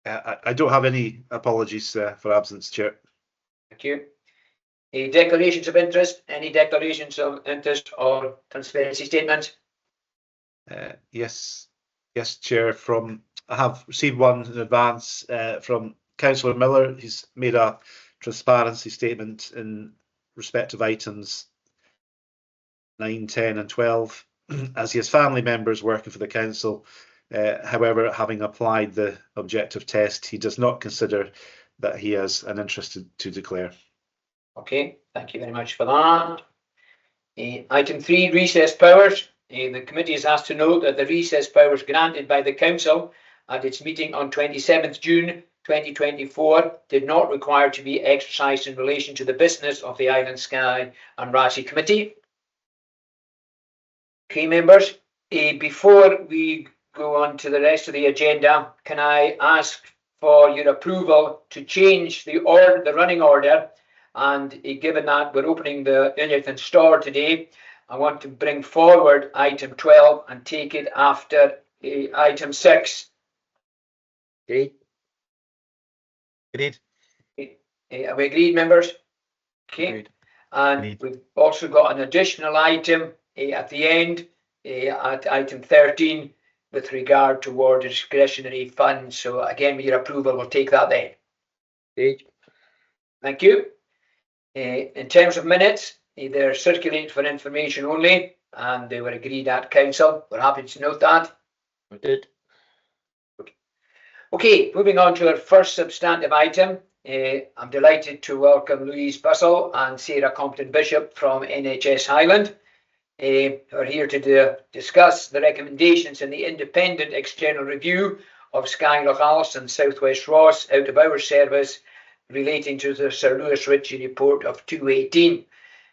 I don't have any apologies for absence, Chair. Thank you. Any declarations of interest? Any declarations of interest or transparency statements? Yes, Chair. I have received one in advance from Councillor Miller. He's made a transparency statement in respect of items 9, 10 and 12, as he has family members working for the council. However, having applied the objective test, he does not consider that he has an interest to declare. Okay, thank you very much for that. Item 3, recess powers. The committee is asked to note that the recess powers granted by the council at its meeting on 27th June 2024 did not require to be exercised in relation to the business of the Highland, Skye and Raasay Committee. Okay, members, before we go on to the rest of the agenda, can I ask for your approval to change the running order? And given that we're opening the Highland and Storr today, I want to bring forward item 12 and take it after item 6. Agreed. Are we agreed, members? Okay. Agreed. And we've also got an additional item at the end, at item 13, with regard toward the discretionary funds. So again, with your approval, we'll take that then. Agreed. Thank you. In terms of minutes, they're circulated for information only, and they were agreed at council. We're happy to note that. We did. Okay, moving on to our first substantive item. I'm delighted to welcome Louise Bussell and Sarah Compton-Bishop from NHS Highland, who are here to discuss the recommendations in the independent external review of Skye and Raasay and South West Ross out of hours service relating to the Sir Lewis Ritchie report of 2018.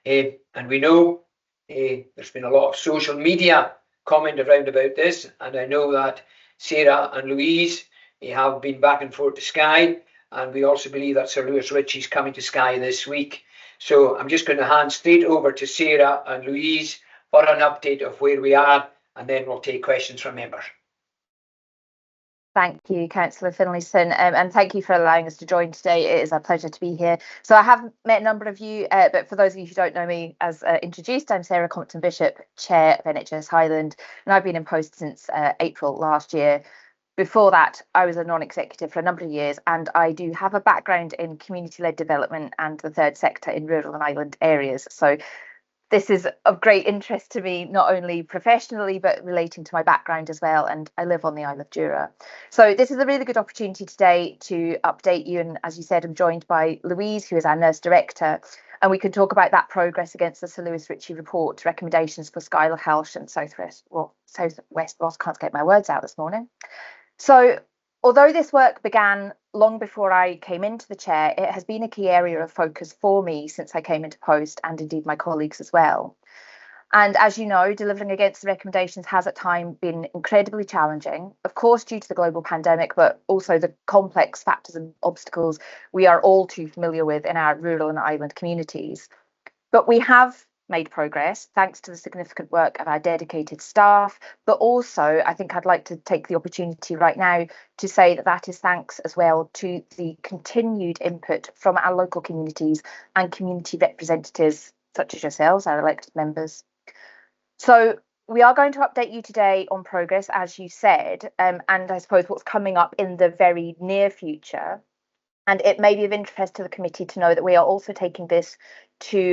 And we know there's been a lot of social media comment around about this, and I know that Sarah and Louise have been back and forth to Skye, and we also believe that Sir Lewis Ritchie is coming to Skye this week. So I'm just going to hand straight over to Sarah and Louise for an update of where we are, and then we'll take questions from members. Thank you, Councillor Finlayson, and thank you for allowing us to join today. It is a pleasure to be here. So I have met a number of you, but for those of you who don't know me, as introduced, I'm Sarah Compton-Bishop, Chair of NHS Highland, and I've been in post since April last year. Before that, I was a non-executive for a number of years, and I do have a background in community-led development and the third sector in rural and island areas. So this is of great interest to me, not only professionally, but relating to my background as well. And I live on the Isle of Jura. So this is a really good opportunity today to update you. And as you said, I'm joined by Louise, who is our nurse director. And we can talk about that progress against the Sir Lewis Ritchie report, recommendations for Skye and Raasay and South West Ross. Can't get my words out this morning. So although this work began long before I came into the chair, it has been a key area of focus for me since I came into post, and indeed my colleagues as well. And as you know, delivering against the recommendations has at times been incredibly challenging, of course, due to the global pandemic, but also the complex factors and obstacles we are all too familiar with in our rural and island communities. But we have made progress thanks to the significant work of our dedicated staff, but also I think I'd like to take the opportunity right now to say that that is thanks as well to the continued input from our local communities and community representatives such as yourselves, our elected members. So we are going to update you today on progress, as you said, and I suppose what's coming up in the very near future. And it may be of interest to the committee to know that we are also taking this to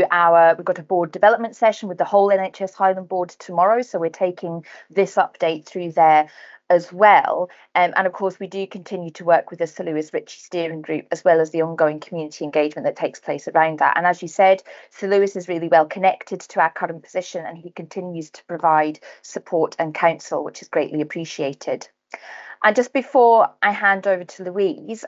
we've got a board development session with the whole NHS Highland board tomorrow. So we're taking this update through there as well. And of course, we do continue to work with the Sir Lewis Ritchie steering group, as well as the ongoing community engagement that takes place around that. And as you said, Sir Lewis is really well connected to our current position, and he continues to provide support and counsel, which is greatly appreciated. And just before I hand over to Louise,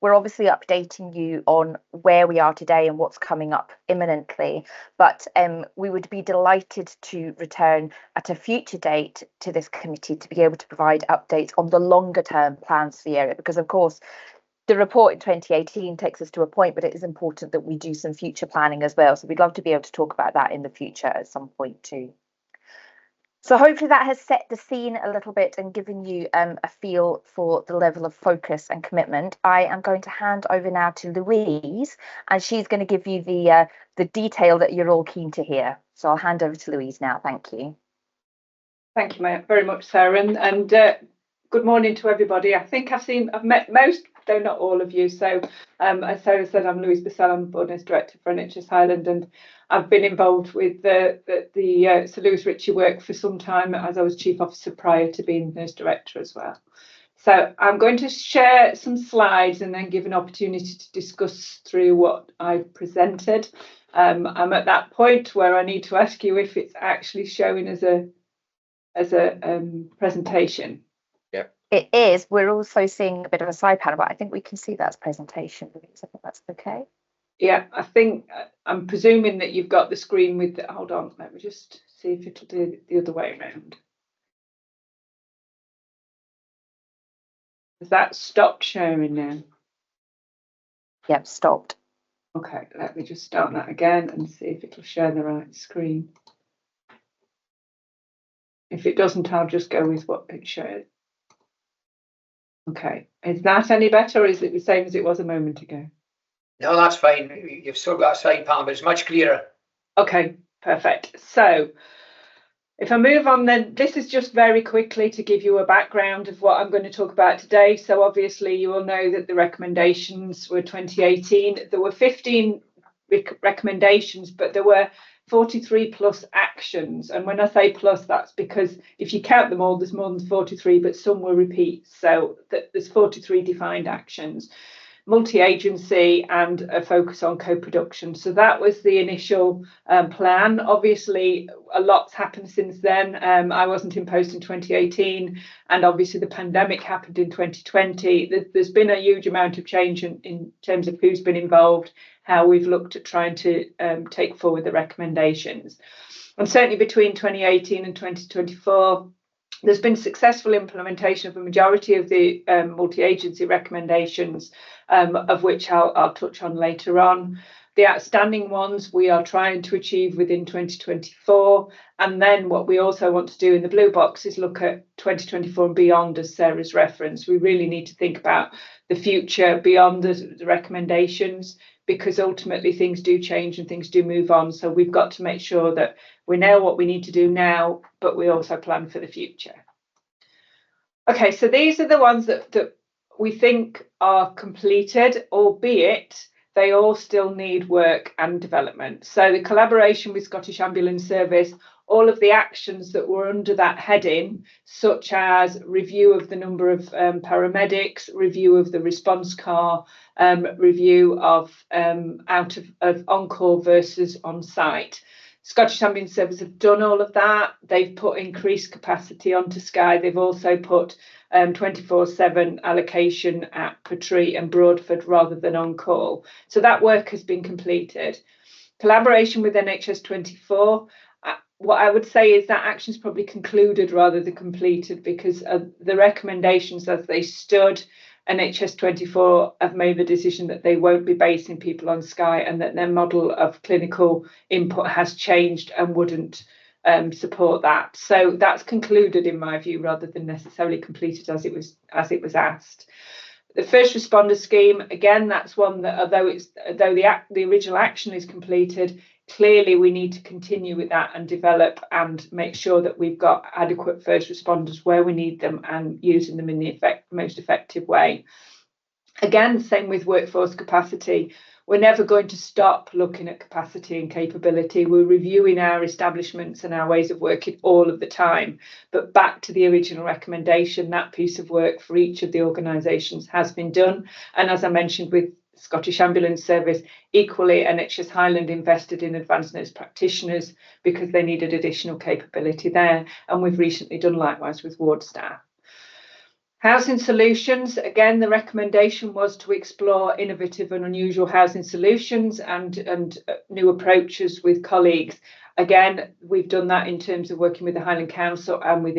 we're obviously updating you on where we are today and what's coming up imminently, but we would be delighted to return at a future date to this committee to be able to provide updates on the longer term plans for the area, because of course the report in 2018 takes us to a point, but it is important that we do some future planning as well. So we'd love to be able to talk about that in the future at some point too. So hopefully that has set the scene a little bit and given you a feel for the level of focus and commitment. I am going to hand over now to Louise, and she's going to give you the detail that you're all keen to hear. So I'll hand over to Louise now. Thank you. Thank you very much, Sarah, and good morning to everybody. I think I've met most, though not all of you. So as Sarah said, I'm Louise Bissell, I'm Board Director for NHS Highland, and I've been involved with the Sir Lewis Ritchie work for some time, as I was Chief Officer prior to being Nurse Director as well. So I'm going to share some slides and then give an opportunity to discuss through what I presented. I'm at that point where I need to ask you if it's actually showing as a presentation. Yeah, it is. We're also seeing a bit of a side panel, but I think we can see that's presentation. I think that's okay. Yeah, I think I'm presuming that you've got the screen with the, hold on, let me just see if it'll do the other way around. Has that stopped sharing now? Yep, stopped. Okay, let me just start that again and see if it'll share the right screen. If it doesn't, I'll just go with what it showed. Okay, is that any better, or is it the same as it was a moment ago? no, that's fine. You've still got a side panel, but it's much clearer. Okay, perfect. So if I move on, then this is just very quickly to give you a background of what I'm going to talk about today. So obviously you will know that the recommendations were 2018. There were 15 recommendations, but there were 43 plus actions. And when I say plus, that's because if you count them all, there's more than 43, but some were repeats. So there's 43 defined actions, multi-agency, and a focus on co-production. So that was the initial plan. Obviously, a lot's happened since then. I wasn't in post in 2018, and obviously the pandemic happened in 2020. There's been a huge amount of change in terms of who's been involved, how we've looked at trying to take forward the recommendations. And certainly between 2018 and 2024, there's been successful implementation of a majority of the multi-agency recommendations, of which I'll touch on later on. The outstanding ones we are trying to achieve within 2024. And then what we also want to do in the blue box is look at 2024 and beyond, as Sarah's referenced. We really need to think about the future beyond the recommendations, because ultimately things do change and things do move on. So we've got to make sure that we know what we need to do now, but we also plan for the future. Okay, so these are the ones that we think are completed, albeit they all still need work and development. So the collaboration with Scottish Ambulance Service, all of the actions that were under that heading, such as review of the number of paramedics, review of the response car, review of on-call versus on-site. Scottish Ambulance Service have done all of that. They've put increased capacity onto Skye. They've also put 24/7 allocation at Portree and Broadford rather than on call. So that work has been completed. Collaboration with NHS 24. What I would say is that action's probably concluded rather than completed, because the recommendations as they stood, NHS 24 have made the decision that they won't be basing people on Skye, and that their model of clinical input has changed and wouldn't support that. So that's concluded in my view, rather than necessarily completed as it was asked. The first responder scheme, again, that's one that although the original action is completed, clearly we need to continue with that and develop and make sure that we've got adequate first responders where we need them and using them in the most effective way. Again, same with workforce capacity. We're never going to stop looking at capacity and capability. We're reviewing our establishments and our ways of working all of the time. But back to the original recommendation, that piece of work for each of the organisations has been done. And as I mentioned with Scottish Ambulance Service, equally NHS Highland invested in advanced nurse practitioners because they needed additional capability there. And we've recently done likewise with ward staff. Housing solutions, again, the recommendation was to explore innovative and unusual housing solutions and new approaches with colleagues. Again, we've done that in terms of working with the Highland Council and with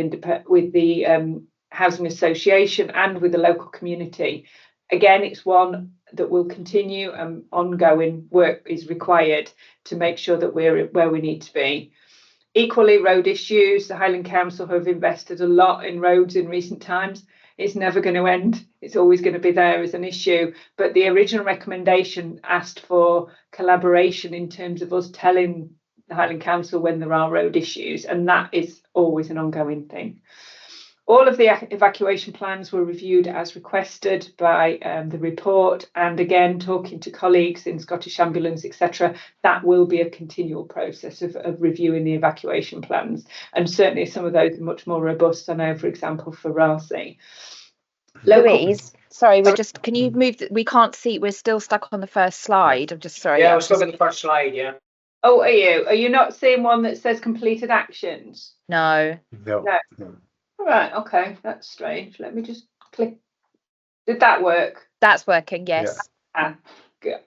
the Housing Association and with the local community. Again, it's one that will continue, and ongoing work is required to make sure that we're where we need to be. Equally, road issues. The Highland Council have invested a lot in roads in recent times. It's never going to end. It's always going to be there as an issue. But the original recommendation asked for collaboration in terms of us telling the Highland Council when there are road issues, and that is always an ongoing thing. All of the evacuation plans were reviewed as requested by the report, and again, talking to colleagues in Scottish Ambulance, etc., that will be a continual process of reviewing the evacuation plans, and certainly some of those are much more robust. I know, for example, for Raasay. Louise, sorry, can you move? We can't see. We're still stuck on the first slide. I'm just sorry. Yeah, we're still on the first slide. Yeah. Oh, are you? Are you not seeing one that says completed actions? No. No. Right, okay, that's strange. Let me just click. Did that work? That's working, yes. Yeah.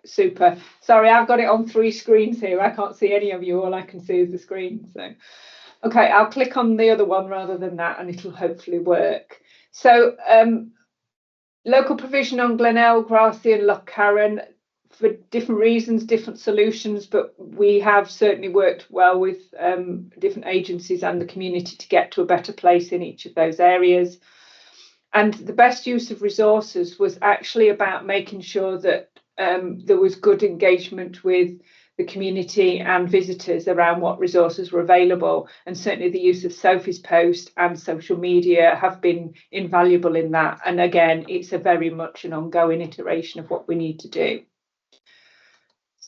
Super. Sorry, I've got it on 3 screens here. I can't see any of you. All I can see is the screen. So, okay, I'll click on the other one rather than that, and it'll hopefully work. So, local provision on Glenelg, Raasay and Loch Carron, for different reasons, different solutions, but we have certainly worked well with different agencies and the community to get to a better place in each of those areas. And the best use of resources was actually about making sure that there was good engagement with the community and visitors around what resources were available. And certainly the use of Sophie's Post and social media have been invaluable in that. And again, it's a very much an ongoing iteration of what we need to do.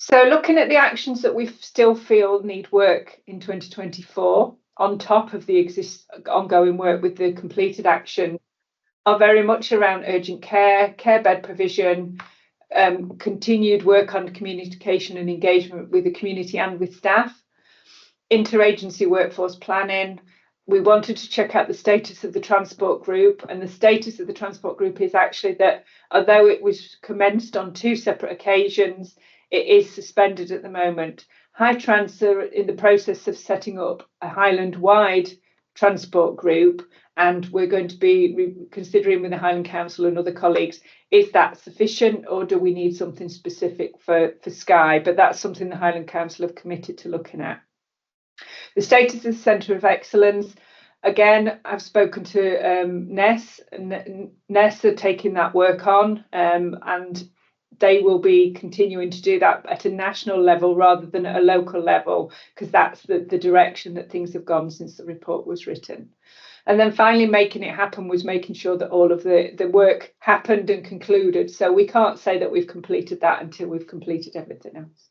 So looking at the actions that we still feel need work in 2024, on top of the ongoing work with the completed action, are very much around urgent care, care bed provision, continued work on communication and engagement with the community and with staff, interagency workforce planning. We wanted to check out the status of the transport group, and the status of the transport group is actually that although it was commenced on 2 separate occasions, it is suspended at the moment. High Trans are in the process of setting up a Highland-wide transport group, and we're going to be considering with the Highland Council and other colleagues, is that sufficient or do we need something specific for Skye? But that's something the Highland Council have committed to looking at. The status of the Centre of Excellence, again, I've spoken to Ness, and Ness are taking that work on, and they will be continuing to do that at a national level rather than at a local level, because that's the direction that things have gone since the report was written. And then finally, making it happen was making sure that all of the work happened and concluded. So we can't say that we've completed that until we've completed everything else.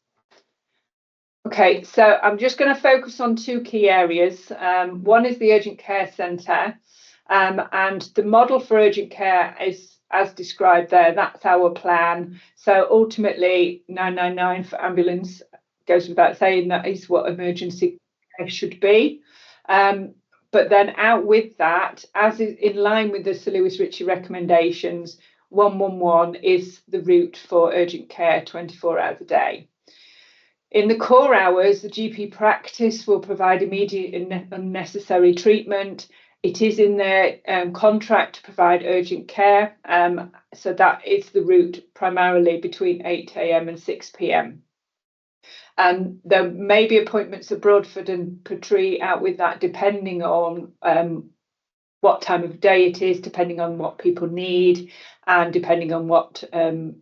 Okay, so I'm just going to focus on 2 key areas. One is the urgent care centre, and the model for urgent care is as described there. That's our plan. So ultimately 999 for ambulance, goes without saying, that is what emergency care should be. But then out with that, as is in line with the Sir Lewis Ritchie recommendations, 111 is the route for urgent care 24 hours a day. In the core hours, the GP practice will provide immediate and unnecessary treatment. It is in their contract to provide urgent care, so that is the route primarily between 8 AM and 6 PM. And there may be appointments at Broadford and Portree out with that, depending on what time of day it is, depending on what people need, and depending on what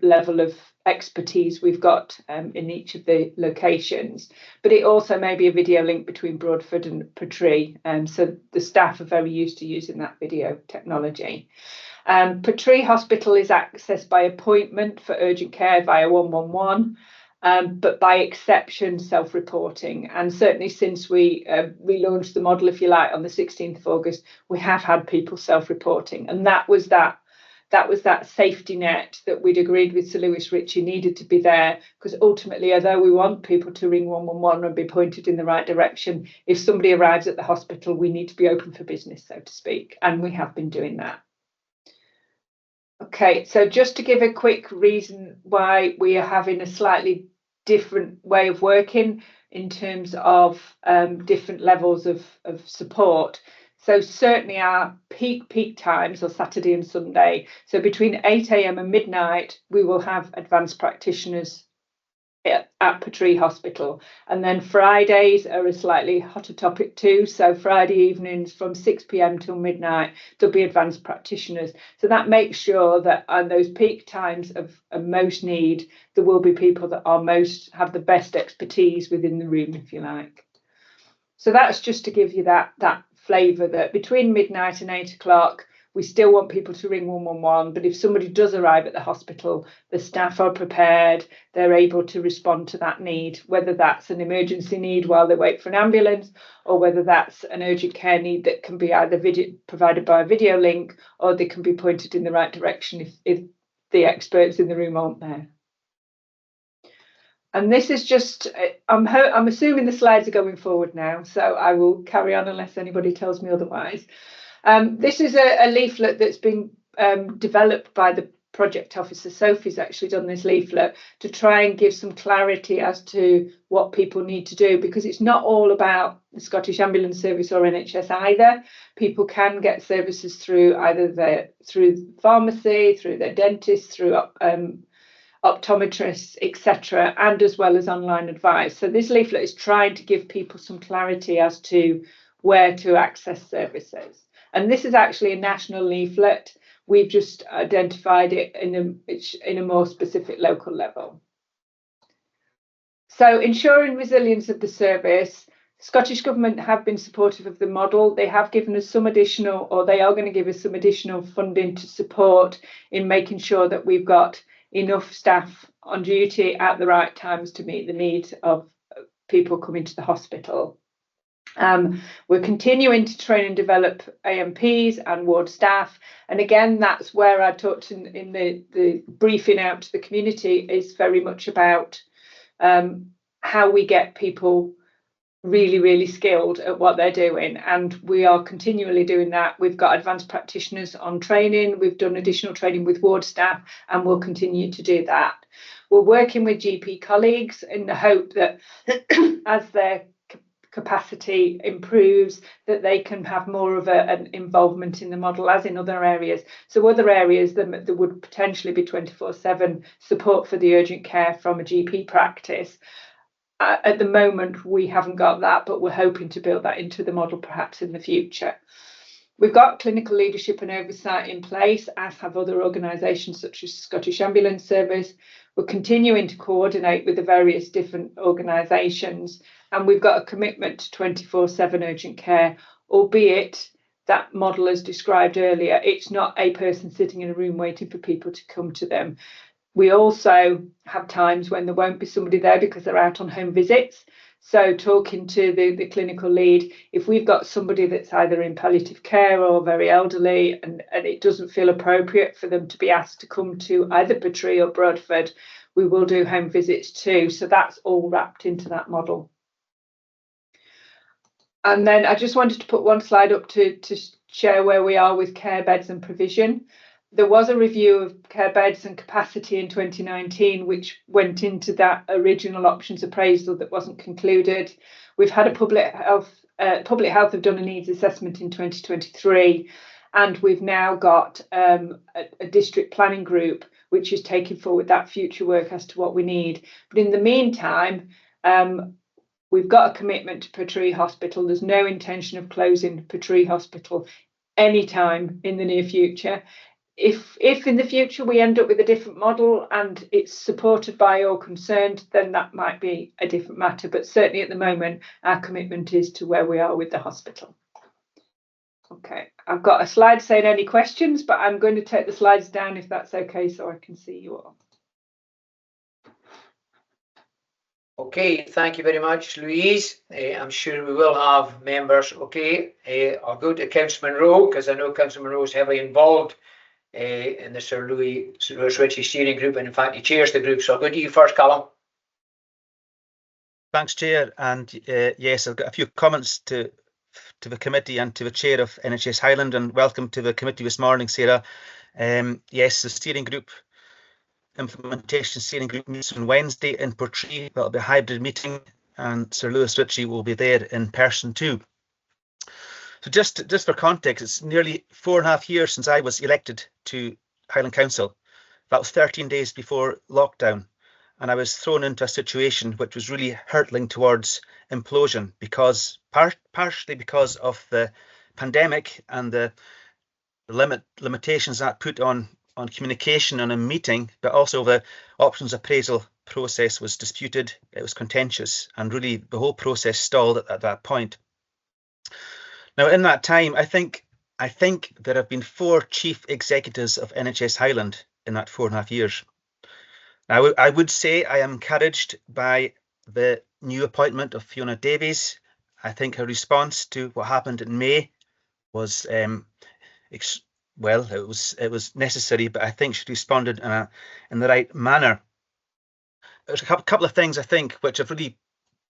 level of expertise we've got in each of the locations. But it also may be a video link between Broadford and Portree, so the staff are very used to using that video technology. Portree Hospital is accessed by appointment for urgent care via 111. But by exception, self-reporting. And certainly since we relaunched the model, if you like, on the 16th of August, we have had people self-reporting. And that was that safety net that we'd agreed with Sir Lewis Ritchie needed to be there, because ultimately, although we want people to ring 111 and be pointed in the right direction, if somebody arrives at the hospital, we need to be open for business, so to speak. And we have been doing that. Okay, so just to give a quick reason why we are having a slightly different way of working in terms of different levels of support. So certainly our peak times are Saturday and Sunday. So between 8 AM and midnight, we will have advanced practitioners at Portree Hospital. And then Fridays are a slightly hotter topic too. So Friday evenings from 6 p.m. till midnight, there'll be advanced practitioners. So that makes sure that on those peak times of most need, there will be people that are have the best expertise within the room, if you like. So that's just to give you that flavour that between midnight and 8 o'clock, we still want people to ring 111, but if somebody does arrive at the hospital, the staff are prepared, they're able to respond to that need, whether that's an emergency need while they wait for an ambulance, or whether that's an urgent care need that can be either provided by a video link, or they can be pointed in the right direction if the experts in the room aren't there. And this is just, I'm assuming the slides are going forward now, so I will carry on unless anybody tells me otherwise. This is a leaflet that's been developed by the project officer. Sophie's actually done this leaflet to try and give some clarity as to what people need to do, because it's not all about the Scottish Ambulance Service or NHS either. People can get services through either through pharmacy, through their dentist, through optometrists, etc., and as well as online advice. So this leaflet is trying to give people some clarity as to where to access services. And this is actually a national leaflet. We've just identified it in a more specific local level. So ensuring resilience of the service, Scottish Government have been supportive of the model. They have given us some additional, or they are going to give us some additional funding to support in making sure that we've got enough staff on duty at the right times to meet the needs of people coming to the hospital. We're continuing to train and develop AMPs and ward staff. And again, that's where I talked in the briefing out to the community, is very much about how we get people really, really skilled at what they're doing. And we are continually doing that. We've got advanced practitioners on training. We've done additional training with ward staff, and we'll continue to do that. We're working with GP colleagues in the hope that as their capacity improves, that they can have more of an involvement in the model as in other areas. So other areas that there would potentially be 24/7 support for the urgent care from a GP practice. At the moment, we haven't got that, but we're hoping to build that into the model perhaps in the future. We've got clinical leadership and oversight in place, as have other organisations such as Scottish Ambulance Service. We're continuing to coordinate with the various different organisations, and we've got a commitment to 24/7 urgent care, albeit that model as described earlier, it's not a person sitting in a room waiting for people to come to them. We also have times when there won't be somebody there because they're out on home visits. So talking to the clinical lead, if we've got somebody that's either in palliative care or very elderly and it doesn't feel appropriate for them to be asked to come to either Portree or Bradford, we will do home visits too. So that's all wrapped into that model. And then I just wanted to put one slide up to share where we are with care beds and provision. There was a review of care beds and capacity in 2019, which went into that original options appraisal that wasn't concluded. We've had a public health have done a needs assessment in 2023, and we've now got a district planning group which is taking forward that future work as to what we need. But in the meantime, we've got a commitment to Portree Hospital. There's no intention of closing Portree Hospital anytime in the near future. If in the future we end up with a different model and it's supported by all concerned, then that might be a different matter. But certainly at the moment, our commitment is to where we are with the hospital. Okay, I've got a slide saying any questions, but I'm going to take the slides down if that's okay, so I can see you all. Okay, thank you very much, Louise. I'm sure we will have members. Okay, I'll go to Councillor Monroe because I know Councillor Monroe is heavily involved in the Sir Lewis Ritchie steering group, and in fact he chairs the group. So I'll go to you first, Callum. Thanks, Chair. And yes, I've got a few comments to the committee and to the Chair of NHS Highland, and welcome to the committee this morning, Sarah. Yes, the steering group, implementation steering group meets on Wednesday in Portree. That'll be a hybrid meeting, and Sir Lewis Ritchie will be there in person too. So just for context, it's nearly 4.5 years since I was elected to Highland Council. That was 13 days before lockdown. and I was thrown into a situation which was really hurtling towards implosion, because partially because of the pandemic and the limitations that put on communication and a meeting, but also the options appraisal process was disputed. It was contentious, and really the whole process stalled at that point. Now, in that time, I think there have been 4 chief executives of NHS Highland in that 4.5 years. Now, I would say I am encouraged by the new appointment of Fiona Davies. I think her response to what happened in May was well, it was necessary, but I think she responded in the right manner. There's a couple of things I think which have really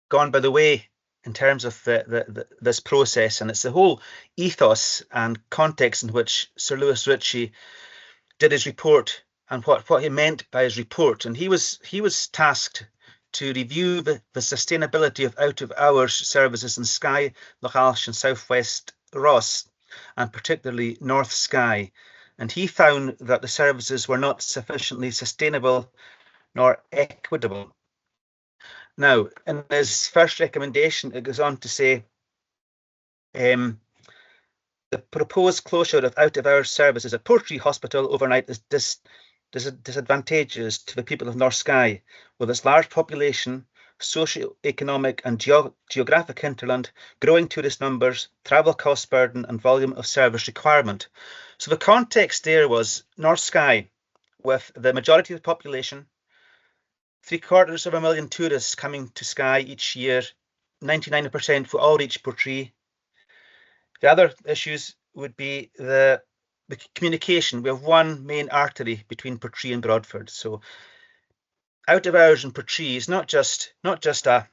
gone by the way in terms of this process, and it's the whole ethos and context in which Sir Lewis Ritchie did his report and what he meant by his report. And he was tasked to review the sustainability of out-of-hours services in Skye, Lochash and South West Ross, and particularly North Skye. And he found that the services were not sufficiently sustainable nor equitable. Now, in his first recommendation, it goes on to say, the proposed closure of out-of-hours services at Portree Hospital overnight is disadvantageous to the people of North Skye, with its large population, socio-economic and geographic hinterland, growing tourist numbers, travel cost burden and volume of service requirement. So the context there was North Skye, with the majority of the population, 750,000 tourists coming to Skye each year, 99% will all reach Portree. The other issues would be the communication. We have one main artery between Portree and Broadford. So out of hours in Portree is not just a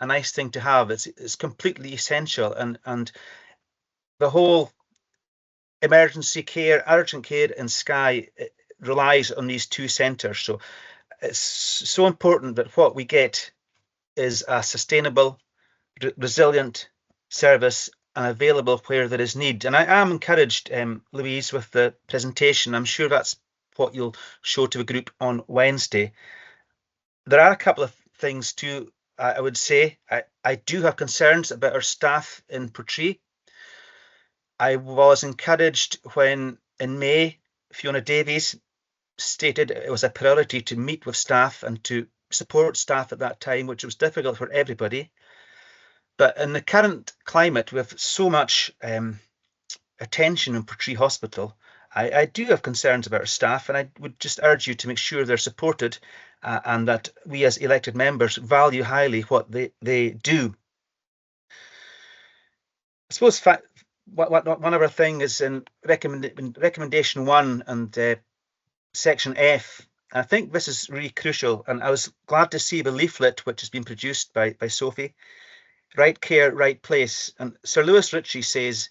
nice thing to have. It's completely essential, and the whole emergency care, urgent care in Skye relies on these 2 centres. So it's so important that what we get is a sustainable, resilient service and available where there is need. And I am encouraged, Louise, with the presentation. I'm sure that's what you'll show to the group on Wednesday. There are a couple of things too, I would say. I do have concerns about our staff in Portree. I was encouraged when in May, Fiona Davies stated it was a priority to meet with staff and to support staff at that time, which was difficult for everybody. But in the current climate, with so much attention in Portree Hospital, I do have concerns about our staff, and I would just urge you to make sure they're supported and that we as elected members value highly what they do. I suppose one other thing is in recommendation 1 and section F. I think this is really crucial, and I was glad to see the leaflet which has been produced by Sophie. Right care, right place. And Sir Lewis Ritchie says,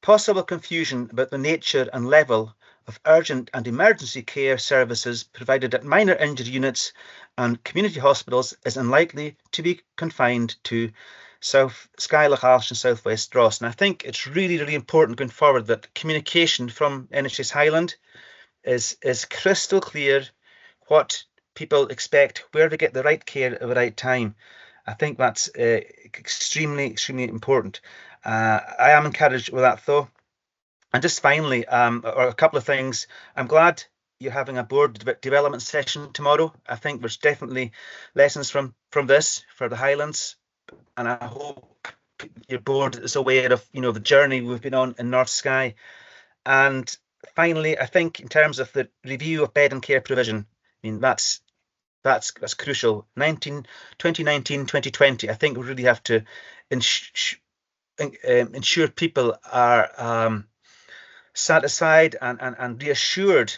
possible confusion about the nature and level of urgent and emergency care services provided at minor injury units and community hospitals is unlikely to be confined to Skye, Lochash and South West Ross. And I think it's really, really important going forward that communication from NHS Highland is crystal clear, what people expect, where they get the right care at the right time. I think that's extremely, extremely important. I am encouraged with that, though. And just finally, a couple of things. I'm glad you're having a board development session tomorrow. I think there's definitely lessons from this for the Highlands, and I hope your board is aware of the journey we've been on in North Skye. And finally, I think in terms of the review of bed and care provision, I mean that's crucial. 2019, 2020. I think we really have to ensure people are satisfied and reassured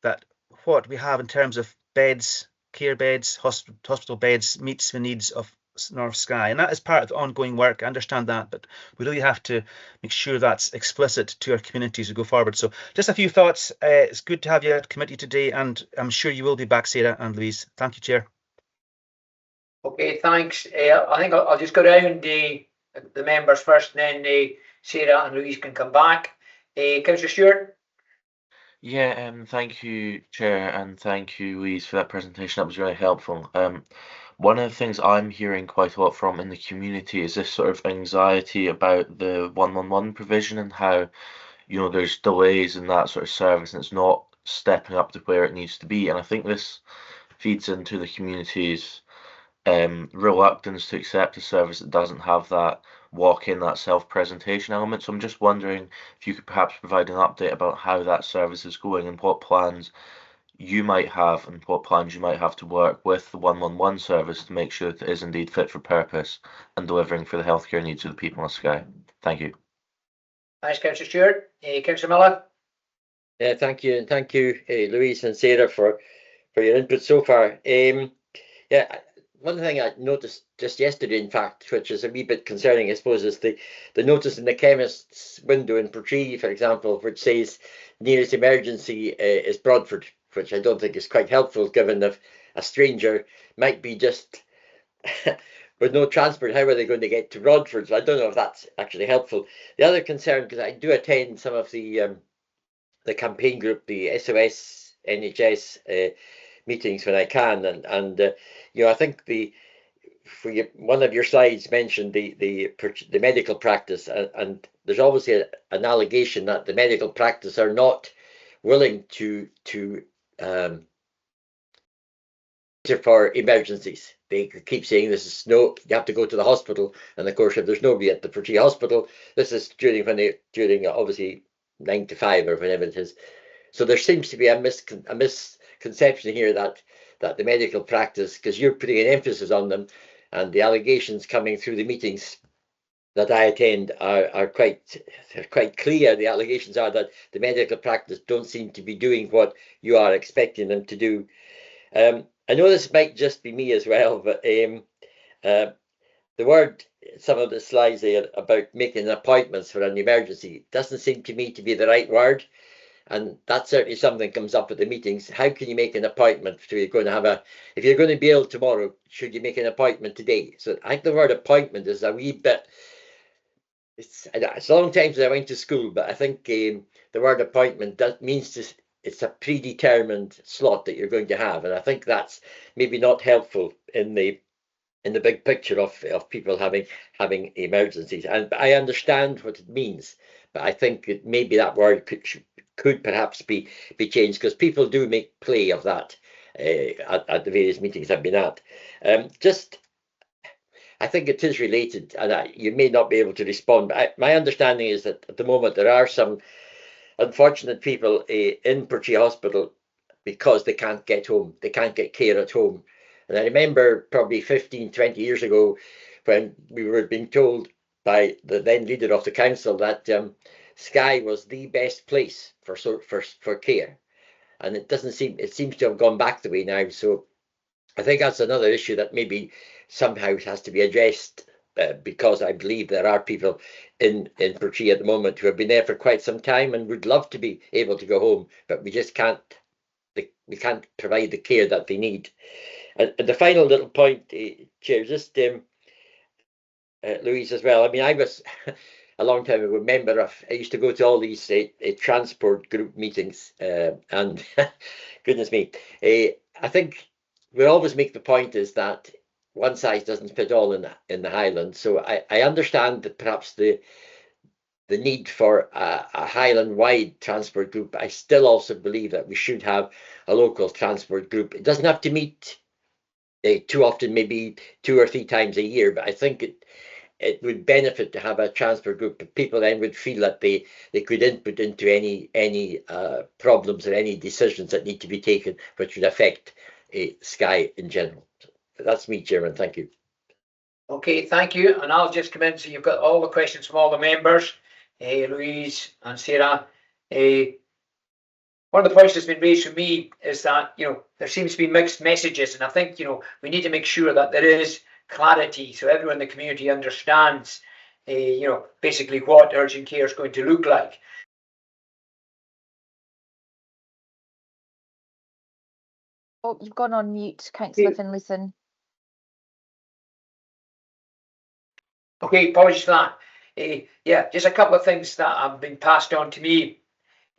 that what we have in terms of beds, care beds, hospital beds meets the needs of North Skye, and that is part of the ongoing work. I understand that, but we really have to make sure that's explicit to our communities as we go forward. So just a few thoughts. It's good to have you at committee today, and I'm sure you will be back, Sarah and Louise. Thank you, Chair. Okay, thanks. I think I'll just go down the members first, and then Sarah and Louise can come back. Councillor Stewart. Yeah, thank you, Chair, and thank you, Louise, for that presentation. That was really helpful. One of the things I'm hearing quite a lot from in the community is this sort of anxiety about the 111 provision and how, you know, there's delays in that sort of service and it's not stepping up to where it needs to be. And I think this feeds into the community's reluctance to accept a service that doesn't have that walk-in, that self-presentation element. So I'm just wondering if you could perhaps provide an update about how that service is going and what plans you might have and what plans you might have to work with the 111 service to make sure that it is indeed fit for purpose and delivering for the healthcare needs of the people of Skye. Thank you. Thanks, Councillor Stewart. Councillor Miller. Yeah, thank you, and thank you, Louise and Sarah, for your input so far. Yeah, one thing I noticed just yesterday, in fact, which is a wee bit concerning, I suppose, is the notice in the chemist's window in Portree, for example, which says nearest emergency is Broadford, which I don't think is quite helpful, given if a stranger might be just with no transport, how are they going to get to Broadford? So I don't know if that's actually helpful. The other concern, because I do attend some of the campaign group, the SOS NHS meetings when I can, and you know, I think one of your slides mentioned the medical practice, and there's obviously an allegation that the medical practice are not willing to for emergencies. They keep saying this is you have to go to the hospital, and of course if there's nobody at the Portree hospital, this is during obviously 9 to 5 or whenever it is. So there seems to be a misconception here that the medical practice, because you're putting an emphasis on them, and the allegations coming through the meetings that I attend are quite clear. The allegations are that the medical practice don't seem to be doing what you are expecting them to do. I know this might just be me as well, but the word, some of the slides there about making appointments for an emergency doesn't seem to me to be the right word. And that's certainly something that comes up at the meetings. How can you make an appointment? If you're going to be ill tomorrow, should you make an appointment today? So I think the word appointment is a wee bit, it's a long time since I went to school, but I think the word appointment means it's a predetermined slot that you're going to have. And I think that's maybe not helpful in the big picture of people having emergencies. And I understand what it means, but I think maybe that word could perhaps be changed, because people do make play of that at the various meetings I've been at. I think it is related, and you may not be able to respond, but my understanding is that at the moment there are some unfortunate people in Portree Hospital because they can't get home, they can't get care at home. And I remember probably 15, 20 years ago when we were being told by the then leader of the council that Skye was the best place for care. And it seems to have gone back the way now. So I think that's another issue that maybe somehow has to be addressed, because I believe there are people in Portree at the moment who have been there for quite some time and would love to be able to go home, but we just can't. We can't provide the care that they need. And the final little point, Chair, just Louise as well. I mean, I was a long time ago member of. I used to go to all these transport group meetings, and goodness me, I think we always make the point is that one size doesn't fit all in the Highlands. So I understand that perhaps the need for a Highland-wide transport group. I still also believe that we should have a local transport group. It doesn't have to meet too often, maybe 2 or 3 times a year, but I think it would benefit to have a transport group. People then would feel that they could input into any problems or any decisions that need to be taken, which would affect Skye in general. That's me, Chairman. Thank you. Okay, thank you. And I'll just come in. So you've got all the questions from all the members, Louise and Sarah. One of the points that's been raised for me is that, there seems to be mixed messages. And I think, we need to make sure that there is clarity so everyone in the community understands, basically what urgent care is going to look like. Oh, you've gone on mute, Councillor Finlayson. Okay, apologies for that. Yeah, just a couple of things that have been passed on to me.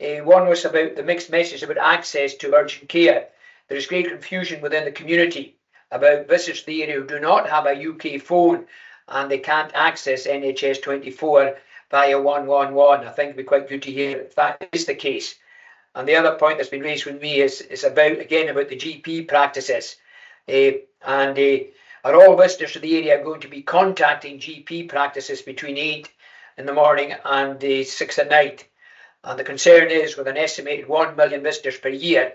One was about the mixed message about access to urgent care. There is great confusion within the community about visitors to the area who do not have a UK phone and they can't access NHS 24 via 111. I think it'd be quite good to hear if that is the case. And the other point that's been raised with me is about, again, about the GP practices. Are all visitors to the area going to be contacting GP practices between 8 in the morning and 6 at night? And the concern is, with an estimated 1 million visitors per year,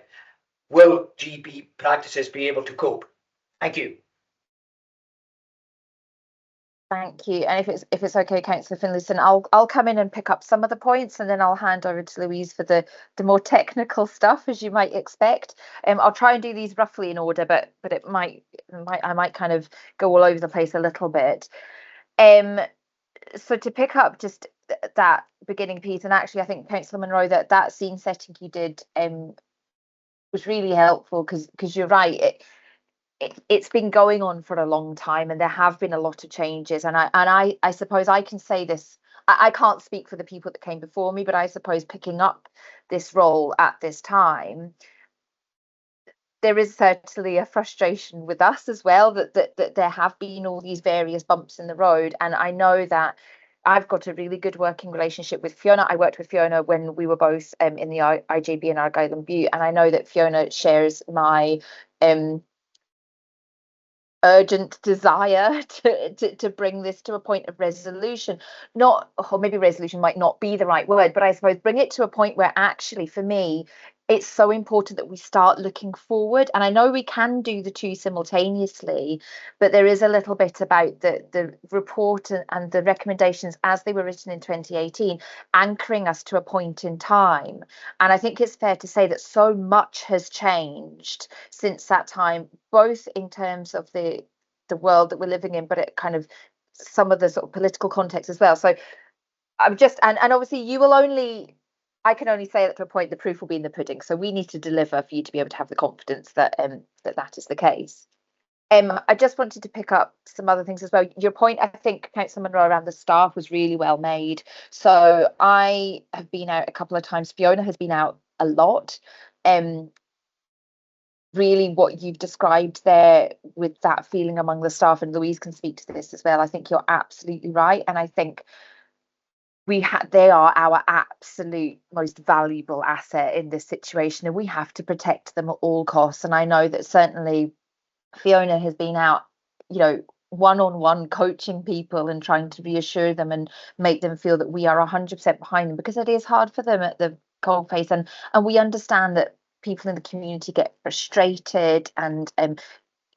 will GP practices be able to cope? Thank you. Thank you. And if it's okay, Councillor Finlayson, I'll come in and pick up some of the points, and then I'll hand over to Louise for the more technical stuff, as you might expect. I'll try and do these roughly in order, but I might kind of go all over the place a little bit. So to pick up just that beginning piece, and actually I think Councillor Monroe, that scene setting you did was really helpful, because you're right. It's been going on for a long time, and there have been a lot of changes, and I suppose I can say this. I can't speak for the people that came before me, but I suppose picking up this role at this time, there is certainly a frustration with us as well that there have been all these various bumps in the road. And I know that I've got a really good working relationship with Fiona. I worked with Fiona when we were both in the IJB in Argyll and Bute, and I know that Fiona shares my urgent desire to bring this to a point of resolution. Not, or maybe resolution might not be the right word, but I suppose bring it to a point where actually, for me, it's so important that we start looking forward. And I know we can do the two simultaneously, but there is a little bit about the report and the recommendations as they were written in 2018, anchoring us to a point in time. And I think it's fair to say that so much has changed since that time, both in terms of the world that we're living in, but it kind of some of the sort of political context as well. So I'm just, and obviously you will only, I can only say that to a point, the proof will be in the pudding. So we need to deliver for you to be able to have the confidence that that is the case. I just wanted to pick up some other things as well. Your point, I think, Councillor Monroe, around the staff was really well made. So I have been out a couple of times. Fiona has been out a lot. Really what you've described there with that feeling among the staff, and Louise can speak to this as well, I think you're absolutely right. And I think they are our absolute most valuable asset in this situation, and we have to protect them at all costs. And I know that certainly Fiona has been out, one-on-one coaching people and trying to reassure them and make them feel that we are 100% behind them, because it is hard for them at the coalface, and we understand that people in the community get frustrated, and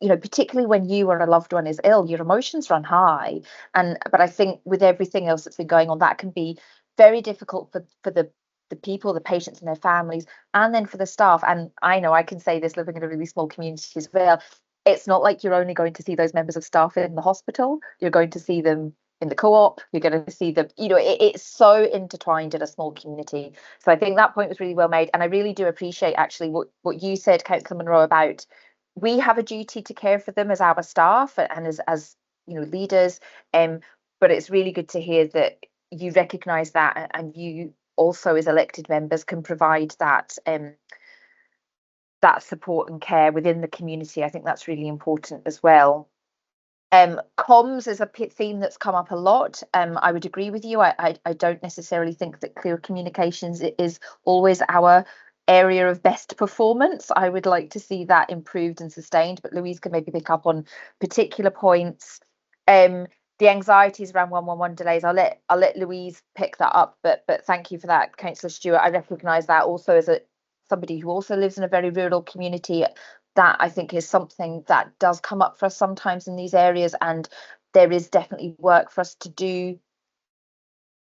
particularly when you or a loved one is ill, your emotions run high. But I think with everything else that's been going on, that can be very difficult for the people, the patients and their families, and then for the staff. And I know I can say this, living in a really small community as well, it's not like you're only going to see those members of staff in the hospital. You're going to see them in the co-op, you're going to see them, it's so intertwined in a small community. So I think that point was really well made. And I really do appreciate actually what you said, Councillor Monroe, about we have a duty to care for them as our staff and as leaders. But it's really good to hear that you recognise that, and you also as elected members can provide that that support and care within the community. I think that's really important as well. Comms is a theme that's come up a lot. I would agree with you. I don't necessarily think that clear communications is always our area of best performance. I would like to see that improved and sustained, but Louise can maybe pick up on particular points. The anxieties around 111 delays, I'll let Louise pick that up, but thank you for that, Councillor Stewart. I recognise that also as somebody who also lives in a very rural community. That I think is something that does come up for us sometimes in these areas, and there is definitely work for us to do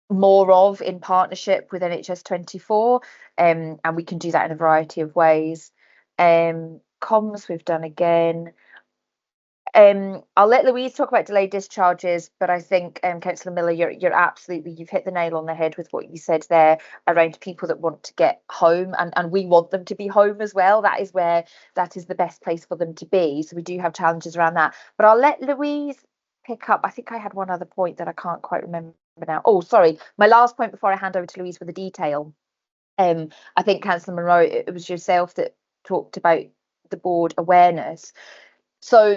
more of in partnership with NHS 24, and we can do that in a variety of ways. Comms we've done again. I'll let Louise talk about delayed discharges, but I think Councillor Miller, you've hit the nail on the head with what you said there around people that want to get home, and we want them to be home as well. That is the best place for them to be. So we do have challenges around that. But I'll let Louise pick up. I think I had one other point that I can't quite remember now. Oh, sorry. My last point before I hand over to Louise for the detail I think, Councillor Monroe, it was yourself that talked about the board awareness. So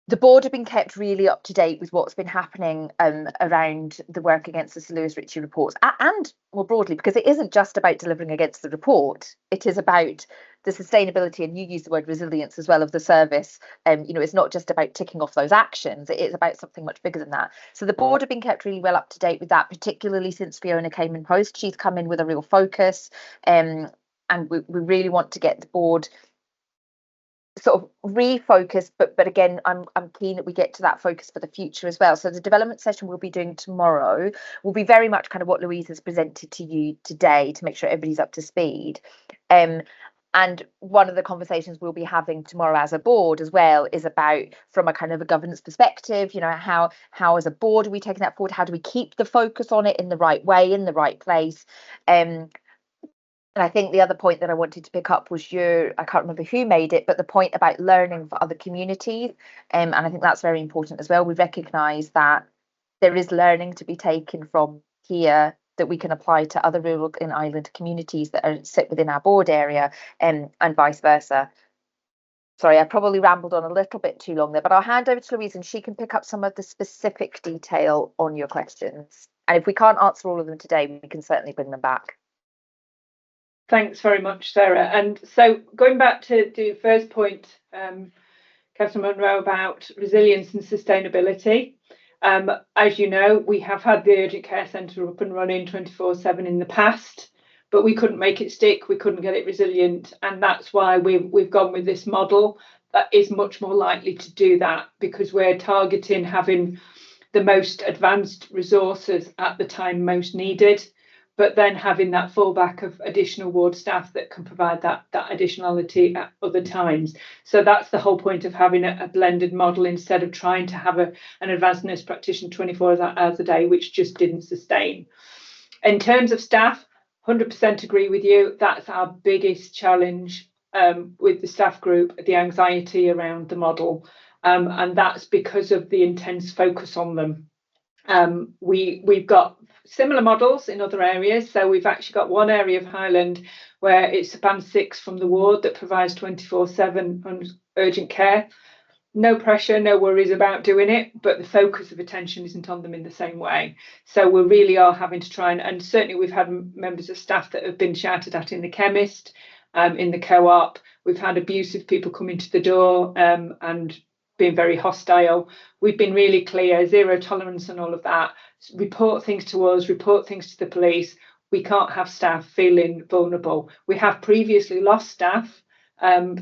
the board have been kept really up to date with what's been happening around the work against the Sir Lewis Ritchie reports, and more broadly, because it isn't just about delivering against the report, it is about the sustainability, and you use the word resilience as well, of the service. It's not just about ticking off those actions, it is about something much bigger than that. So the board have been kept really well up to date with that, particularly since Fiona came in post. She's come in with a real focus, and we really want to get the board sort of refocus, but again, I'm keen that we get to that focus for the future as well. So the development session we'll be doing tomorrow will be very much kind of what Louise has presented to you today, to make sure everybody's up to speed. And one of the conversations we'll be having tomorrow as a board as well is about, from a kind of a governance perspective, how as a board are we taking that forward? How do we keep the focus on it in the right way, in the right place? And I think the other point that I wanted to pick up was I can't remember who made it, but the point about learning for other communities. And I think that's very important as well. We recognise that there is learning to be taken from here that we can apply to other rural and island communities that sit within our board area, and vice versa. Sorry, I probably rambled on a little bit too long there, but I'll hand over to Louise and she can pick up some of the specific detail on your questions. And if we can't answer all of them today, we can certainly bring them back. Thanks very much, Sarah. And so going back to the first point, Councillor Monroe, about resilience and sustainability. As you know, we have had the urgent care centre up and running 24/7 in the past, but we couldn't make it stick. We couldn't get it resilient. And that's why we've gone with this model that is much more likely to do that, because we're targeting having the most advanced resources at the time most needed, but then having that fallback of additional ward staff that can provide that additionality at other times. So that's the whole point of having a blended model, instead of trying to have an advanced nurse practitioner 24 hours a day, which just didn't sustain. In terms of staff, 100% agree with you. That's our biggest challenge with the staff group, the anxiety around the model. And that's because of the intense focus on them. We've got similar models in other areas. So we've actually got one area of Highland where it's a band 6 from the ward that provides 24/7 urgent care. No pressure, no worries about doing it, but the focus of attention isn't on them in the same way. So we really are having to try and certainly we've had members of staff that have been shouted at in the chemist, in the co-op. We've had abusive people come into the door and being very hostile. We've been really clear, zero tolerance and all of that. Report things to us, report things to the police. We can't have staff feeling vulnerable. We have previously lost staff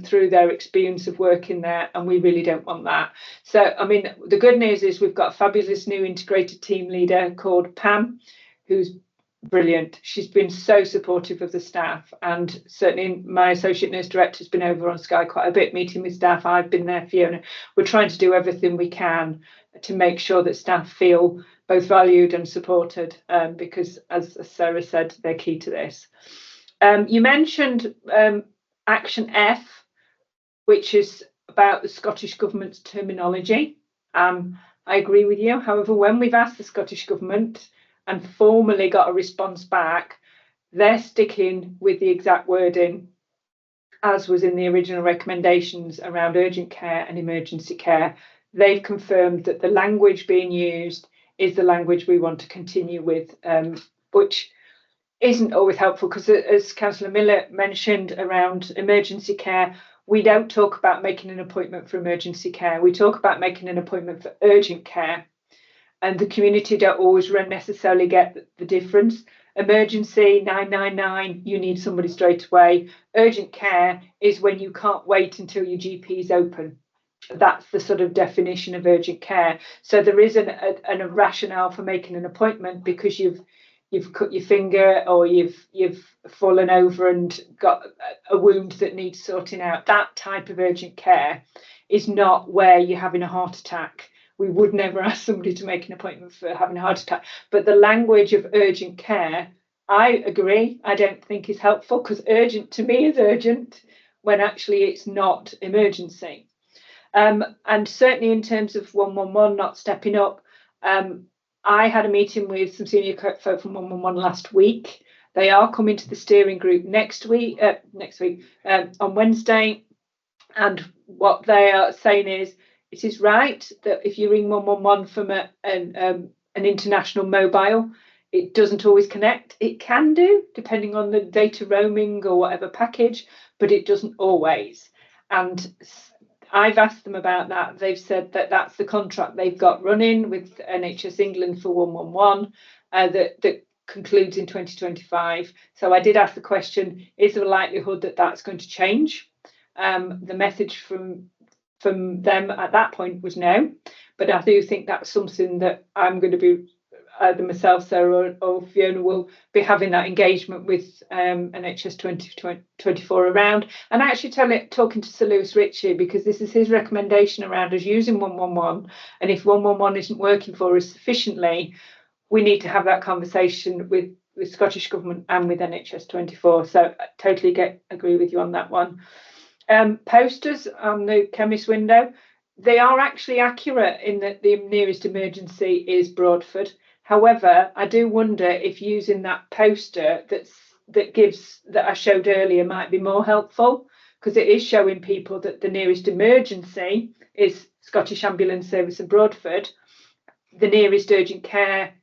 through their experience of working there, and we really don't want that. So, I mean, the good news is we've got a fabulous new integrated team leader called Pam, who's brilliant. She's been so supportive of the staff, and certainly my associate nurse director has been over on Skye quite a bit, meeting with staff. I've been there, Fiona. We're trying to do everything we can to make sure that staff feel both valued and supported, because as Sarah said, they're key to this. You mentioned Action F, which is about the Scottish Government's terminology. I agree with you. However, when we've asked the Scottish Government and formally got a response back, they're sticking with the exact wording as was in the original recommendations around urgent care and emergency care. They've confirmed that the language being used is the language we want to continue with, which isn't always helpful, because as Councillor Miller mentioned around emergency care, we don't talk about making an appointment for emergency care. We talk about making an appointment for urgent care. And the community don't always necessarily get the difference. Emergency, 999, you need somebody straight away. Urgent care is when you can't wait until your GP is open. That's the sort of definition of urgent care. So there is a rationale for making an appointment, because you've cut your finger, or you've fallen over and got a wound that needs sorting out. That type of urgent care is not where you're having a heart attack. We would never ask somebody to make an appointment for having a heart attack. But the language of urgent care, I agree, I don't think is helpful, because urgent to me is urgent when actually it's not emergency. And certainly in terms of 111 not stepping up, I had a meeting with some senior folk from 111 last week They are coming to the steering group next week on Wednesday, and what they are saying is it is right that if you ring 111 from an international mobile, it doesn't always connect. It can do, depending on the data roaming or whatever package, but it doesn't always. And I've asked them about that. They've said that that's the contract they've got running with NHS England for 111 that concludes in 2025. So I did ask the question, is there a likelihood that that's going to change? The message from them at that point was no, but I do think that's something that I'm going to be either myself, Sarah, or Fiona will be having that engagement with NHS 2024 around, and actually talking to Sir Lewis Ritchie, because this is his recommendation around us using 111, and if 111 isn't working for us sufficiently, we need to have that conversation with Scottish Government and with NHS 24. So I totally agree with you on that one. Posters on the chemist window, they are actually accurate in that the nearest emergency is Broadford. However, I do wonder if using that poster that I showed earlier might be more helpful, because it is showing people that the nearest emergency is Scottish Ambulance Service of Broadford. The nearest urgent care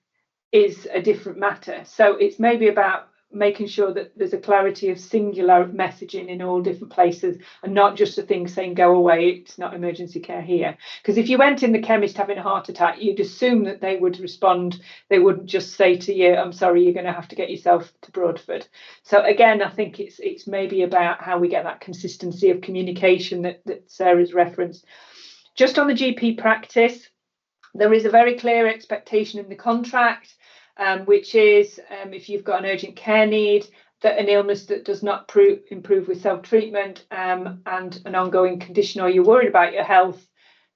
is a different matter. So it's maybe about making sure that there's a clarity of singular messaging in all different places, and not just a thing saying go away, it's not emergency care here. Because if you went in the chemist having a heart attack, you'd assume that they would respond. They wouldn't just say to you, I'm sorry, you're going to have to get yourself to Broadford. So again, I think it's maybe about how we get that consistency of communication that Sarah's referenced. Just on the GP practice, there is a very clear expectation in the contract, which is if you've got an urgent care need, that an illness that does not improve with self-treatment and an ongoing condition, or you're worried about your health,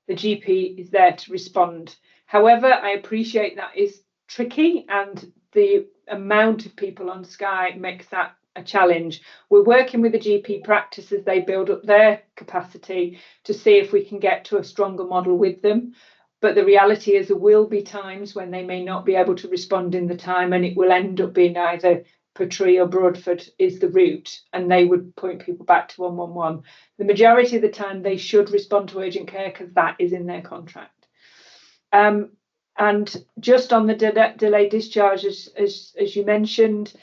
the GP is there to respond. However, I appreciate that is tricky, and the amount of people on Skye makes that a challenge. We're working with the GP practice as they build up their capacity to see if we can get to a stronger model with them. But the reality is there will be times when they may not be able to respond in the time, and it will end up being either Portree or Broadford is the route, and they would point people back to 111. The majority of the time they should respond to urgent care because that is in their contract. And just on the delayed discharges, as you mentioned,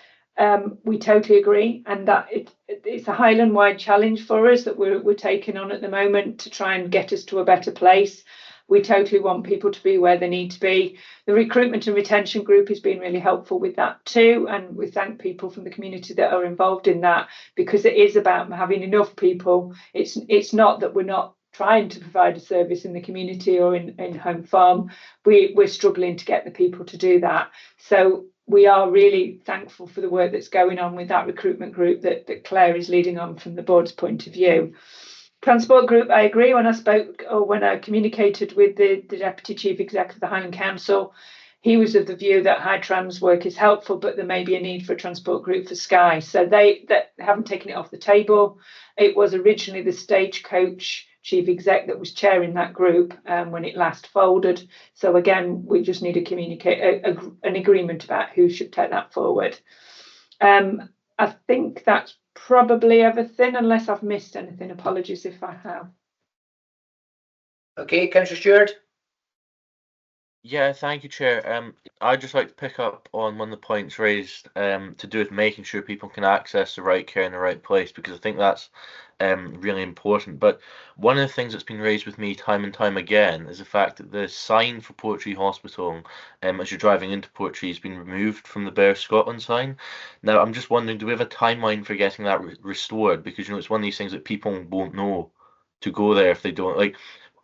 we totally agree, and that it's a Highland-wide challenge for us that we're taking on at the moment to try and get us to a better place. We totally want people to be where they need to be. The recruitment and retention group has been really helpful with that too, and we thank people from the community that are involved in that, because it is about having enough people. It's not that we're not trying to provide a service in the community or in home farm. We're struggling to get the people to do that. So we are really thankful for the work that's going on with that recruitment group that Claire is leading on from the board's point of view. Transport group, I agree. When I communicated with the Deputy Chief Executive of the Highland Council, he was of the view that high trans work is helpful, but there may be a need for a transport group for Skye. So they haven't taken it off the table. It was originally the Stagecoach Chief Exec that was chairing that group when it last folded. So again, we just need to communicate an agreement about who should take that forward. I think that's probably everything, unless I've missed anything. Apologies if I have. Okay, Councillor Stewart. Yeah, thank you, Chair. I'd just like to pick up on one of the points raised to do with making sure people can access the right care in the right place, because I think that's really important. But one of the things that's been raised with me time and time again is the fact that the sign for Portree Hospital, as you're driving into Portree, has been removed from the Bear Scotland sign. Now, I'm just wondering, do we have a timeline for getting that restored? Because, it's one of these things that people won't know to go there if they don't. Like,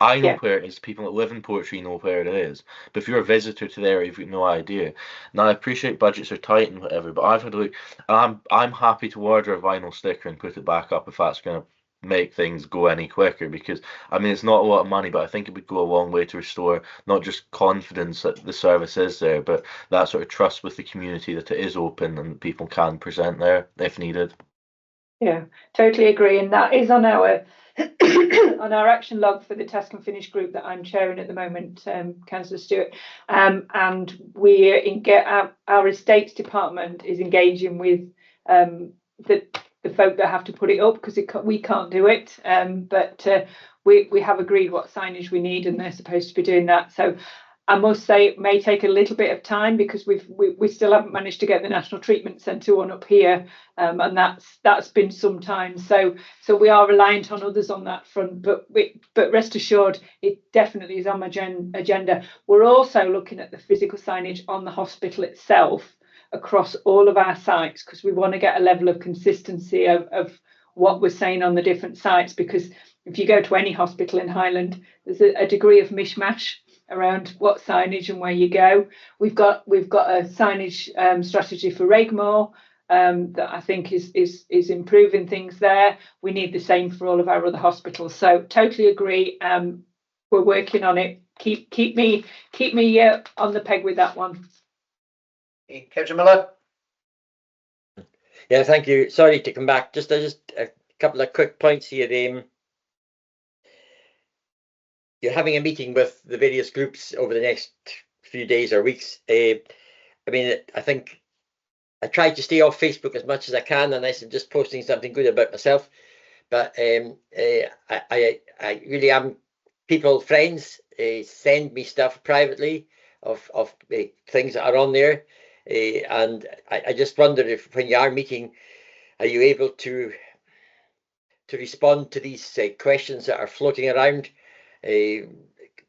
I know where it is. People that live in Portree know where it is. But if you're a visitor to there, you've got no idea. Now, I appreciate budgets are tight and whatever, but I've had a look. I'm happy to order a vinyl sticker and put it back up if that's going to make things go any quicker, because it's not a lot of money, but I think it would go a long way to restore not just confidence that the service is there, but that sort of trust with the community that it is open and people can present there if needed. Yeah, totally agree, and that is on our on our action log for the task and finish group that I'm chairing at the moment, Councillor Stewart, and our estates department is engaging with the folk that have to put it up, because we can't do it, but we have agreed what signage we need, and they're supposed to be doing that. So I must say it may take a little bit of time, because we still haven't managed to get the National Treatment Centre one up here, and that's been some time. So we are reliant on others on that front, but rest assured, it definitely is on my agenda. We're also looking at the physical signage on the hospital itself across all of our sites, because we want to get a level of consistency of what we're saying on the different sites, because if you go to any hospital in Highland, there's a degree of mishmash around what signage and where you go. We've got a signage strategy for Regmore that I think is improving things there. We need the same for all of our other hospitals. So totally agree. We're working on it. Keep me on the peg with that one. Councillor Miller. Yeah, thank you. Sorry to come back. Just a couple of quick points here. You're having a meeting with the various groups over the next few days or weeks. I mean, I think I try to stay off Facebook as much as I can, unless I'm just posting something good about myself. But I really am friends send me stuff privately of things that are on there. And I just wonder if, when you are meeting, are you able to respond to these questions that are floating around?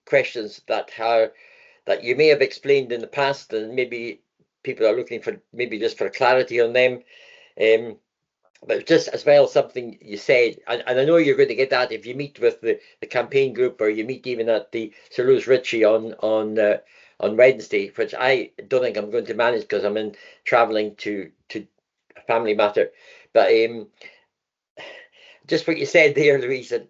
Questions that you may have explained in the past, and maybe people are looking for just for clarity on them. But just as well, something you said, and I know you're going to get that if you meet with the campaign group, or you meet even at the Sir Lewis Ritchie on Wednesday, which I don't think I'm going to manage because I'm travelling to a family matter. But just what you said there, Louise, that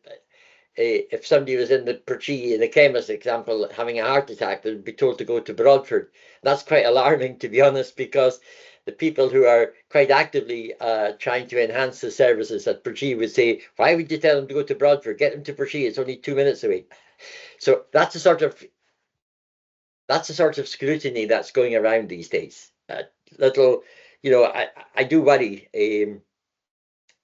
if somebody was in the Perchee, in the chemist example, having a heart attack, they'd be told to go to Broadford. That's quite alarming, to be honest, because the people who are quite actively trying to enhance the services at Perchee would say, why would you tell them to go to Broadford? Get them to Perchee, it's only 2 minutes away. So that's the sort of scrutiny that's going around these days. I do worry,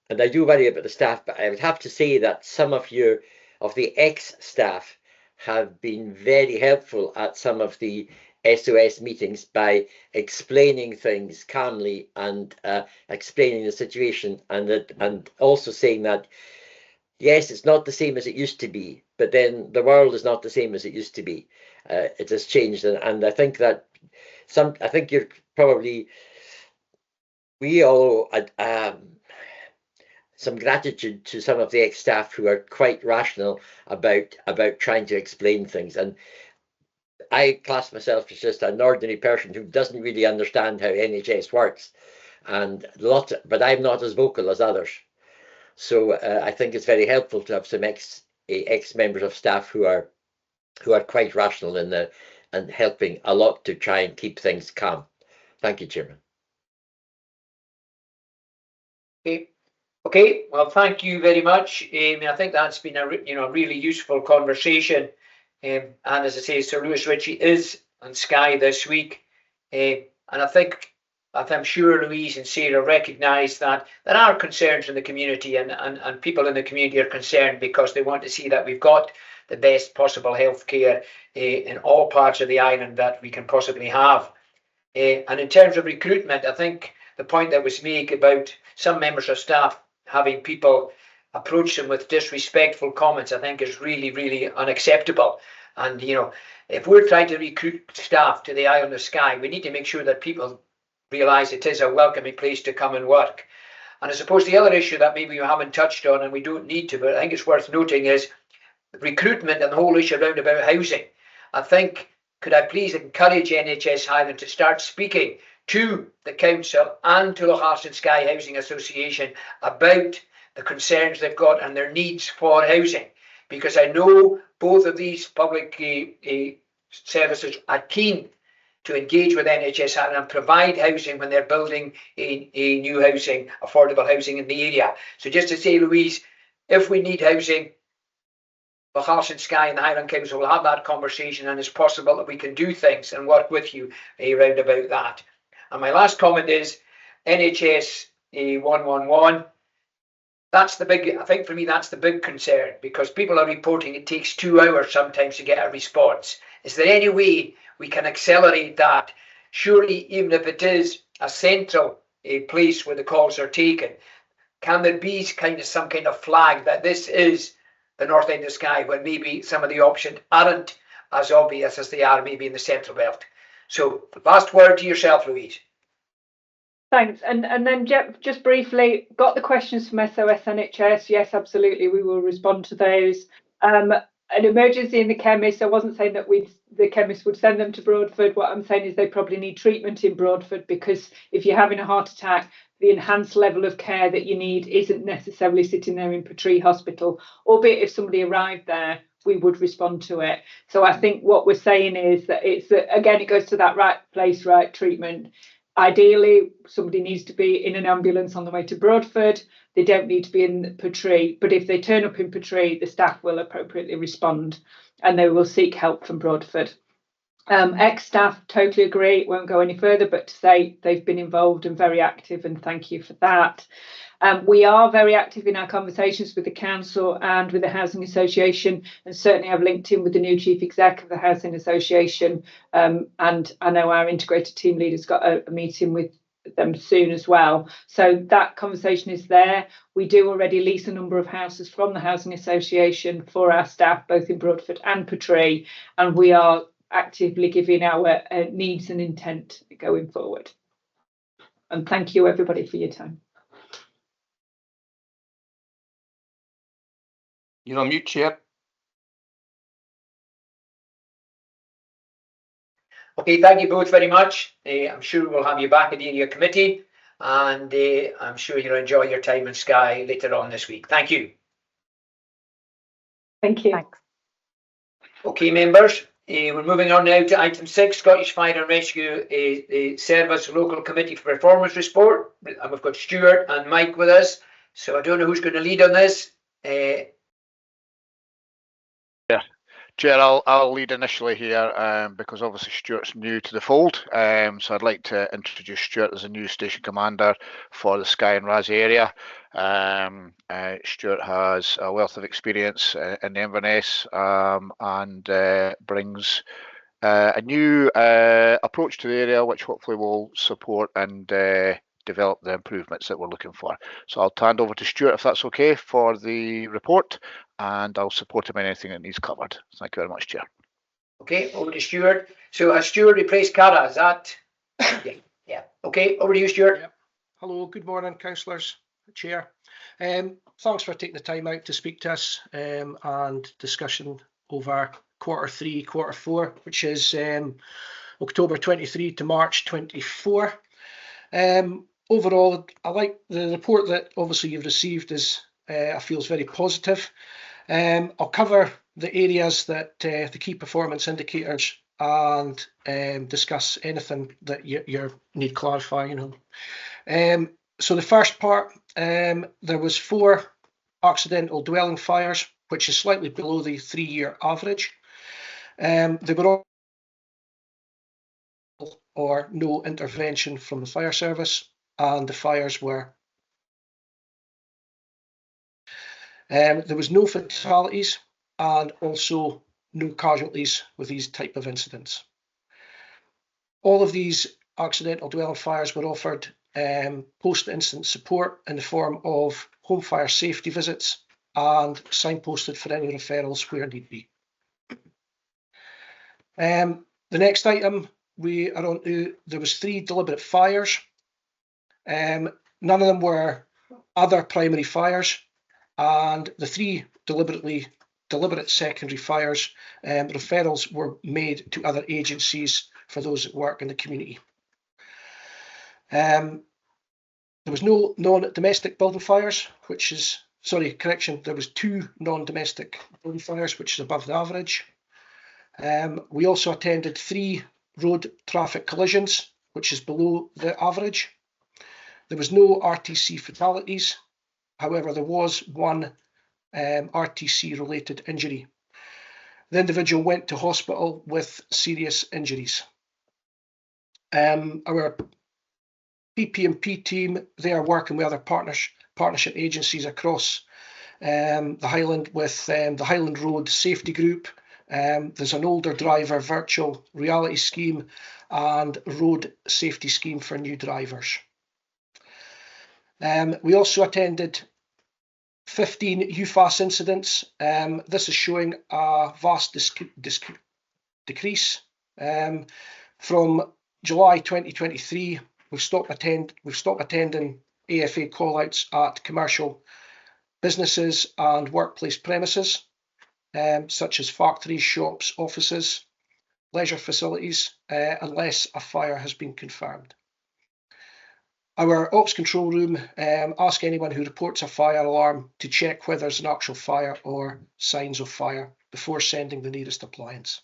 and I do worry about the staff, but I would have to say that some of the ex-staff have been very helpful at some of the SOS meetings by explaining things calmly and explaining the situation, and also saying that, yes, it's not the same as it used to be, but then the world is not the same as it used to be. It has changed, and I think that you're probably, we all some gratitude to some of the ex-staff who are quite rational about trying to explain things. And I class myself as just an ordinary person who doesn't really understand how NHS works, but I'm not as vocal as others. So I think it's very helpful to have some ex-members of staff who are quite rational and helping a lot to try and keep things calm. Thank you, Chairman. Okay, well, thank you very much. I think that's been a really useful conversation. And as I say, Sir Lewis Ritchie is on Skye this week. And I'm sure Louise and Sarah recognise that there are concerns in the community, and people in the community are concerned because they want to see that we've got the best possible healthcare in all parts of the island that we can possibly have. And in terms of recruitment, I think the point that was made about some members of staff having people approach them with disrespectful comments, I think is really, really unacceptable. And, if we're trying to recruit staff to the island of Skye, we need to make sure that people realise it is a welcoming place to come and work. And I suppose the other issue that maybe you haven't touched on, and we don't need to, but I think it's worth noting, is recruitment and the whole issue around about housing. I think, could I please encourage NHS Highland to start speaking to the council and to Loch and Skye Housing Association about the concerns they've got and their needs for housing, because I know both of these public services are keen to engage with NHS Highland and provide housing when they're building a new housing, affordable housing in the area. So just to say, Louise, if we need housing, Bacharsh and Skye and the Highland Council will have that conversation, and it's possible that we can do things and work with you around about that. And my last comment is NHS 111. That's the big, I think for me, that's the big concern, because people are reporting it takes 2 hours sometimes to get a response. Is there any way we can accelerate that? Surely, even if it is a central place where the calls are taken, can there be some kind of flag that this is the north end of Skye, when maybe some of the options aren't as obvious as they are maybe in the central belt? So, last word to yourself, Louise. Thanks. And then just briefly, got the questions from SOS NHS. Yes, absolutely, we will respond to those. An emergency in the chemist, I wasn't saying that the chemist would send them to Broadford. What I'm saying is they probably need treatment in Broadford, because if you're having a heart attack, the enhanced level of care that you need isn't necessarily sitting there in Portree Hospital, albeit if somebody arrived there, we would respond to it. So I think what we're saying is that again, it goes to that right place, right treatment. Ideally, somebody needs to be in an ambulance on the way to Broadford. They don't need to be in Portree, but if they turn up in Portree, the staff will appropriately respond and they will seek help from Broadford. Ex-staff, totally agree, won't go any further, but to say they've been involved and very active, and thank you for that. We are very active in our conversations with the council and with the Housing Association, and certainly I've linked in with the new Chief Exec of the Housing Association, and I know our integrated team leader's got a meeting with them soon as well. So that conversation is there. We do already lease a number of houses from the Housing Association for our staff, both in Broadford and Portree, and we are actively giving our needs and intent going forward. And thank you everybody for your time. You're on mute, Chair. Okay, thank you both very much. I'm sure we'll have you back at the area committee, and I'm sure you'll enjoy your time in Skye later on this week. Thank you. Thank you. Thanks. Okay, members, we're moving on now to item 6, Scottish Fire and Rescue Service Local Committee for Performance Report. And we've got Stuart and Mike with us, so I don't know who's going to lead on this. Chair, I'll lead initially here because obviously Stuart's new to the fold. So I'd like to introduce Stuart as a new station commander for the Skye and Raasay area. Stuart has a wealth of experience in the Inverness and brings a new approach to the area, which hopefully will support and develop the improvements that we're looking for. So I'll hand over to Stuart, if that's okay, for the report, and I'll support him in anything that needs covered. Thank you very much, Chair. Okay, over to Stuart. So has Stuart replaced Cara, is that? Yeah. Okay, over to you, Stuart. Yep. Hello, good morning, councillors, Chair. Thanks for taking the time out to speak to us and discussion over Q3, Q4, which is October 23 to March 24. Overall, I like the report that obviously you've received I feel is very positive. I'll cover the areas that the key performance indicators and discuss anything that you need clarifying on. So the first part, there was 4 accidental dwelling fires, which is slightly below the 3-year average. They were all or no intervention from the fire service, and the fires were. There was no fatalities and also no casualties with these type of incidents. All of these accidental dwelling fires were offered post-incident support in the form of home fire safety visits and signposted for any referrals where need be. The next item we are on to, there was 3 deliberate fires. None of them were other primary fires, and the 3 deliberate secondary fires, referrals were made to other agencies for those that work in the community. There was no non-domestic building fires, which is, sorry, correction, there was 2 non-domestic building fires, which is above the average. We also attended 3 road traffic collisions, which is below the average. There was no RTC fatalities. However, there was 1 RTC-related injury. The individual went to hospital with serious injuries. Our PP&P team, they are working with other partnership agencies across the Highland with the Highland Road Safety Group. There's an older driver virtual reality scheme and road safety scheme for new drivers. We also attended 15 UFAS incidents. This is showing a vast decrease. From July 2023, we've stopped attending AFA callouts at commercial businesses and workplace premises, such as factories, shops, offices, leisure facilities, unless a fire has been confirmed. Our ops control room ask anyone who reports a fire alarm to check whether there's an actual fire or signs of fire before sending the nearest appliance.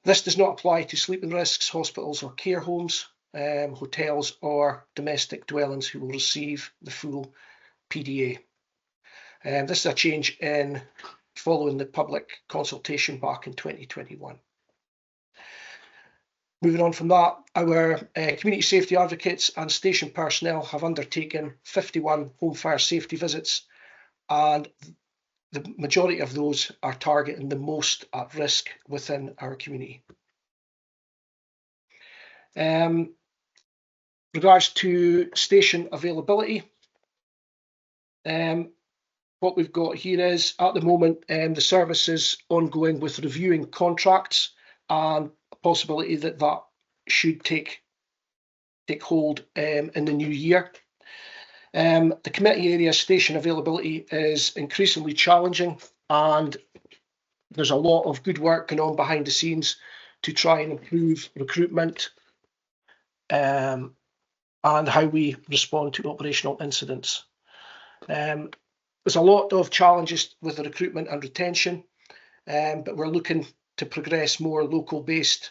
This does not apply to sleeping risks, hospitals or care homes, hotels or domestic dwellings who will receive the full PDA. This is a change following the public consultation back in 2021. Moving on from that, our community safety advocates and station personnel have undertaken 51 home fire safety visits, and the majority of those are targeting the most at risk within our community. Regards to station availability, what we've got here is, at the moment, the service is ongoing with reviewing contracts and a possibility that that should take hold in the new year. The committee area station availability is increasingly challenging, and there's a lot of good work going on behind the scenes to try and improve recruitment and how we respond to operational incidents. There's a lot of challenges with the recruitment and retention, but we're looking to progress more local-based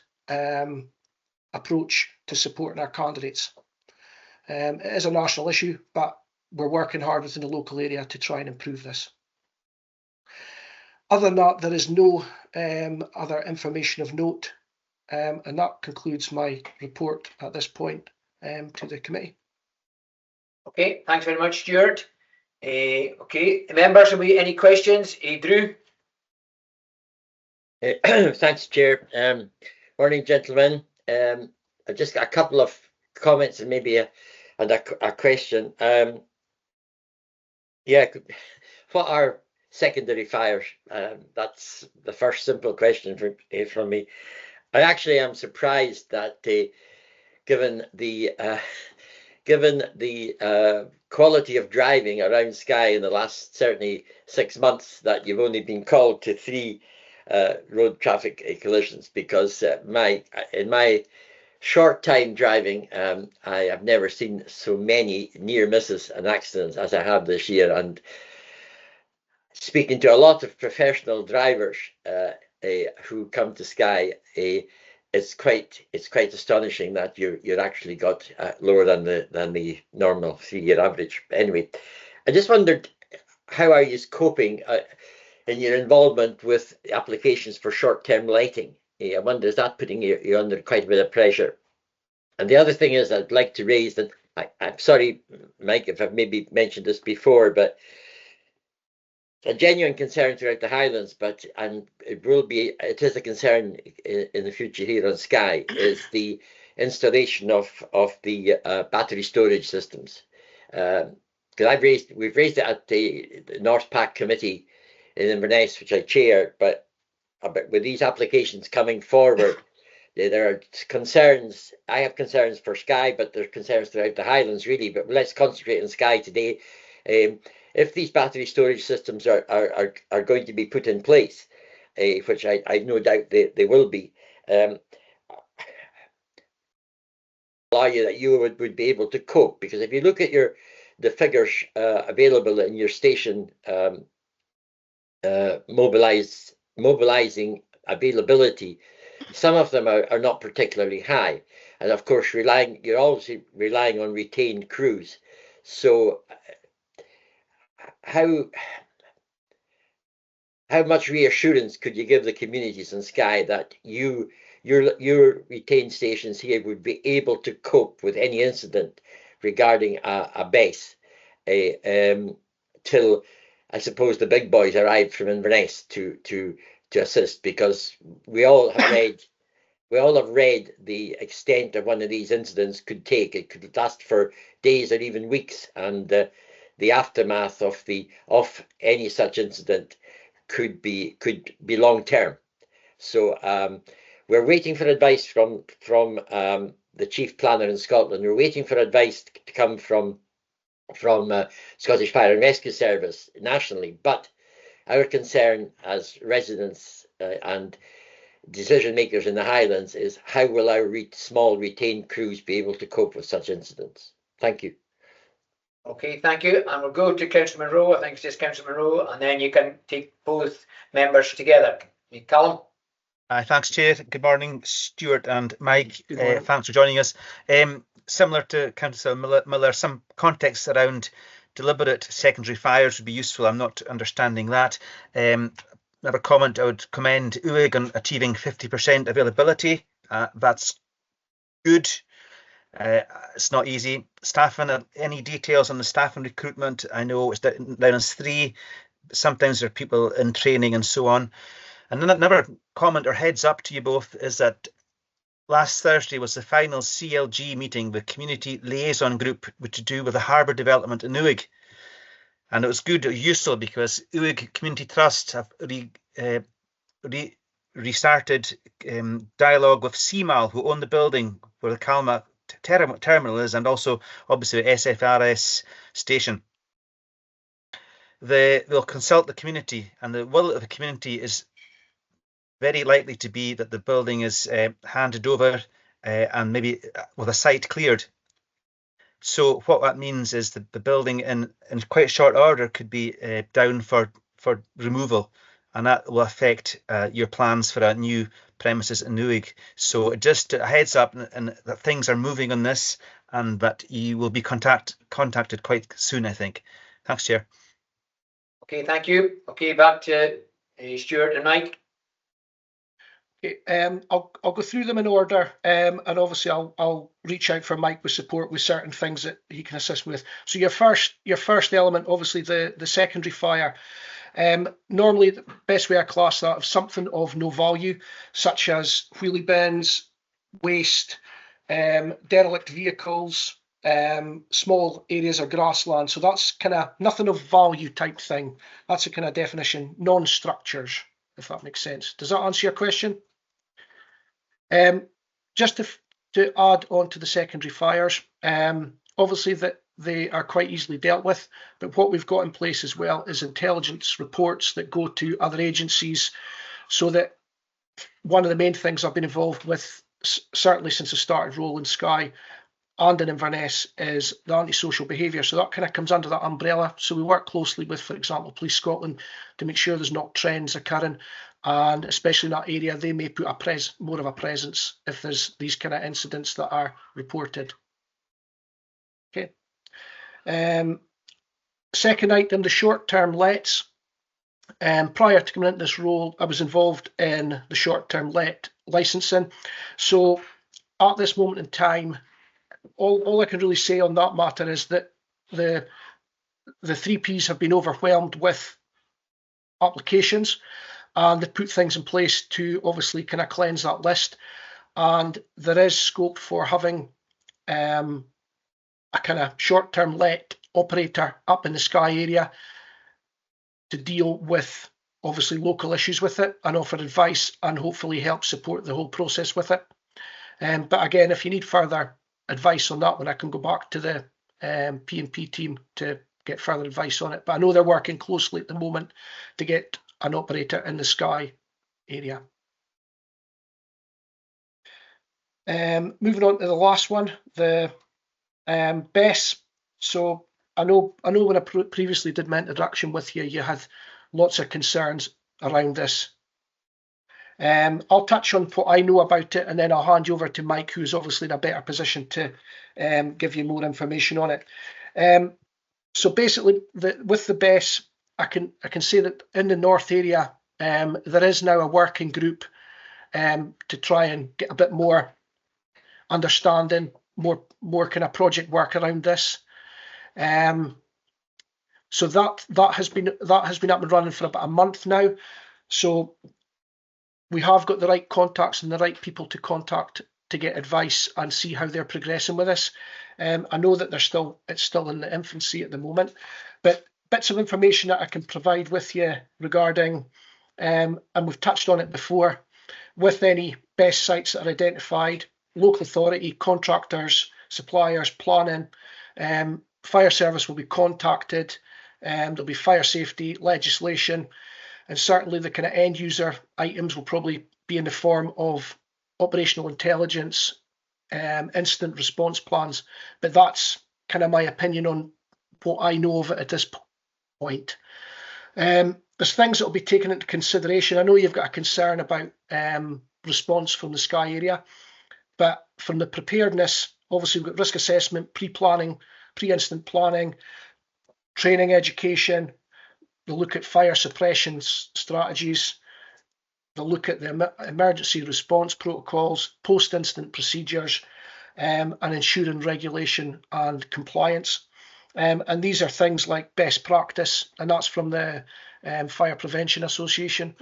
approach to supporting our candidates. It is a national issue, but we're working hard within the local area to try and improve this. Other than that, there is no other information of note, and that concludes my report at this point to the committee. Okay, thanks very much, Stuart. Okay, members, have we any questions? Drew? Thanks, Chair. Morning, gentlemen. I've just got a couple of comments and maybe a question. Yeah, what are secondary fires? That's the first simple question from me. I actually am surprised that given the quality of driving around Skye in the last certainly 6 months, that you've only been called to 3 road traffic collisions, because in my short time driving, I have never seen so many near misses and accidents as I have this year. And speaking to a lot of professional drivers who come to Skye, it's quite astonishing that you're actually got lower than the normal 3-year average. Anyway, I just wondered, how are you coping in your involvement with applications for short-term lighting? I wonder, is that putting you under quite a bit of pressure? And the other thing is, I'd like to raise that, I'm sorry, Mike, if I've maybe mentioned this before, but a genuine concern throughout the Highlands, and it is a concern in the future here on Skye, is the installation of the battery storage systems. Because we've raised it at the North Pack Committee in Inverness, which I chair, but with these applications coming forward, there are concerns. I have concerns for Skye, but there's concerns throughout the Highlands, really. But let's concentrate on Skye today. If these battery storage systems are going to be put in place, which I no doubt they will be, allow you that you would be able to cope. Because if you look at the figures available in your station mobilizing availability, some of them are not particularly high, and of course you're obviously relying on retained crews. So how how much reassurance could you give the communities in Skye that your retained stations here would be able to cope with any incident regarding a base till, I suppose, the big boys arrived from Inverness to assist, because we all have read the extent of one of these incidents could take. It could last for days or even weeks, and the aftermath of any such incident could be long term. So we're waiting for advice from the chief planner in Scotland. We're waiting for advice to come from Scottish Fire and Rescue Service nationally, but our concern as residents and decision makers in the Highlands is how will our small retained crews be able to cope with such incidents? Thank you. Okay, thank you. And we'll go to Councillor Monroe. I think it's just Councillor Monroe, and then you can take both members together. Callum? Thanks, Chair. Good morning, Stuart and Mike. Thanks for joining us. Similar to Councillor Miller, some context around deliberate secondary fires would be useful. I'm not understanding that. Another comment, I would commend UIG on achieving 50% availability. That's good. It's not easy. Staffing, any details on the staffing recruitment? I know it's down as 3. Sometimes there are people in training and so on. And another comment or heads up to you both is that last Thursday was the final CLG meeting, the Community Liaison Group, which to do with the harbour development in UIG. And it was good, useful, because UIG Community Trust have restarted dialogue with CMAL, who own the building where the Calma terminal is, and also obviously the SFRS station. They'll consult the community, and the will of the community is very likely to be that the building is handed over and maybe with a site cleared. So what that means is that the building in quite short order could be down for removal, and that will affect your plans for a new premises in UIG. So just a heads up, and that things are moving on this, and that you will be contacted quite soon, I think. Thanks, Chair. Okay, thank you. Okay, back to Stuart and Mike. Okay, I'll go through them in order, and obviously I'll reach out for Mike with support with certain things that he can assist with. So your first element, obviously the secondary fire. Normally the best way I class that is something of no value, such as wheelie bins, waste, derelict vehicles, small areas of grassland. So that's kind of nothing of value type thing. That's a kind of definition, non-structures, if that makes sense. Does that answer your question? Just to add on to the secondary fires, obviously that they are quite easily dealt with, but what we've got in place as well is intelligence reports that go to other agencies, so that one of the main things I've been involved with, certainly since I started role in Skye and in Inverness, is the antisocial behaviour. So that kind of comes under that umbrella. So we work closely with, for example, Police Scotland to make sure there's not trends occurring, and especially in that area, they may put more of a presence if there's these kind of incidents that are reported. Okay. Second item, the short-term lets. Prior to coming into this role, I was involved in the short-term let licensing. So at this moment in time, all I can really say on that matter is that the 3Ps have been overwhelmed with applications, and they've put things in place to obviously kind of cleanse that list. And there is scope for having a kind of short-term let operator up in the Skye area to deal with obviously local issues with it and offer advice and hopefully help support the whole process with it. But again, if you need further advice on that one, I can go back to the P&P team to get further advice on it. But I know they're working closely at the moment to get an operator in the Skye area. Moving on to the last one, the BESS. So I know when I previously did my introduction with you, you had lots of concerns around this. I'll touch on what I know about it, and then I'll hand you over to Mike, who's obviously in a better position to give you more information on it. So basically, with the BESS, I can say that in the north area, there is now a working group to try and get a bit more understanding, more kind of project work around this. So that has been up and running for about a month now. So we have got the right contacts and the right people to contact to get advice and see how they're progressing with this. I know that it's still in the infancy at the moment, but bits of information that I can provide with you regarding, and we've touched on it before, with any best sites that are identified, local authority, contractors, suppliers, planning, fire service will be contacted, there'll be fire safety legislation, and certainly the kind of end user items will probably be in the form of operational intelligence, incident response plans. But that's kind of my opinion on what I know of it at this point. There's things that will be taken into consideration. I know you've got a concern about response from the Skye area, but from the preparedness, obviously we've got risk assessment, pre-planning, pre-incident planning, training, education. They'll look at fire suppression strategies. They'll look at the emergency response protocols, post-incident procedures, and ensuring regulation and compliance. And these are things like best practice, and that's from the Fire Prevention Association.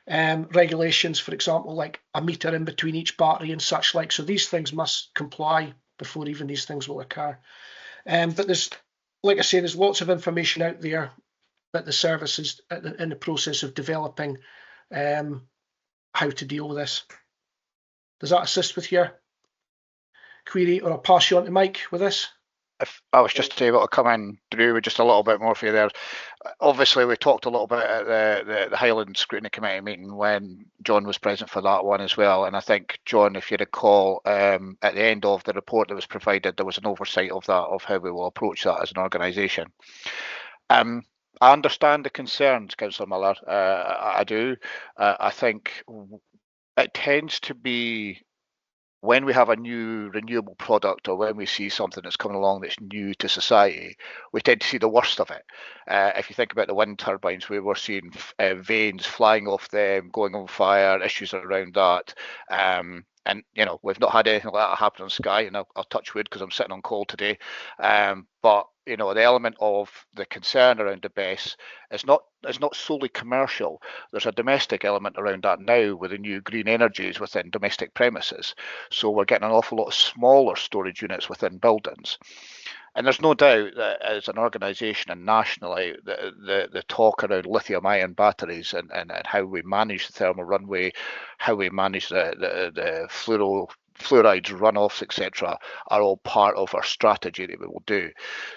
Regulations, for example, like a meter in between each battery and such like. So these things must comply before even these things will occur. But there's, like I say, there's lots of information out there that the service is in the process of developing how to deal with this. Does that assist with your query, or I'll pass you on to Mike with this? If I was just able to come in, Drew, with just a little bit more for you there. Obviously, we talked a little bit at the Highland Scrutiny Committee meeting when John was present for that one as well. And I think, John, if you recall, at the end of the report that was provided, there was an oversight of that, of how we will approach that as an organisation. I understand the concerns, Councillor Miller. I do. I think it tends to be when we have a new renewable product, or when we see something that's coming along that's new to society, we tend to see the worst of it. If you think about the wind turbines, we were seeing vanes flying off them, going on fire, issues around that. And, you know, we've not had anything like that happen on Skye, and I'll touch wood because I'm sitting on call today. But, you know, the element of the concern around the BESS is not solely commercial. There's a domestic element around that now with the new green energies within domestic premises. So we're getting an awful lot of smaller storage units within buildings. And there's no doubt that as an organisation and nationally, the talk around lithium-ion batteries and how we manage the thermal runaway, how we manage the fluorides runoffs, etc., are all part of our strategy that we will do.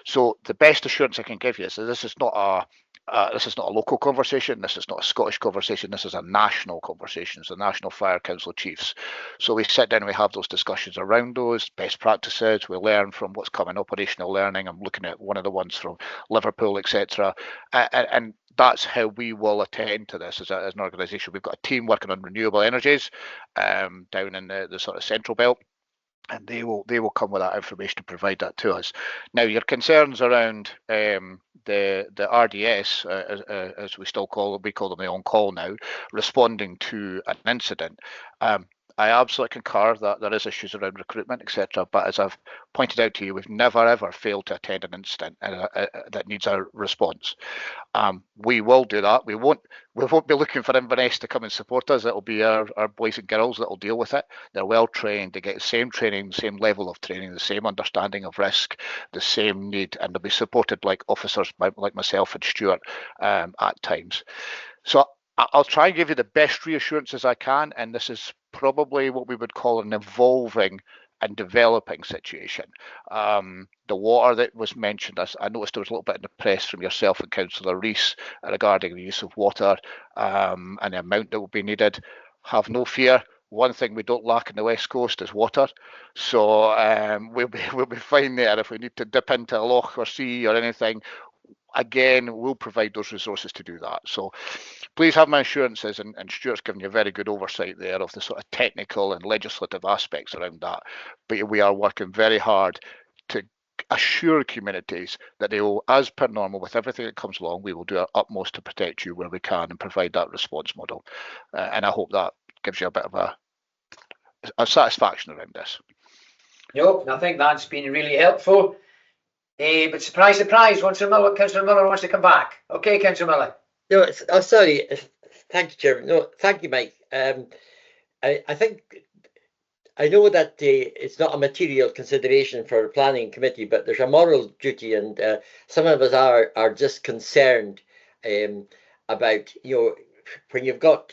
So the best assurance I can give you is that this is not a local conversation. This is not a Scottish conversation. This is a national conversation. It's the National Fire Council of Chiefs. So we sit down and we have those discussions around those best practices. We learn from what's coming, operational learning. I'm looking at one of the ones from Liverpool, etc. And that's how we will attend to this as an organisation. We've got a team working on renewable energies down in the sort of central belt. And they will come with that information to provide that to us. Now, your concerns around the RDS, as we still call them, we call them the on-call now, responding to an incident. I absolutely concur that there is issues around recruitment, etc. But as I've pointed out to you, we've never ever failed to attend an incident that needs a response. We will do that. We won't be looking for Inverness to come and support us. It'll be our boys and girls that will deal with it. They're well trained. They get the same training, the same level of training, the same understanding of risk, the same need, and they'll be supported like officers like myself and Stuart at times. So I'll try and give you the best reassurances I can, and this is probably what we would call an evolving and developing situation. The water that was mentioned, I noticed there was a little bit in the press from yourself and Councillor Rees regarding the use of water and the amount that will be needed. Have no fear. One thing we don't lack in the West Coast is water. So we'll be fine there. If we need to dip into a loch or sea or anything, again, we'll provide those resources to do that. So please have my assurances, and Stuart's given you a very good oversight there of the sort of technical and legislative aspects around that. But we are working very hard to assure communities that they will, as per normal, with everything that comes along, we will do our utmost to protect you where we can and provide that response model. And I hope that gives you a bit of a satisfaction around this. No, I think that's been really helpful. But surprise, surprise, Councillor Miller wants to come back. Okay, Councillor Miller. No, sorry. Thank you, Chairman. No, thank you, Mike. I think I know that it's not a material consideration for a planning committee, but there's a moral duty, and some of us are just concerned about, you know, when you've got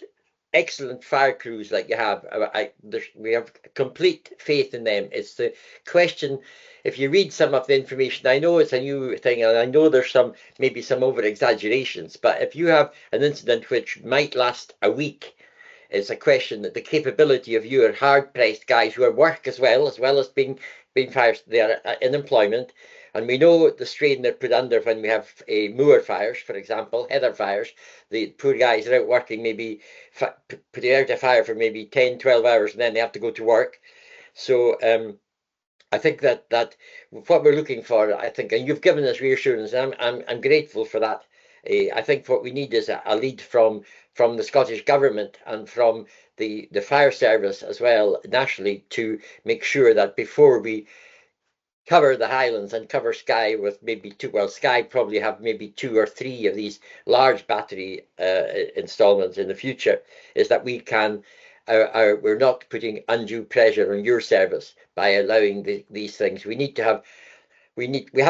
excellent fire crews like you have, we have complete faith in them. It's the question, if you read some of the information, I know it's a new thing, and I know there's maybe some over exaggerations, but if you have an incident which might last a week, it's a question that the capability of your hard-pressed guys who are work as well as being fires, they are in employment, and we know the strain they're put under when we have moor fires, for example, heather fires. The poor guys are out working, maybe putting out a fire for maybe 10, 12 hours, and then they have to go to work. So I think that what we're looking for, I think, and you've given us reassurance, and I'm grateful for that. I think what we need is a lead from the Scottish Government and from the fire service as well, nationally, to make sure that before we cover the Highlands and cover Skye with maybe two, well, Skye probably have maybe 2 or 3 of these large battery installments in the future, is that we can, we're not putting undue pressure on your service by allowing these things. We have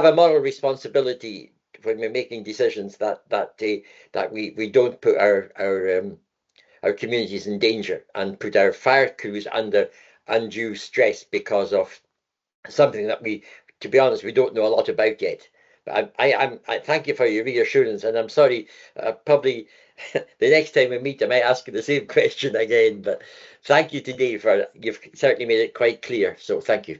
a moral responsibility when we're making decisions that we don't put our communities in danger and put our fire crews under undue stress because of something that to be honest, we don't know a lot about yet. But I thank you for your reassurance, and I'm sorry, probably the next time we meet I might ask you the same question again, but thank you today you've certainly made it quite clear, so thank you.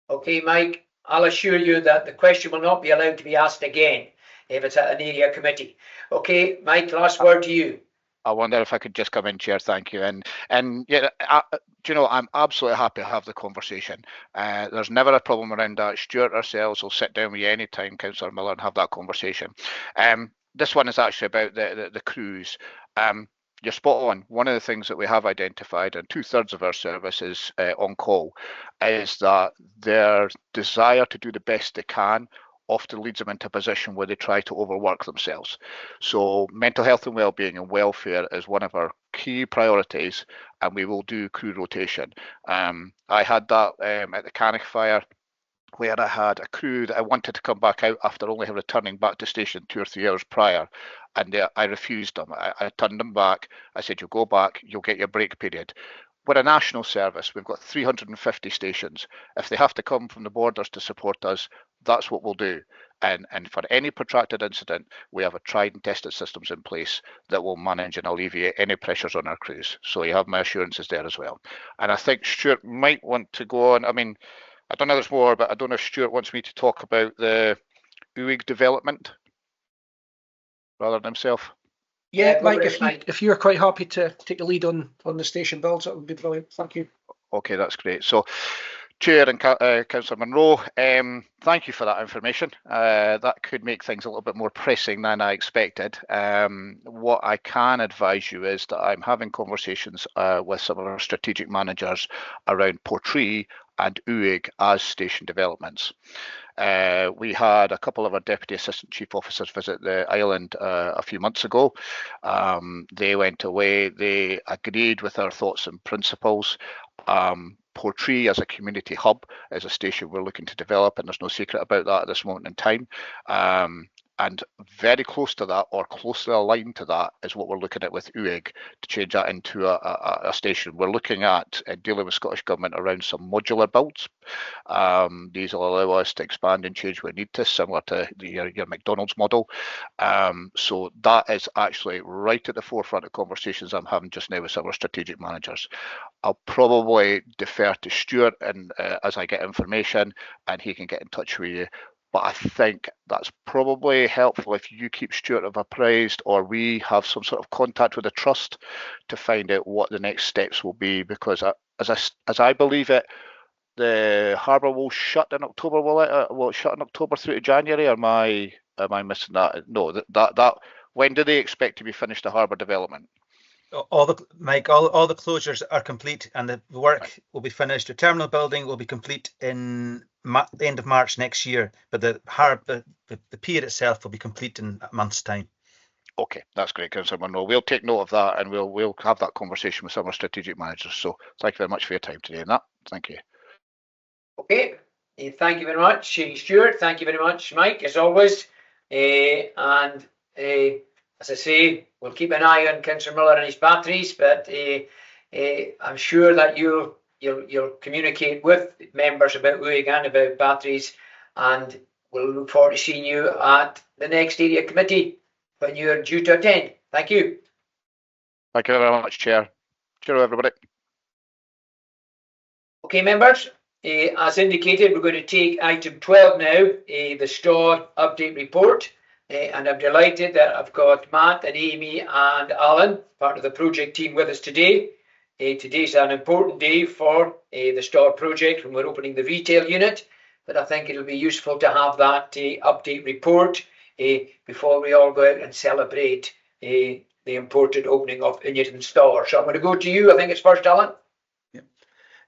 Okay, Mike, I'll assure you that the question will not be allowed to be asked again if it's at an area committee. Okay, Mike, last word to you. I wonder if I could just come in, Chair. Thank you. And yeah, do you know, I'm absolutely happy to have the conversation. There's never a problem around that. Stuart ourselves will sit down with you any time, Councillor Miller, and have that conversation. This one is actually about the crews. You're spot on. One of the things that we have identified, and 2/3 of our service is on call, is that their desire to do the best they can often leads them into a position where they try to overwork themselves. So mental health and wellbeing and welfare is one of our key priorities, and we will do crew rotation. I had that at the Cannock fire, where I had a crew that I wanted to come back out after only returning back to station 2 or 3 hours prior, and I refused them. I turned them back. I said, you'll go back, you'll get your break period. We're a national service. We've got 350 stations. If they have to come from the borders to support us, that's what we'll do. And for any protracted incident, we have a tried and tested systems in place that will manage and alleviate any pressures on our crews. So you have my assurances there as well. And I think Stuart might want to go on. I mean, I don't know there's more, but I don't know if Stuart wants me to talk about the UIG development rather than himself. Yeah, Mike, if you're quite happy to take the lead on the station builds, that would be brilliant. Thank you. Okay, that's great. So, Chair and Councillor Munro, thank you for that information. That could make things a little bit more pressing than I expected. What I can advise you is that I'm having conversations with some of our strategic managers around Portree and UIG as station developments. We had a couple of our Deputy Assistant Chief Officers visit the island a few months ago. They went away, they agreed with our thoughts and principles. Portree as a community hub is a station we're looking to develop, and there's no secret about that at this moment in time. And very close to that, or closely aligned to that, is what we're looking at with UIG to change that into a station. We're looking at dealing with Scottish Government around some modular builds. These will allow us to expand and change where we need to, similar to your McDonald's model. So that is actually right at the forefront of conversations I'm having just now with some of our strategic managers. I'll probably defer to Stuart and as I get information, and he can get in touch with you. But I think that's probably helpful if you keep Stuart apprised, or we have some sort of contact with the trust to find out what the next steps will be. Because as I believe it, the harbour will shut in October, will it shut in October through to January, or am I missing that? No, that when do they expect to be finished, the harbour development? Mike, all the closures are complete, and the work will be finished. The terminal building will be complete in end of March next year, but the pier itself will be complete in a month's time. Okay, that's great, Councillor Munro. We'll take note of that, and we'll have that conversation with some of our strategic managers. So thank you very much for your time today on that. Thank you. Okay, thank you very much, Stuart. Thank you very much, Mike, as always. As I say, we'll keep an eye on Councillor Miller and his batteries, but I'm sure that you'll communicate with members about Wigan, about batteries, and we'll look forward to seeing you at the next area committee when you're due to attend. Thank you. Thank you very much, Chair. Cheerio, everybody. Okay, members, as indicated, we're going to take item 12 now, the Storr update report. And I'm delighted that I've got Matt and Amy and Alan, part of the project team, with us today. Today's an important day for the Storr project when we're opening the retail unit, but I think it'll be useful to have that update report before we all go out and celebrate the important opening of Inuit and Storr. So I'm going to go to you. I think it's first, Alan.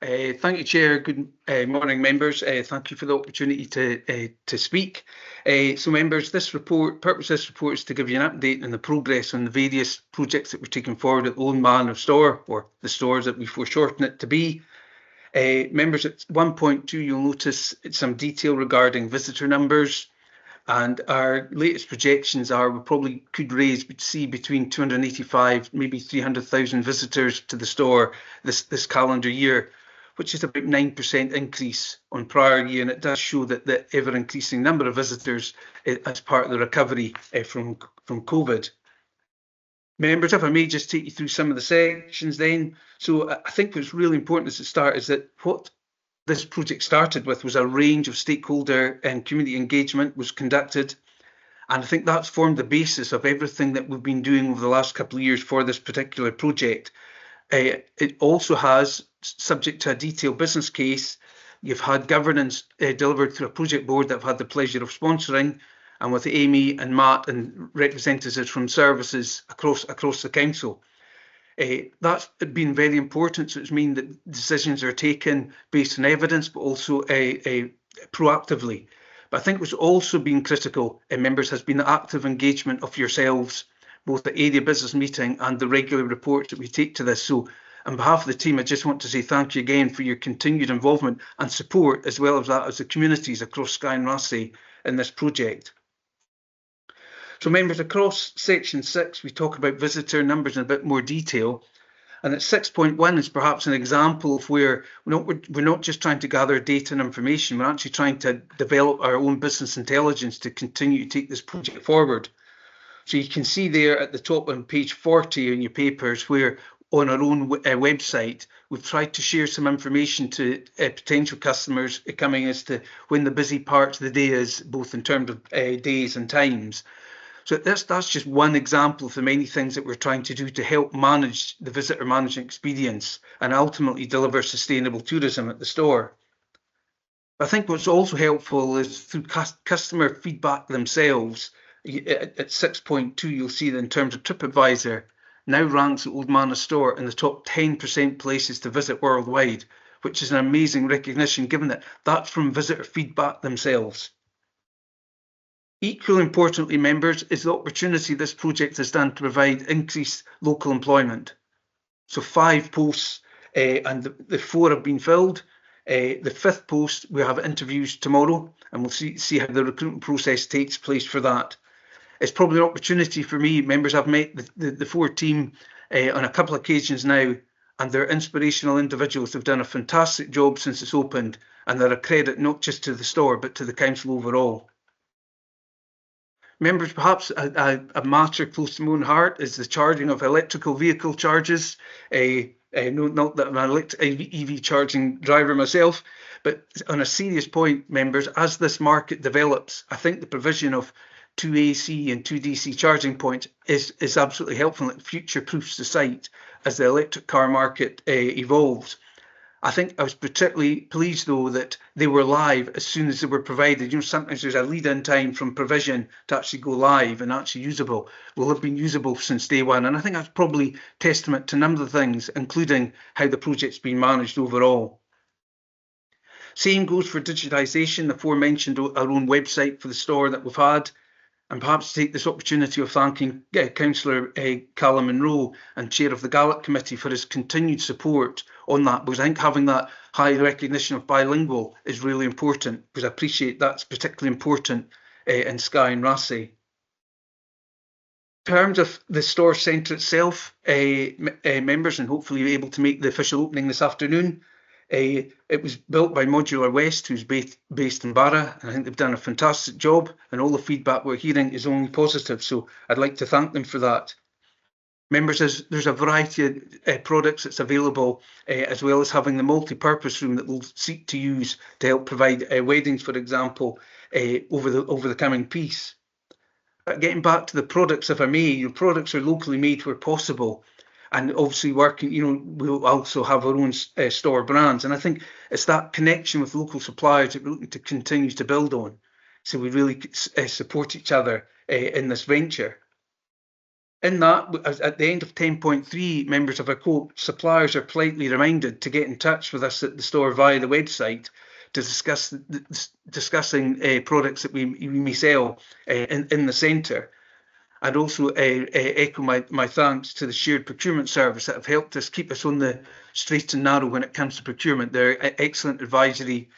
Thank you, Chair. Good morning, members. Thank you for the opportunity to speak. So, members, purpose of this report is to give you an update on the progress on the various projects that we're taking forward at Lone Man of Storr, or the Storrs that we foreshorten it to be. Members, at 1.2, you'll notice some detail regarding visitor numbers, and our latest projections are we probably could see between 285, maybe 300,000 visitors to the Storr this calendar year, which is about 9% increase on prior year, and it does show that the ever-increasing number of visitors as part of the recovery from COVID. Members, if I may just take you through some of the sections then. So I think what's really important as a start is that what this project started with was a range of stakeholder and community engagement was conducted, and I think that's formed the basis of everything that we've been doing over the last couple of years for this particular project. It also has, subject to a detailed business case, you've had governance delivered through a project board that I've had the pleasure of sponsoring, and with Amy and Matt and representatives from services across the council. That's been very important, so it's mean that decisions are taken based on evidence, but also proactively. But I think what's also been critical, members, has been the active engagement of yourselves, both the area business meeting and the regular reports that we take to this. So on behalf of the team, I just want to say thank you again for your continued involvement and support, as well as that as the communities across Skye and Raasay in this project. So members, across section 6, we talk about visitor numbers in a bit more detail. And at 6.1 is perhaps an example of where we're not just trying to gather data and information, we're actually trying to develop our own business intelligence to continue to take this project forward. So you can see there at the top on page 40 in your papers where on our own website, we've tried to share some information to potential customers coming as to when the busy part of the day is, both in terms of days and times. So that's just one example of the many things that we're trying to do to help manage the visitor management experience and ultimately deliver sustainable tourism at the Storr. I think what's also helpful is through customer feedback themselves. At 6.2, you'll see that in terms of TripAdvisor, now ranks Old Manor Storr in the top 10% places to visit worldwide, which is an amazing recognition given that that's from visitor feedback themselves. Equally importantly, members, is the opportunity this project has done to provide increased local employment. So 5 posts and the 4 have been filled. The 5th post, we have interviews tomorrow, and we'll see how the recruitment process takes place for that. It's probably an opportunity for me, members. I've met the 4 team on a couple of occasions now, and they're inspirational individuals. They've done a fantastic job since it's opened, and they're a credit not just to the Storr, but to the council overall. Members, perhaps a matter close to my own heart is the charging of electrical vehicle charges. Not that I'm an EV charging driver myself, but on a serious point, members, as this market develops, I think the provision of 2 AC and 2 DC charging points is absolutely helpful. It future-proofs the site as the electric car market evolves. I think I was particularly pleased, though, that they were live as soon as they were provided. You know, sometimes there's a lead-in time from provision to actually go live and actually usable. Will have been usable since day one, and I think that's probably testament to a number of things, including how the project's been managed overall. Same goes for digitisation, the aforementioned our own website for the Storr that we've had, and perhaps take this opportunity of thanking Councillor Callum Monroe and Chair of the Gaelic Committee for his continued support on that, because I think having that high recognition of bilingual is really important, because I appreciate that's particularly important in Skye and Raasay. In terms of the Storr Centre itself, members, and hopefully able to make the official opening this afternoon, it was built by Modular West, who's based in Barra, and I think they've done a fantastic job, and all the feedback we're hearing is only positive, so I'd like to thank them for that. Members, there's a variety of products that's available, as well as having the multi-purpose room that we'll seek to use to help provide weddings, for example, over the coming piece. But getting back to the products, if I may, your products are locally made where possible. And obviously working, you know, we'll also have our own Storr brands. And I think it's that connection with local suppliers that we're looking to continue to build on. So we really support each other in this venture. In that, at the end of 10.3, members of our co-op suppliers are politely reminded to get in touch with us at the Storr via the website to discussing products that we may sell in the centre. I'd also echo my thanks to the shared procurement service that have helped us keep us on the straight and narrow when it comes to procurement. They're an excellent advisory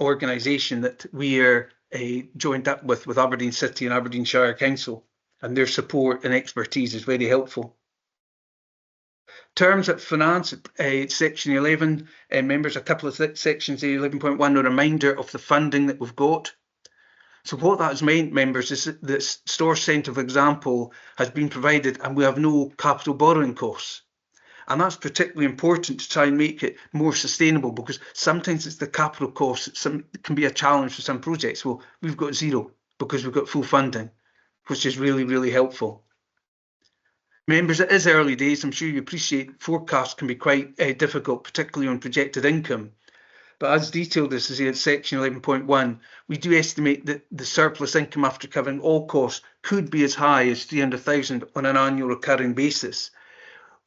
organisation that we are joined up with Aberdeen City and Aberdeenshire Council, and their support and expertise is very helpful. Terms of finance, section 11, members, a couple of sections, 11.1, a reminder of the funding that we've got. So what that has meant, members, is that the Storr Centre, for example, has been provided and we have no capital borrowing costs. And that's particularly important to try and make it more sustainable, because sometimes it's the capital costs that can be a challenge for some projects. Well, we've got zero because we've got full funding, which is really, really helpful. Members, it is early days. I'm sure you appreciate forecasts can be quite difficult, particularly on projected income. But as detailed as is in section 11.1, we do estimate that the surplus income after covering all costs could be as high as 300,000 on an annual recurring basis.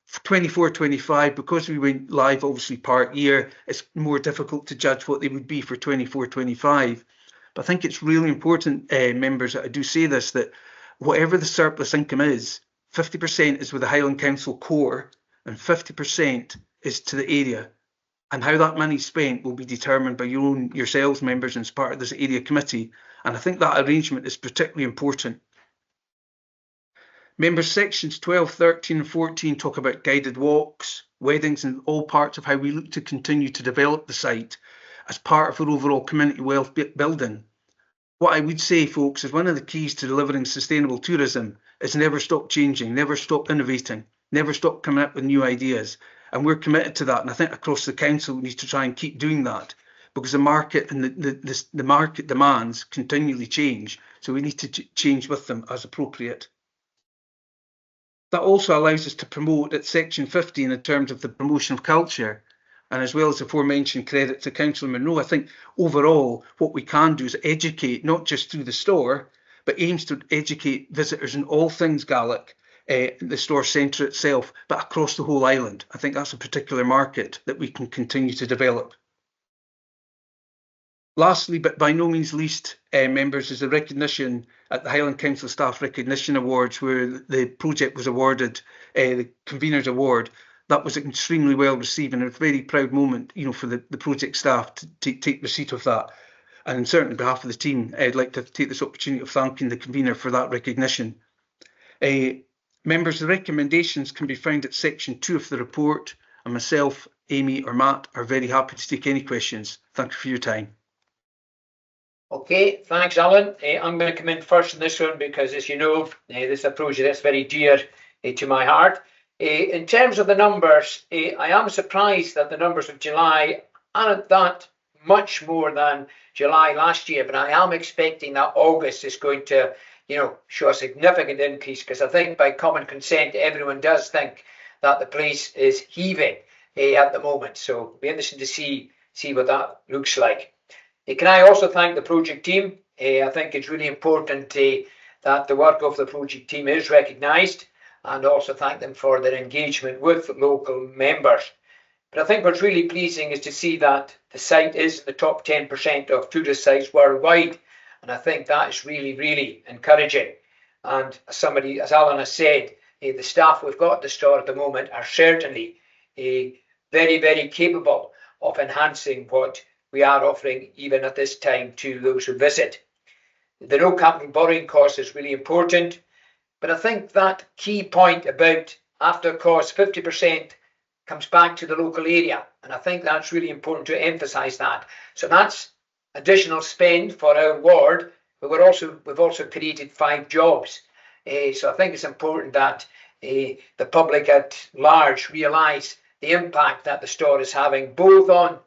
For 24-25, because we went live obviously part year, it's more difficult to judge what they would be for 24-25. But I think it's really important, members, that I do say this, that whatever the surplus income is, 50% is with the Highland Council core and 50% is to the area. And how that money is spent will be determined by yourselves, members, and as part of this area committee. And I think that arrangement is particularly important. Members, sections 12, 13 and 14 talk about guided walks, weddings, and all parts of how we look to continue to develop the site as part of our overall community wealth building. What I would say, folks, is one of the keys to delivering sustainable tourism is never stop changing, never stop innovating, never stop coming up with new ideas. And we're committed to that. And I think across the council, we need to try and keep doing that, because the market and the market demands continually change. So we need to change with them as appropriate. That also allows us to promote at section 15 in terms of the promotion of culture. And as well as the aforementioned credit to Councillor Monroe, I think overall what we can do is educate, not just through the Storr, but aims to educate visitors in all things Gaelic, the Storr Centre itself, but across the whole island. I think that's a particular market that we can continue to develop. Lastly, but by no means least, members, is a recognition at the Highland Council Staff Recognition Awards, where the project was awarded the Convener's Award. That was extremely well received and a very proud moment, you know, for the project staff to take receipt of that. And certainly on behalf of the team, I'd like to take this opportunity of thanking the convener for that recognition. Members, the recommendations can be found at section 2 of the report, and myself, Amy or Matt are very happy to take any questions. Thank you for your time. Okay, thanks, Alan. I'm going to come in first in this one because, as you know, this is a project that's very dear to my heart. In terms of the numbers, I am surprised that the numbers of July aren't that much more than July last year, but I am expecting that August is going to, you know, show a significant increase, because I think by common consent everyone does think that the place is heaving. at the moment. So it'll be interesting to see what that looks like. Can I also thank the project team? I think it's really important that the work of the project team is recognised, and also thank them for their engagement with local members. But I think what's really pleasing is to see that the site is in the top 10% of tourist sites worldwide. And I think that is really, really encouraging. And as Alan has said, the staff we've got at the Storr at the moment are certainly very, very capable of enhancing what we are offering even at this time to those who visit. The no capital borrowing cost is really important. But I think that key point about after cost 50% comes back to the local area, and I think that's really important to emphasise that. So that's additional spend for our ward, but we've also created 5 jobs. So I think it's important that the public at large realise the impact that the Storr is having, both on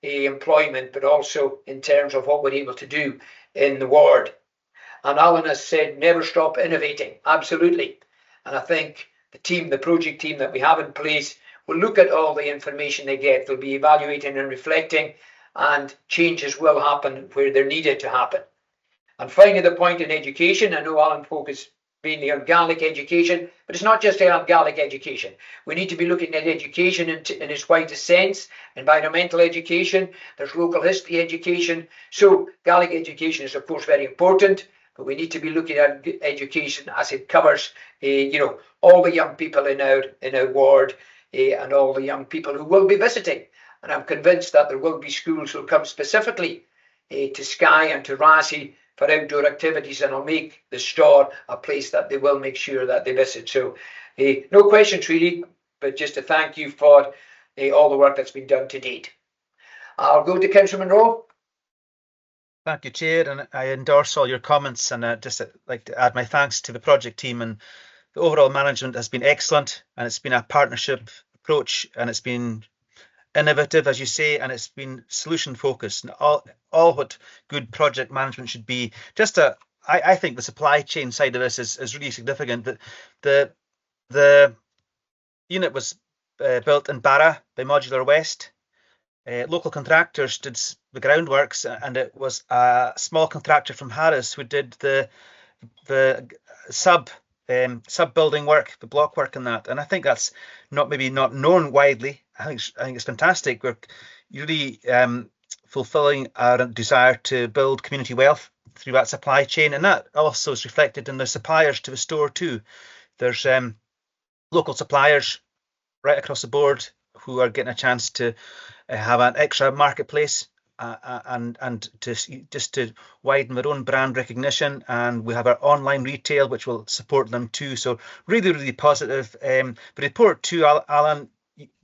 employment, but also in terms of what we're able to do in the ward. And Alan has said, never stop innovating. Absolutely. And I think the project team that we have in place will look at all the information they get. They'll be evaluating and reflecting, and changes will happen where they're needed to happen. And finally, the point in education. I know Alan focused mainly on Gaelic education, but it's not just on Gaelic education. We need to be looking at education in its widest sense. Environmental education, there's local history education. So Gaelic education is of course very important, but we need to be looking at education as it covers all the young people in our ward, and all the young people who will be visiting. And I'm convinced that there will be schools who will come specifically to Skye and to Raasay for outdoor activities, and will make the Storr a place that they will make sure that they visit. So no questions really, but just to thank you for all the work that's been done to date. I'll go to Councillor Monroe. Thank you, Chair, and I endorse all your comments, and just like to add my thanks to the project team. And the overall management has been excellent, and it's been a partnership approach, and it's been innovative, as you say, and it's been solution focused, and all what good project management should be. I think the supply chain side of this is really significant. That the unit was built in Barra by Modular West. Local contractors did the groundworks, and it was a small contractor from Harris who did the sub building work, the block work, and that. And I think that's not known widely. I think it's fantastic. We're really fulfilling our desire to build community wealth through that supply chain, and that also is reflected in the suppliers to the Storr too. There's local suppliers right across the board who are getting a chance to have an extra marketplace and to widen their own brand recognition. And we have our online retail, which will support them too. So really, really positive. The report too, Alan,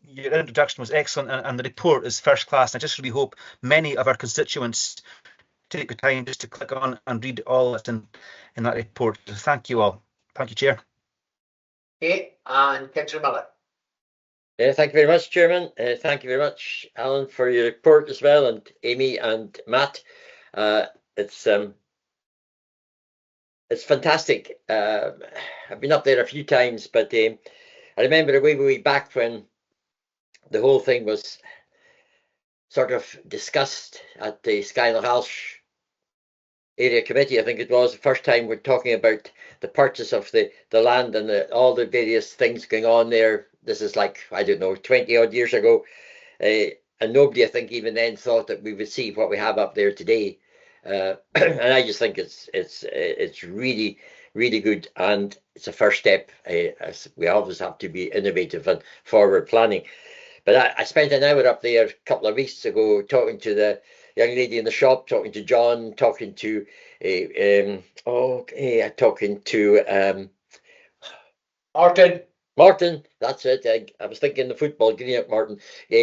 your introduction was excellent, and the report is first class. I just really hope many of our constituents take the time just to click on and read all that's in that report. So thank you all. Thank you, Chair. Okay, and Councillor Miller. Thank you very much, Chairman. Thank you very much, Alan, for your report as well, and Amy and Matt. It's fantastic. I've been up there a few times, but I remember way back when the whole thing was sort of discussed at the Skye and Raasay area committee. I think it was the first time we're talking about the purchase of the land and all the various things going on there. This is like, I don't know, 20 odd years ago, and nobody, I think, even then thought that we would see what we have up there today. And I just think it's really, really good, and it's a first step. As we always have to be innovative and forward planning. But I spent an hour up there a couple of weeks ago talking to the young lady in the shop, talking to John, talking to Martin, that's it. I was thinking the football, getting up Martin.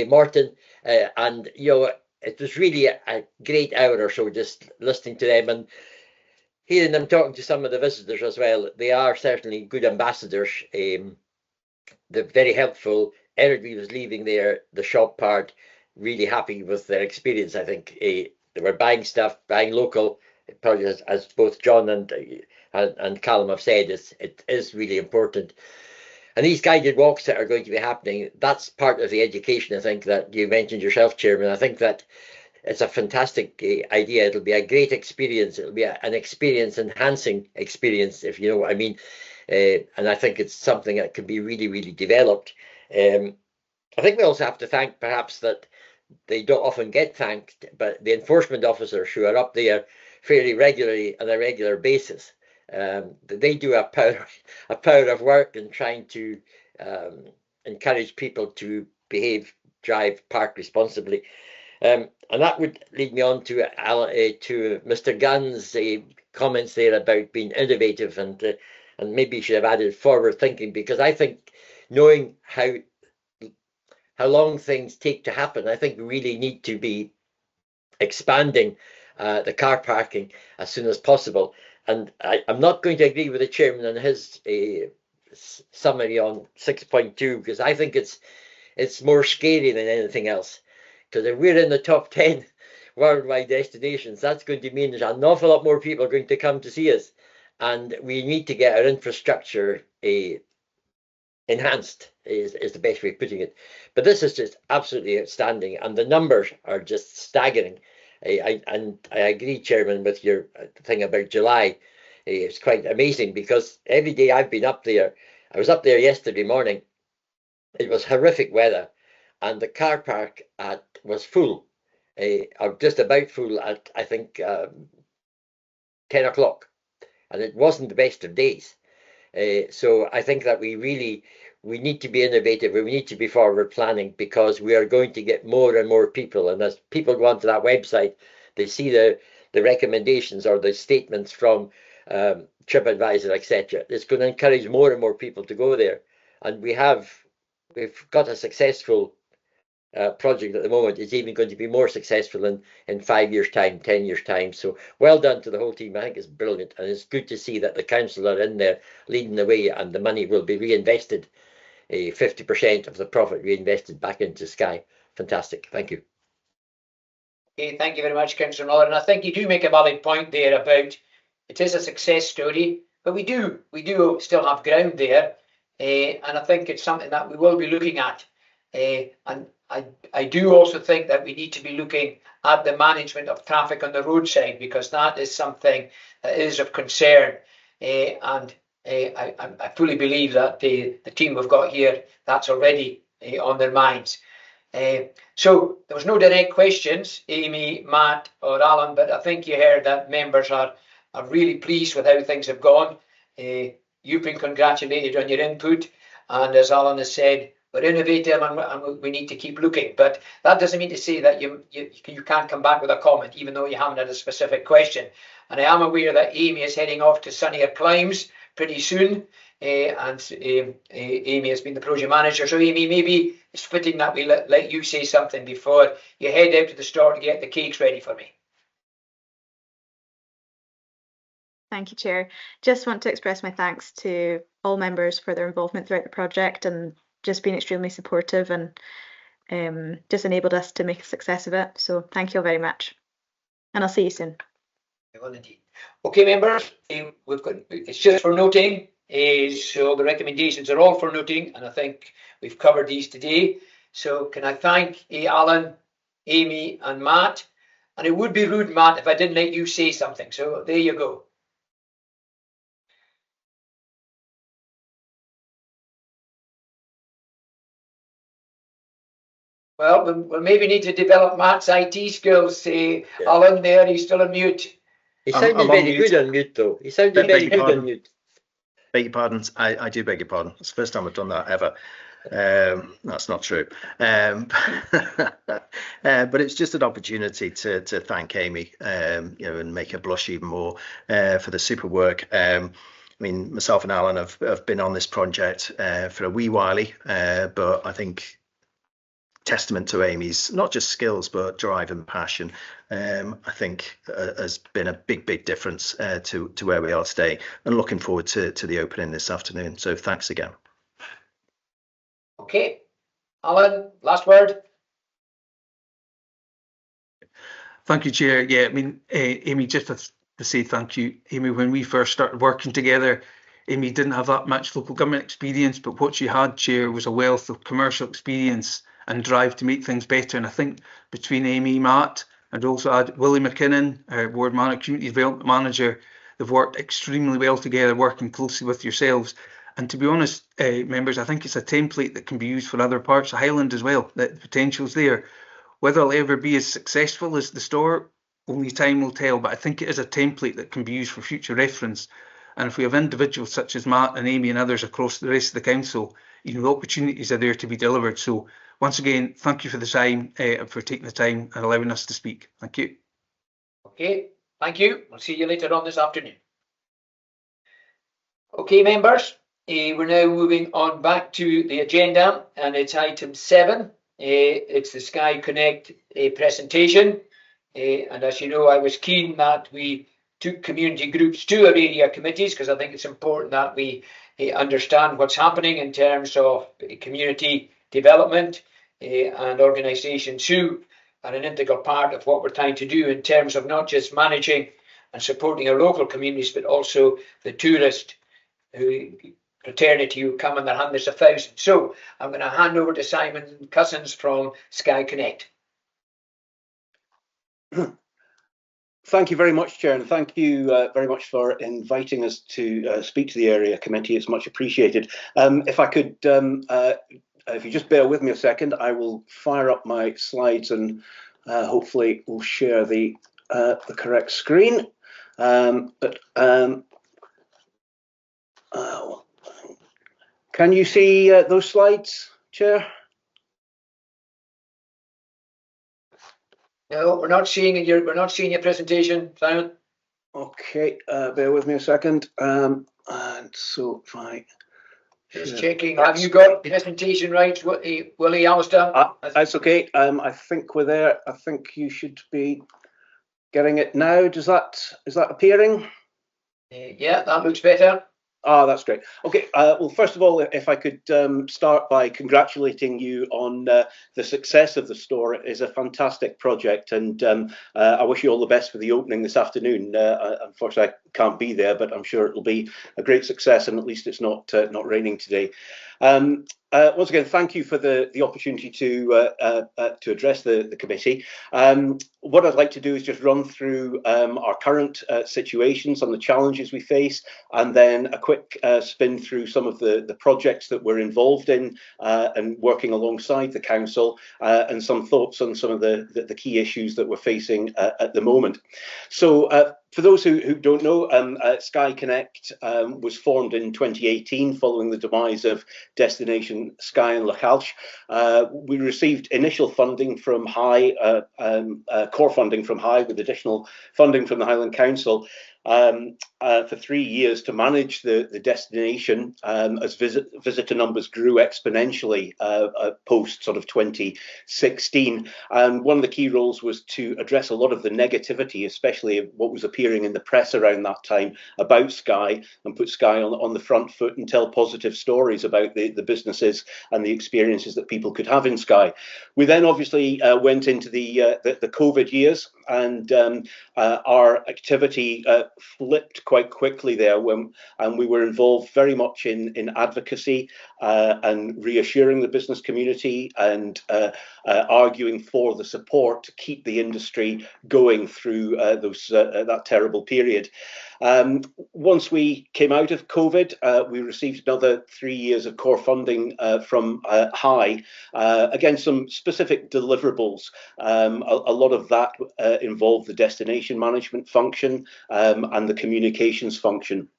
Martin, and it was really a great hour or so just listening to them and hearing them talking to some of the visitors as well. They are certainly good ambassadors. They're very helpful. Everybody was leaving there, the shop part, really happy with their experience. I think they were buying stuff, buying local. Probably as both John and Callum have said, it is really important. And these guided walks that are going to be happening, that's part of the education, I think, that you mentioned yourself, Chairman. I think that it's a fantastic idea. It'll be a great experience. It'll be an experience enhancing experience, if you know what I mean. And I think it's something that can be really, really developed. I think we also have to thank perhaps that they don't often get thanked, but the enforcement officers who are up there fairly regularly on a regular basis. They do a power of work in trying to encourage people to behave, drive, park responsibly. And that would lead me on to Mr. Gunn's comments there about being innovative, and maybe you should have added forward thinking, because I think knowing how long things take to happen, I think we really need to be expanding the car parking as soon as possible. And I'm not going to agree with the chairman on his summary on 6.2, because I think it's more scary than anything else. Because if we're in the top 10 worldwide destinations, that's going to mean there's an awful lot more people going to come to see us. And we need to get our infrastructure enhanced, is the best way of putting it. But this is just absolutely outstanding, and the numbers are just staggering. I agree, Chairman, with your thing about July. It's quite amazing, because every day I've been up there, I was up there yesterday morning, it was horrific weather, and the car park was full, or just about full at, I think, 10 o'clock, and it wasn't the best of days. So I think that we need to be innovative, we need to be forward planning, because we are going to get more and more people. And as people go onto that website, they see the recommendations or the statements from TripAdvisor, etc. It's going to encourage more and more people to go there. And we've got a successful project at the moment. It's even going to be more successful in 5 years' time, 10 years' time. So well done to the whole team. I think it's brilliant, and it's good to see that the council are in there leading the way, and the money will be reinvested, 50% of the profit reinvested back into Skye. Fantastic. Thank you. Okay, thank you very much, Councillor Muller. And I think you do make a valid point there about it is a success story, but we do still have ground there, and I think it's something that we will be looking at. And I do also think that we need to be looking at the management of traffic on the roadside, because that is something that is of concern. And I fully believe that the team we've got here, that's already on their minds. So there was no direct questions, Amy, Matt or Alan, but I think you heard that members are really pleased with how things have gone. You've been congratulated on your input, and as Alan has said, we're innovative and we need to keep looking. But that doesn't mean to say that you can't come back with a comment, even though you haven't had a specific question. And I am aware that Amy is heading off to sunnier climes pretty soon. And Amy has been the project manager. So Amy, maybe it's fitting that we let you say something before you head out to the store to get the cakes ready for me. Thank you, Chair. Just want to express my thanks to all members for their involvement throughout the project, and just been extremely supportive, and just enabled us to make a success of it. So thank you all very much, and I'll see you soon. Well, indeed. Okay, members, it's just for noting. So the recommendations are all for noting, and I think we've covered these today. So can I thank Alan, Amy and Matt? And it would be rude, Matt, if I didn't let you say something. So there you go. Well, we'll maybe need to develop Matt's IT skills. Alan there, he's still on mute. He sounded very good on mute, though. He sounded very good on mute. Beg your pardon. I do beg your pardon. It's the first time I've done that ever. That's not true. But it's just an opportunity to thank Amy, and make her blush even more for the super work. I mean, myself and Alan have been on this project for a wee while, but I think testament to Amy's not just skills but drive and passion, I think has been a big difference to where we are today, and looking forward to the opening this afternoon. So thanks again. Okay, Alan, last word. Thank you, Chair. Yeah, I mean, Amy, just to say thank you, Amy. When we first started working together, Amy didn't have that much local government experience, but what she had, Chair, was a wealth of commercial experience and drive to make things better. And I think between Amy, Matt, and also add Willie McKinnon, our Ward Manager, Community Development Manager, they've worked extremely well together, working closely with yourselves. And to be honest, members, I think it's a template that can be used for other parts of Highland as well. The potential's there. Whether it'll ever be as successful as the Storr, only time will tell, but I think it is a template that can be used for future reference. And if we have individuals such as Matt and Amy and others across the rest of the council, the opportunities are there to be delivered. So once again, thank you for the time, for taking the time and allowing us to speak. Thank you. Okay, thank you. We'll see you later on this afternoon. Okay, members, we're now moving on back to the agenda, and it's item 7. It's the Skye Connect presentation. And as you know, I was keen that we took community groups to our area committees, because I think it's important that we understand what's happening in terms of community development and organisations who are an integral part of what we're trying to do in terms of not just managing and supporting our local communities, but also the tourist fraternity who come in their hundreds of thousands. So I'm going to hand over to Simon Cousins from Skye Connect. Thank you very much, Chair, and thank you very much for inviting us to speak to the area committee. It's much appreciated. If I could, if you just bear with me a second, I will fire up my slides and hopefully we'll share the correct screen. Can you see those slides, Chair? No, we're not seeing your presentation, Simon. Okay, bear with me a second. And so if I just checking, have you got presentation rights, Willie, Alistair? That's okay. I think we're there. I think you should be getting it now. Is that appearing? Yeah, that looks better. Oh, that's great. Okay, well, first of all, if I could start by congratulating you on the success of the Storr. It is a fantastic project, and I wish you all the best for the opening this afternoon. Unfortunately, I can't be there, but I'm sure it'll be a great success, and at least it's not raining today. Once again, thank you for the opportunity to address the committee. What I'd like to do is just run through our current situations and the challenges we face, and then a quick spin through some of the projects that we're involved in and working alongside the council, and some thoughts on some of the key issues that we're facing at the moment. So for those who don't know, Skye Connect was formed in 2018 following the demise of Destination Skye and Raasay. We received initial funding from core funding from High, with additional funding from the Highland Council for 3 years to manage the destination as visitor numbers grew exponentially post sort of 2016. And one of the key roles was to address a lot of the negativity, especially what was appearing in the press around that time about Skye, and put Skye on the front foot and tell positive stories about the businesses and the experiences that people could have in Skye. We then obviously went into the COVID years, and our activity flipped quite quickly there, and we were involved very much in advocacy and reassuring the business community, and arguing for the support to keep the industry going through that terrible period. Once we came out of COVID, we received another 3 years of core funding from High. Again, some specific deliverables. A lot of that involved the destination management function and the communications function.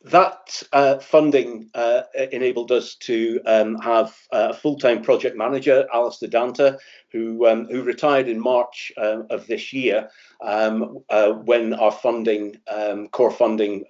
That funding enabled us to have a full-time project manager, Alistair Danta, who retired in March of this year, when our funding, core funding,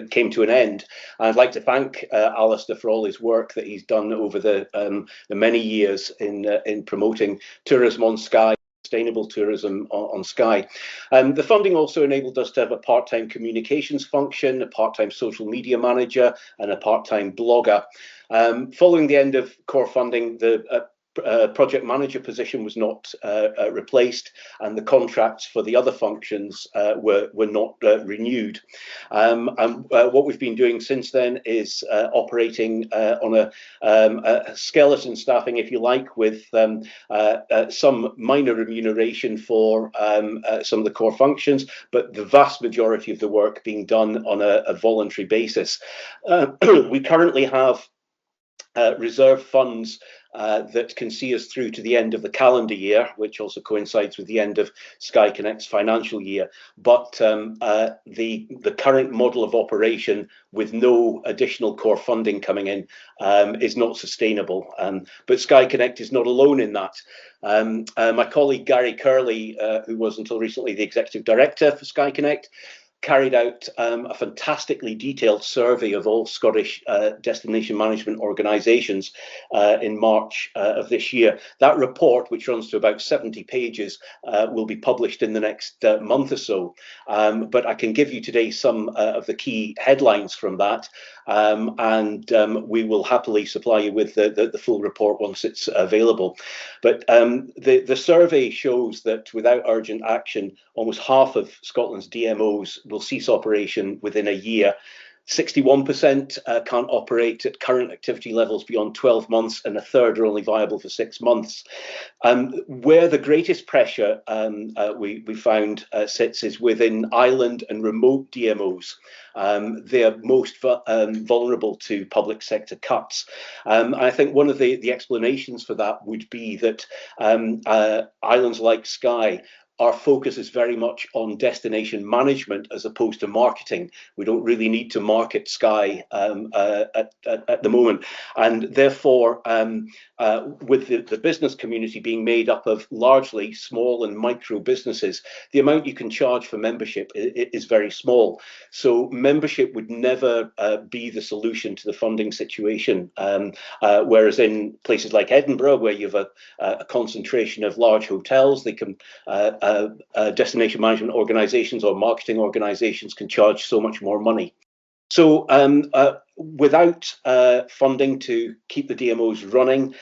came to an end. And I'd like to thank Alistair for all his work that he's done over the many years in promoting tourism on Skye, sustainable tourism on Skye. The funding also enabled us to have a part-time communications function, a part-time social media manager, and a part-time blogger. Following the end of core funding, the project manager position was not replaced, and the contracts for the other functions were not renewed. And what we've been doing since then is operating on a skeleton staffing, if you like, with some minor remuneration for some of the core functions, but the vast majority of the work being done on a voluntary basis. We currently have reserve funds that can see us through to the end of the calendar year, which also coincides with the end of Skye Connect's financial year. But the current model of operation with no additional core funding coming in is not sustainable. But Skye Connect is not alone in that. My colleague Gary Curley, who was until recently the Executive Director for Skye Connect, carried out a fantastically detailed survey of all Scottish destination management organisations in March of this year. That report, which runs to about 70 pages, will be published in the next month or so. But I can give you today some of the key headlines from that, and we will happily supply you with the full report once it's available. But the survey shows that without urgent action, almost half of Scotland's DMOs will cease operation within a year. 61% can't operate at current activity levels beyond 12 months, and a third are only viable for 6 months. Where the greatest pressure we found sits is within island and remote DMOs. They are most vulnerable to public sector cuts. I think one of the explanations for that would be that islands like Skye, our focus is very much on destination management as opposed to marketing. We don't really need to market Skye at the moment. And therefore, with the business community being made up of largely small and micro businesses, the amount you can charge for membership is very small. So membership would never be the solution to the funding situation. Whereas in places like Edinburgh, where you have a concentration of large hotels, they can destination management organisations or marketing organisations can charge so much more money. So without funding to keep the DMOs running,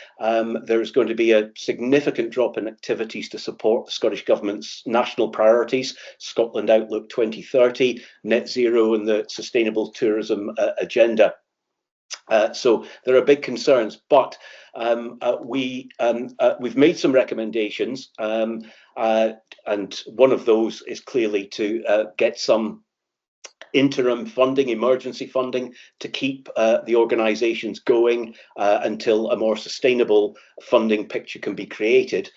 there is going to be a significant drop in activities to support the Scottish Government's national priorities, Scotland Outlook 2030, net zero and the sustainable tourism agenda. So there are big concerns, but we've made some recommendations, and one of those is clearly to get some interim funding, emergency funding, to keep the organisations going until a more sustainable funding picture can be created.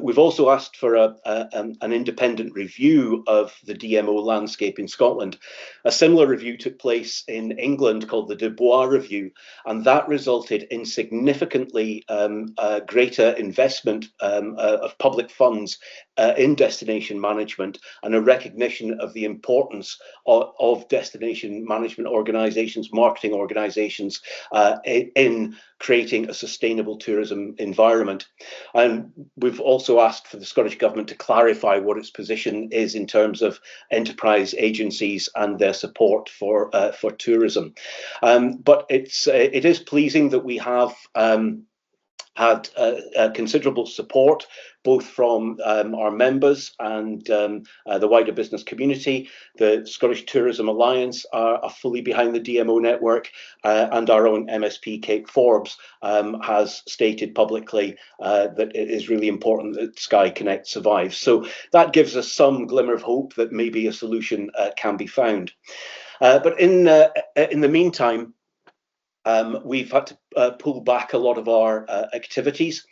We've also asked for an independent review of the DMO landscape in Scotland. A similar review took place in England called the Dubois Review, and that resulted in significantly greater investment of public funds in destination management, and a recognition of the importance of destination management organisations, marketing organisations, in creating a sustainable tourism environment. And we've also asked for the Scottish Government to clarify what its position is in terms of enterprise agencies and their support for tourism. But it is pleasing that we have had considerable support both from our members and the wider business community. The Scottish Tourism Alliance are fully behind the DMO network, and our own MSP, Kate Forbes, has stated publicly that it is really important that Skye Connect survives. So that gives us some glimmer of hope that maybe a solution can be found. But in the meantime, we've had to pull back a lot of our activities.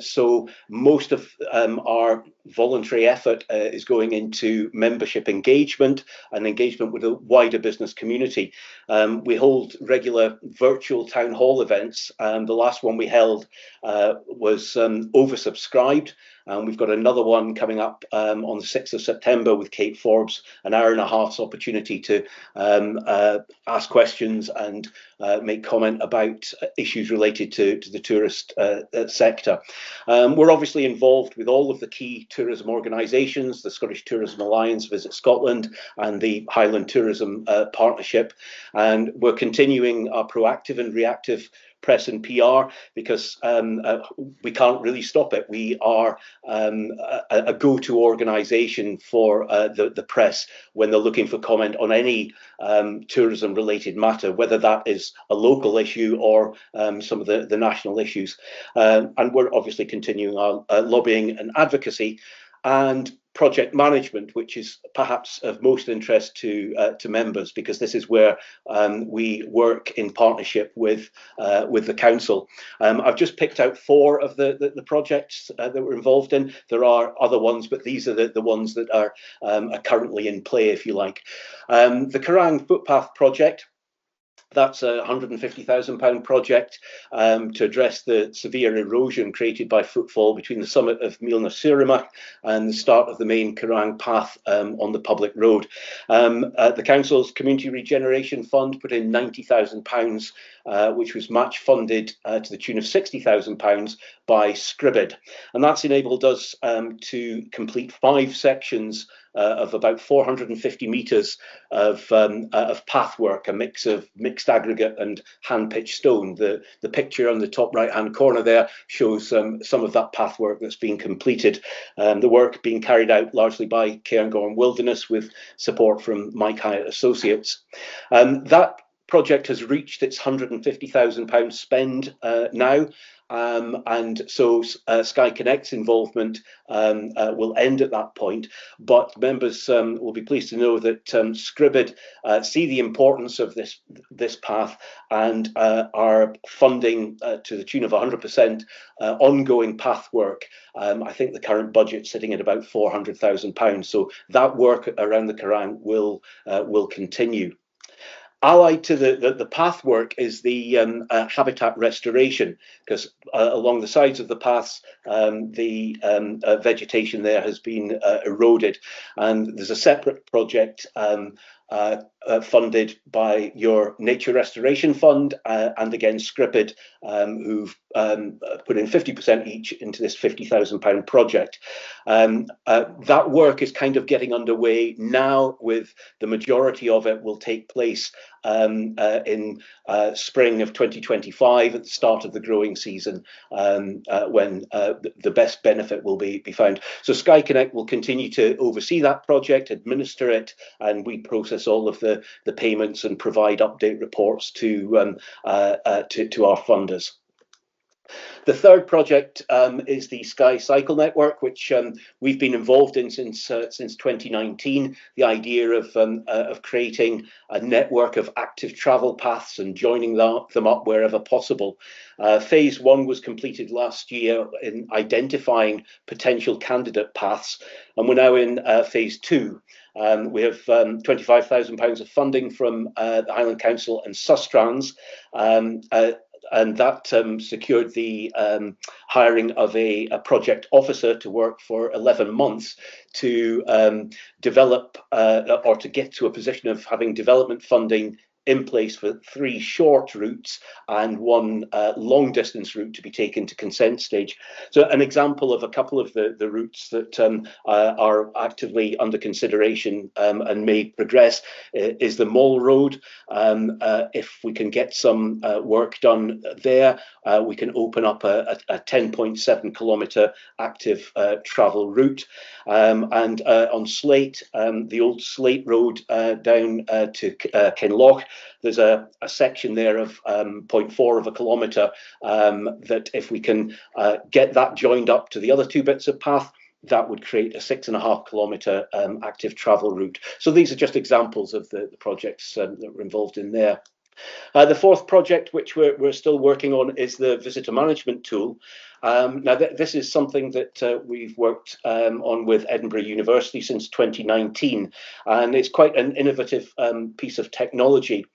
So most of our voluntary effort is going into membership engagement and engagement with the wider business community. We hold regular virtual town hall events, and the last one we held was oversubscribed. And we've got another one coming up on the 6th of September with Kate Forbes, an hour and a half's opportunity to ask questions and make comment about issues related to the tourist sector. We're obviously involved with all of the key tourism organisations, the Scottish Tourism Alliance, Visit Scotland, and the Highland Tourism Partnership. And we're continuing our proactive and reactive press and PR, because we can't really stop it. We are a go-to organisation for the press when they're looking for comment on any tourism-related matter, whether that is a local issue or some of the national issues. And we're obviously continuing our lobbying and advocacy, and project management, which is perhaps of most interest to members, because this is where we work in partnership with the council. I've just picked out 4 of the projects that we're involved in. There are other ones, but these are the ones that are currently in play, if you like. The Kerrang Footpath project. That's a £150,000 project to address the severe erosion created by footfall between the summit of Míl na Siúramacht and the start of the main Kerrang path on the public road. The council's Community Regeneration Fund put in £90,000, which was match funded to the tune of £60,000 by Scribid. And that's enabled us to complete 5 sections of about 450 metres of pathwork, a mix of mixed aggregate and hand-pitched stone. The picture on the top right-hand corner there shows some of that pathwork that's been completed. The work being carried out largely by Cairngorm Wilderness with support from Mike Hyatt Associates. That project has reached its £150,000 spend now. And so Skye Connect's involvement will end at that point, but members will be pleased to know that Scribid see the importance of this path and are funding to the tune of 100% ongoing path work. I think the current budget sitting at about £400,000, so that work around the Kerrang will continue. Allied to the path work is the habitat restoration, because along the sides of the paths, the vegetation there has been eroded, and there's a separate project funded by your Nature Restoration Fund and again Scribid, who've put in 50% each into this £50,000 project. That work is kind of getting underway now, with the majority of it will take place in spring of 2025 at the start of the growing season, when the best benefit will be found. So Skye Connect will continue to oversee that project, administer it, and we process all of the payments and provide update reports to our funders. The third project is the Skye Cycle Network, which we've been involved in since 2019. The idea of creating a network of active travel paths and joining them up wherever possible. Phase 1 was completed last year in identifying potential candidate paths, and we're now in Phase 2. We have £25,000 of funding from the Highland Council and Sustrans, and that secured the hiring of a project officer to work for 11 months to develop or to get to a position of having development funding in place for 3 short routes and 1 long distance route to be taken to consent stage. So an example of a couple of the routes that are actively under consideration and may progress is the Mall Road. If we can get some work done there, we can open up a 10.7 kilometre active travel route. And on Slate, the old Slate Road down to Kinloch, there's a section there of 0.4 of a kilometre that if we can get that joined up to the other 2 bits of path, that would create a 6.5 kilometre active travel route. So these are just examples of the projects that we're involved in there. The fourth project, which we're still working on, is the visitor management tool. Now, this is something that we've worked on with Edinburgh University since 2019, and it's quite an innovative piece of technology.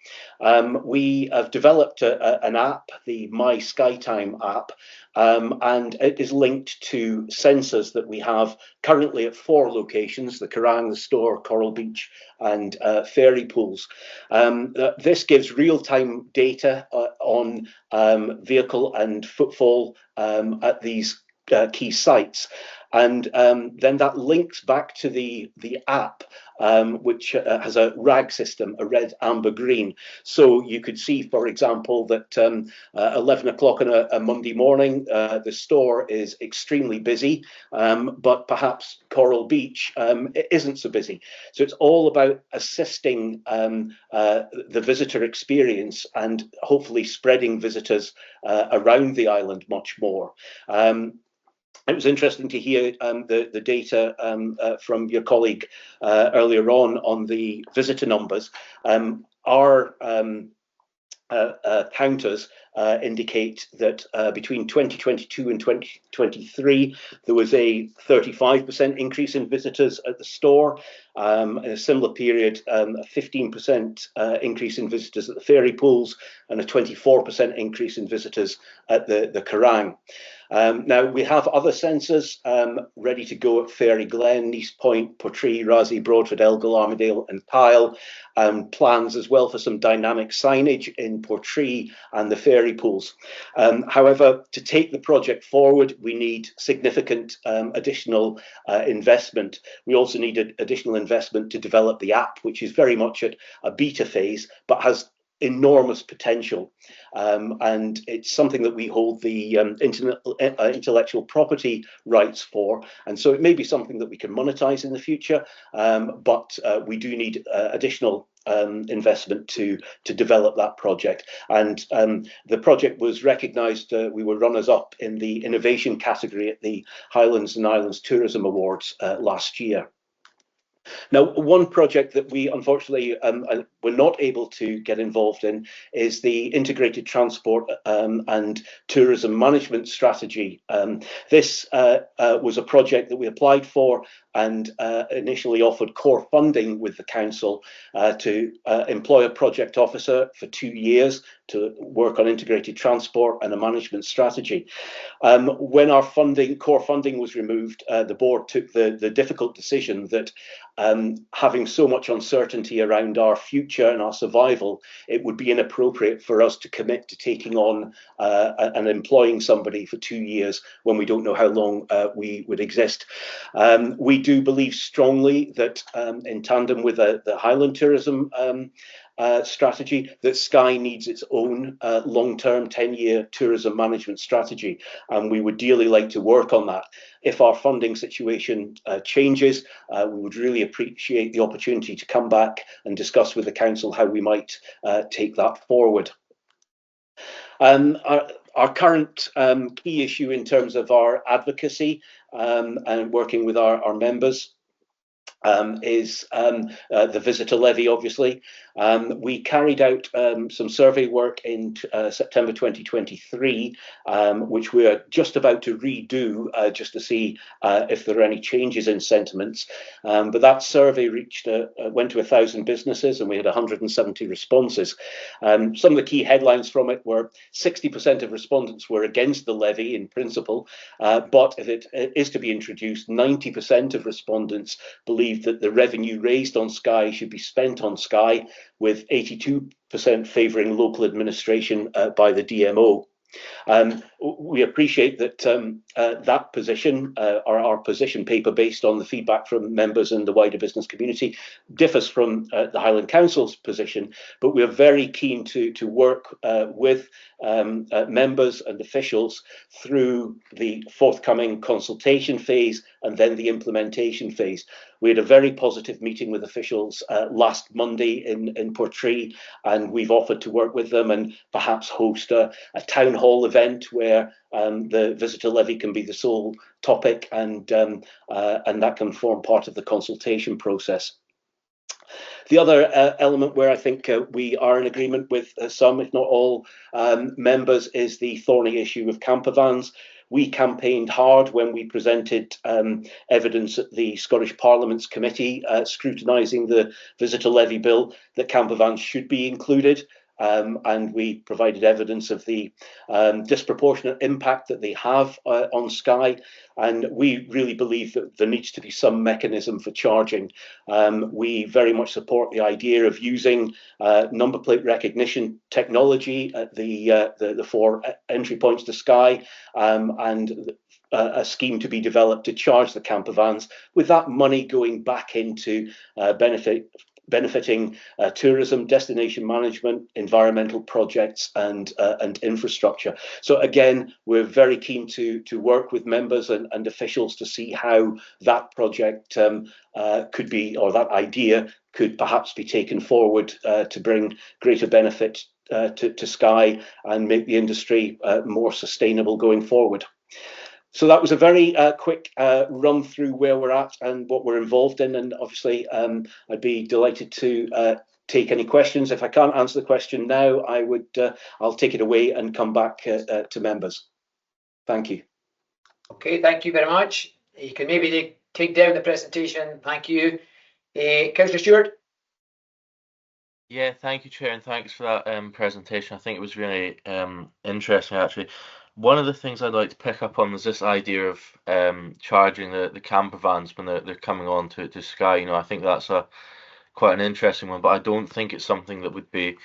We have developed an app, the My Skytime app, and it is linked to sensors that we have currently at 4 locations: the Kerrang, the Storr, Coral Beach and Fairy Pools. This gives real-time data on vehicle and footfall at these key sites. And then that links back to the app, which has a RAG system, a red, amber, green. So you could see, for example, that 11 o'clock on a Monday morning, the Storr is extremely busy, but perhaps Coral Beach isn't so busy. So it's all about assisting the visitor experience and hopefully spreading visitors around the island much more. It was interesting to hear the data from your colleague earlier on the visitor numbers. Our counters indicate that between 2022 and 2023, there was a 35% increase in visitors at the Storr. In a similar period, a 15% increase in visitors at the ferry pools and a 24% increase in visitors at the Kerrang. Now, we have other sensors ready to go at Fairy Glen, Nice Point, Portree, Raasay, Broadford, Elgil, Armadale and Kyle, plans as well for some dynamic signage in Portree and the ferry pools. However, to take the project forward, we need significant additional investment. We also need additional investment to develop the app, which is very much at a beta phase, but has enormous potential, and it's something that we hold the intellectual property rights for, and so it may be something that we can monetize in the future, but we do need additional investment to develop that project. And the project was recognised, we were runners-up in the innovation category at the Highlands and Islands Tourism Awards last year. Now, one project that we unfortunately were not able to get involved in is the integrated transport and tourism management strategy. This was a project that we applied for and initially offered core funding with the council to employ a project officer for 2 years to work on integrated transport and a management strategy. When our core funding was removed, the board took the difficult decision that having so much uncertainty around our future and our survival, it would be inappropriate for us to commit to taking on and employing somebody for 2 years when we don't know how long we would exist. We do believe strongly that in tandem with the Highland tourism strategy, that Skye needs its own long-term 10-year tourism management strategy, and we would dearly like to work on that. If our funding situation changes, we would really appreciate the opportunity to come back and discuss with the council how we might take that forward. Our current key issue in terms of our advocacy and working with our members is the visitor levy, obviously. We carried out some survey work in September 2023, which we're just about to redo just to see if there are any changes in sentiments. But that survey went to 1,000 businesses and we had 170 responses. Some of the key headlines from it were 60% of respondents were against the levy in principle, but if it is to be introduced, 90% of respondents believe that the revenue raised on Skye should be spent on Skye, with 82% favouring local administration by the DMO. We appreciate that that position, our position paper based on the feedback from members in the wider business community, differs from the Highland Council's position, but we are very keen to work with members and officials through the forthcoming consultation phase and then the implementation phase. We had a very positive meeting with officials last Monday in Portree, and we've offered to work with them and perhaps host a town hall event where the visitor levy can be the sole topic, and that can form part of the consultation process. The other element where I think we are in agreement with some, if not all, members is the thorny issue of camper vans. We campaigned hard when we presented evidence at the Scottish Parliament's committee scrutinising the visitor levy bill that camper vans should be included. And we provided evidence of the disproportionate impact that they have on Skye, and we really believe that there needs to be some mechanism for charging. We very much support the idea of using number plate recognition technology at the 4 entry points to Skye, and a scheme to be developed to charge the camper vans, with that money going back into benefiting tourism, destination management, environmental projects, and infrastructure. So again, we're very keen to work with members and officials to see how that project could be, or that idea could perhaps be taken forward to bring greater benefit to Skye and make the industry more sustainable going forward. So that was a very quick run through where we're at and what we're involved in, and obviously I'd be delighted to take any questions. If I can't answer the question now, I'll take it away and come back to members. Thank you. Okay, thank you very much. You can maybe take down the presentation. Thank you. Councillor Stewart. Yeah, thank you, Chair, and thanks for that presentation. I think it was really interesting, actually. One of the things I'd like to pick up on was this idea of charging the camper vans when they're coming on to Skye. You know, I think that's quite an interesting one, but I don't think it's something that would be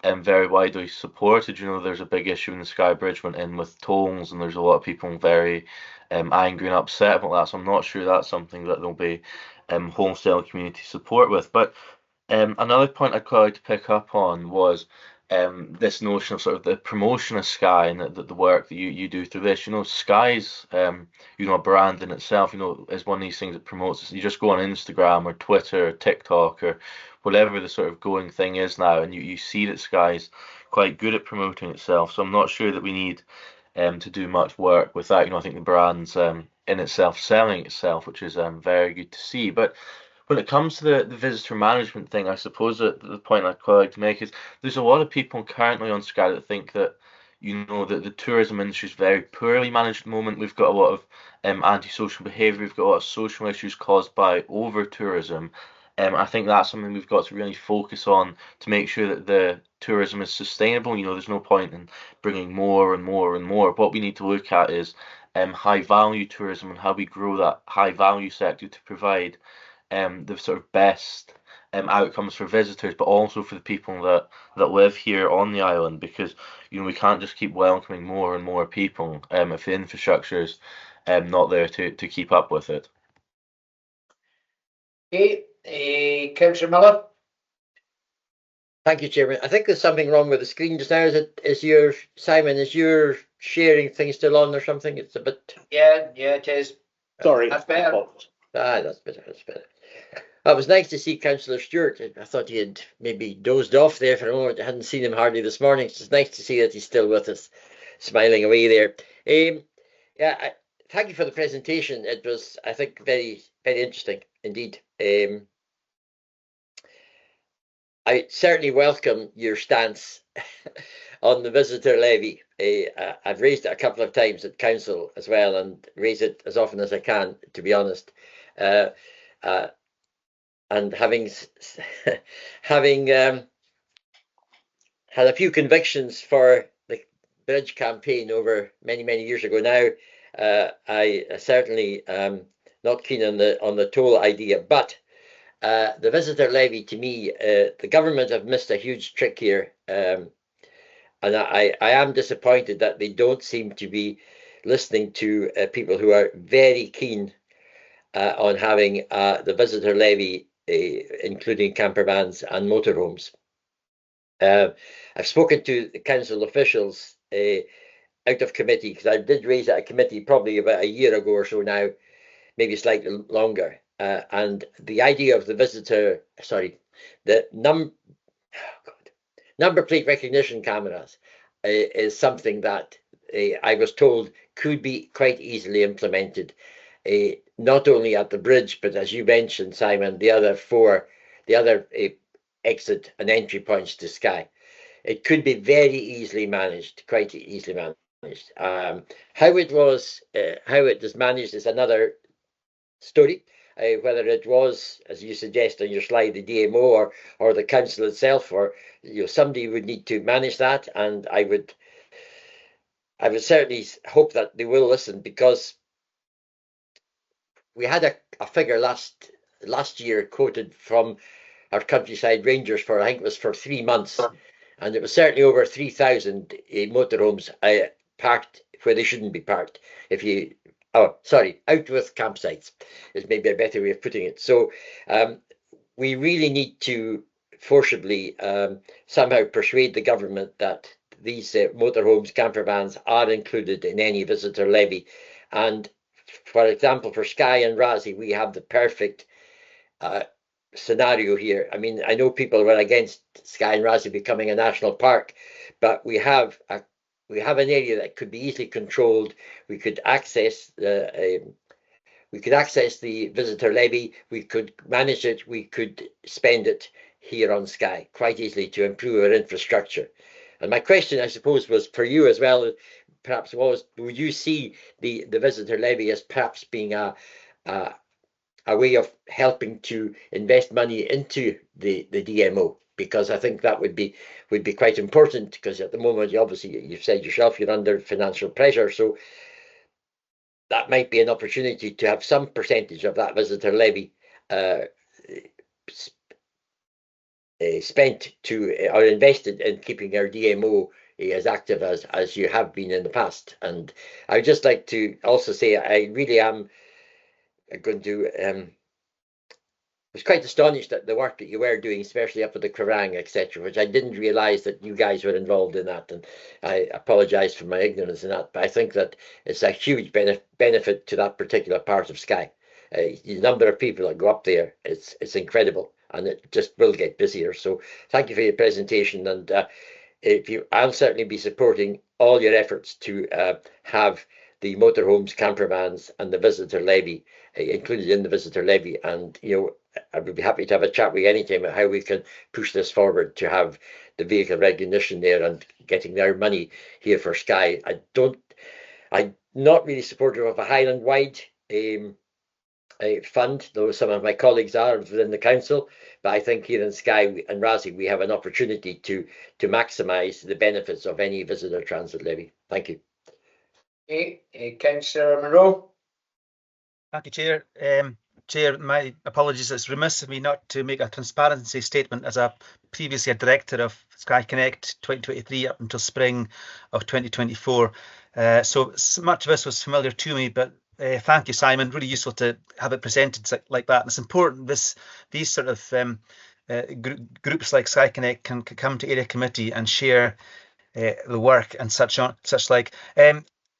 very widely supported. You know, there's a big issue when the Skye Bridge went in with tolls, and there's a lot of people very angry and upset about that. So I'm not sure that's something that there'll be wholesale community support with. But another point I'd quite like to pick up on was this notion of sort of the promotion of Skye and the work that you do through this. You know, Skye's you know, a brand in itself, you know, is one of these things that promotes. You just go on Instagram or Twitter or TikTok or whatever the sort of going thing is now, and you see that Skye's quite good at promoting itself. So I'm not sure that we need to do much work with that. You know, I think the brand's in itself selling itself, which is very good to see. But when it comes to the visitor management thing, I suppose that the point I'd quite like to make is there's a lot of people currently on Skye that think that, you know, that the tourism industry is very poorly managed at the moment. We've got a lot of antisocial behaviour. We've got a lot of social issues caused by over-tourism. I think that's something we've got to really focus on to make sure that the tourism is sustainable. You know, there's no point in bringing more and more and more. What we need to look at is high-value tourism and how we grow that high-value sector to provide the sort of best outcomes for visitors, but also for the people that live here on the island, because, you know, we can't just keep welcoming more and more people if the infrastructure is not there to keep up with it. Okay, Councillor Miller. Thank you, Chairman. I think there's something wrong with the screen just now. Is your Simon? Is your sharing thing still on or something? It's a bit. Yeah, it is. Sorry. That's better. That's better. That's better. It was nice to see Councillor Stewart. I thought he had maybe dozed off there for a moment. I hadn't seen him hardly this morning. It's nice to see that he's still with us, smiling away there. Thank you for the presentation. It was, I think, very, very interesting indeed. I certainly welcome your stance on the visitor levy. I've raised it a couple of times at council as well, and raise it as often as I can, to be honest. And having had a few convictions for the bridge campaign over many years ago now, I certainly not keen on the toll idea. But the visitor levy, to me, the government have missed a huge trick here, and I am disappointed that they don't seem to be listening to people who are very keen on having the visitor levy, including camper vans and motorhomes. I've spoken to the council officials out of committee, because I did raise it at committee probably about a year ago or so now, maybe slightly longer. And the idea of the number plate recognition cameras is something that I was told could be quite easily implemented, not only at the bridge, but as you mentioned, Simon, the other exit and entry points to Skye. It could be very easily managed, quite easily managed. How it is managed is another story. Whether it was, as you suggest on your slide, the DMO or the council itself, or somebody would need to manage that, and I would certainly hope that they will listen, because we had a figure last year quoted from our countryside rangers for, I think it was for 3 months, and it was certainly over 3,000 motorhomes parked where they shouldn't be parked. If you Oh, sorry, out with campsites is maybe a better way of putting it. So we really need to forcibly somehow persuade the government that these motorhomes, camper vans are included in any visitor levy. And for example, for Skye and Raasay, we have the perfect scenario here. I mean, I know people were against Skye and Raasay becoming a national park, but we have an area that could be easily controlled. We could access the visitor levy. We could manage it. We could spend it here on Skye quite easily to improve our infrastructure. And my question, I suppose, was for you as well. Perhaps would you see the visitor levy as perhaps being a way of helping to invest money into the DMO? Because I think that would be quite important, because at the moment, you've said yourself, you're under financial pressure. So that might be an opportunity to have some percentage of that visitor levy spent to or invested in keeping our DMO as active as you have been in the past. And I'd just like to also say I really am going to was quite astonished at the work that you were doing, especially up at the Kerrang, etc., which I didn't realise that you guys were involved in that, and I apologise for my ignorance in that, but I think that it's a huge benefit to that particular part of Skye. The number of people that go up there, it's incredible, and it just will get busier. So thank you for your presentation, and I'll certainly be supporting all your efforts to have the motorhomes, camper vans, and the visitor levy included in the visitor levy. And I would be happy to have a chat with you anytime about how we can push this forward to have the vehicle recognition there and getting their money here for Skye. I'm not really supportive of a Highland wide fund, though some of my colleagues are within the council. But I think here in Skye and Raasay, we have an opportunity to maximise the benefits of any visitor transit levy. Thank you. Councillor Monroe. Thank you, Chair. Chair, my apologies. It's remiss of me not to make a transparency statement as previously a director of Skye Connect 2023 up until spring of 2024. So much of this was familiar to me, but thank you, Simon. Really useful to have it presented like that. And it's important these sort of groups like Skye Connect can come to area committee and share the work and such like.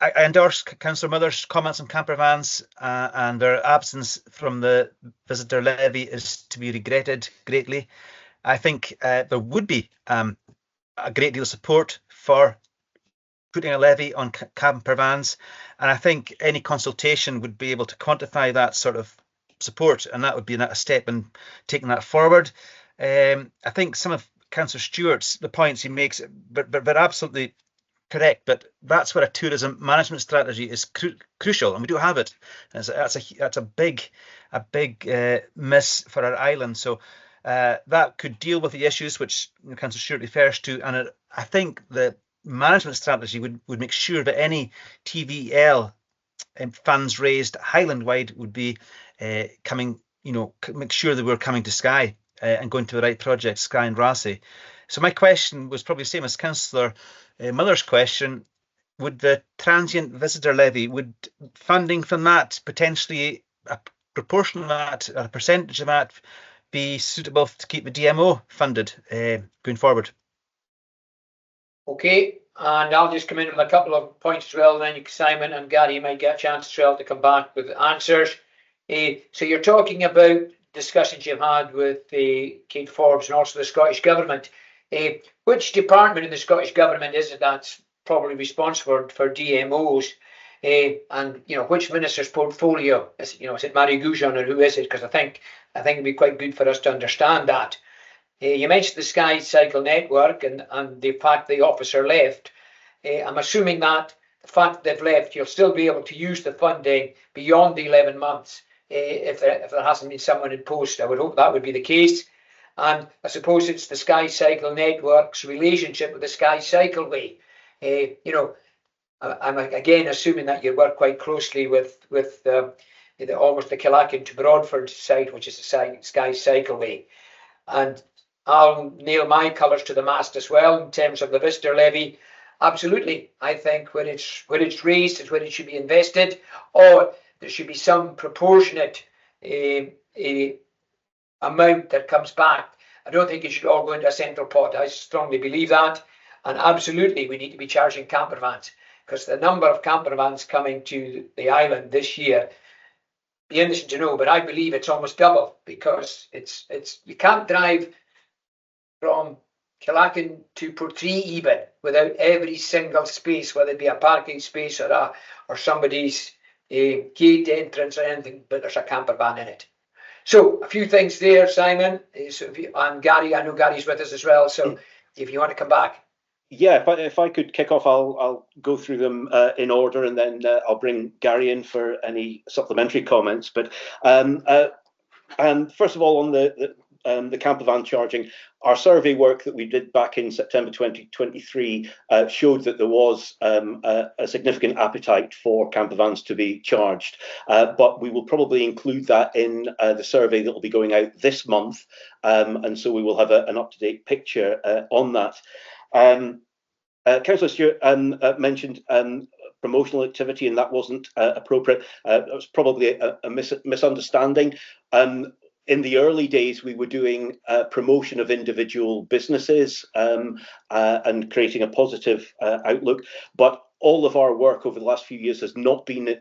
I endorse Councillor Miller's comments on camper vans, and their absence from the visitor levy is to be regretted greatly. I think there would be a great deal of support for putting a levy on camper vans, and I think any consultation would be able to quantify that sort of support, and that would be a step in taking that forward. I think some of Councillor Stewart's the points he makes, but absolutely correct, but that's where a tourism management strategy is crucial, and we do have it. That's a big miss for our island. So that could deal with the issues which Councillor Stewart refers to, and I think the management strategy would make sure that any TVL funds raised Highland wide would be coming, make sure that we're coming to Skye and going to the right projects, Skye and Raasay. So my question was probably the same as Councillor Miller's question. Would the transient visitor levy, would funding from that, potentially a proportion of that, or a percentage of that, be suitable to keep the DMO funded going forward? Okay, and I'll just come in with a couple of points as well, and then Simon and Gary might get a chance as well to come back with answers. So you're talking about discussions you've had with Kate Forbes and also the Scottish Government. Which department in the Scottish Government is it that's probably responsible for DMOs? And which minister's portfolio is it Mary Goujon, or who is it? Because I think it'd be quite good for us to understand that. You mentioned the Skye Cycle Network and the fact the officer left. I'm assuming that the fact they've left, you'll still be able to use the funding beyond the 11 months if there hasn't been someone in post. I would hope that would be the case. And I suppose it's the Skye Cycle Network's relationship with the Skye Cycleway. I'm again assuming that you work quite closely with almost the Killakin to Broadford site, which is the Skye Cycleway. And I'll nail my colours to the mast as well in terms of the visitor levy. absolutely. I think where it's raised is where it should be invested, or there should be some proportionate amount that comes back. I don't think it should all go into a central pot. I strongly believe that. And absolutely, we need to be charging camper vans, because the number of camper vans coming to the island this year, be interesting to know, but I believe it's almost double, because it's you can't drive from Killakin to Portree even without every single space, whether it be a parking space or somebody's gate entrance or anything, but there's a camper van in it. So a few things there, Simon. And Gary, I know Gary's with us as well. So if you want to come back. Yeah, if I could kick off, I'll go through them in order, and then I'll bring Gary in for any supplementary comments. But first of all, on the camper van charging, our survey work that we did back in September 2023 showed that there was a significant appetite for camper vans to be charged. But we will probably include that in the survey that will be going out this month. And so we will have an up-to-date picture on that. Councillor Stewart mentioned promotional activity, and that wasn't appropriate. It was probably a misunderstanding. In the early days, we were doing promotion of individual businesses and creating a positive outlook. But all of our work over the last few years has not been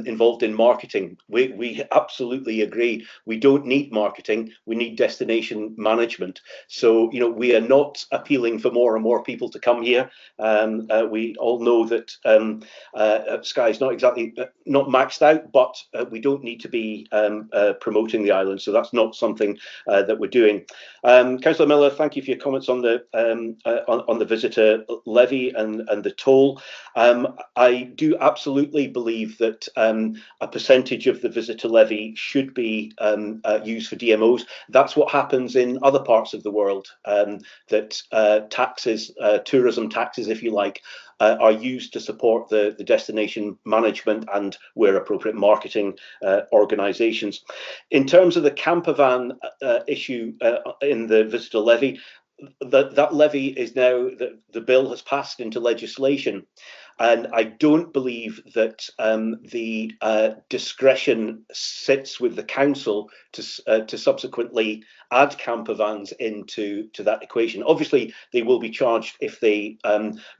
involved in marketing. We absolutely agree. We don't need marketing. We need destination management. So, we are not appealing for more and more people to come here. We all know that Skye is not maxed out, but we don't need to be promoting the island. So that's not something that we're doing. Councillor Miller, thank you for your comments on the visitor levy and the toll. I do absolutely believe that a percentage of the visitor levy should be used for DMOs. That's what happens in other parts of the world, that taxes, tourism taxes, if you like, are used to support the destination management and, where appropriate, marketing organisations. In terms of the camper van issue in the visitor levy, that levy is now, the bill has passed into legislation. And I don't believe that the discretion sits with the council to subsequently add camper vans into that equation. Obviously, they will be charged if they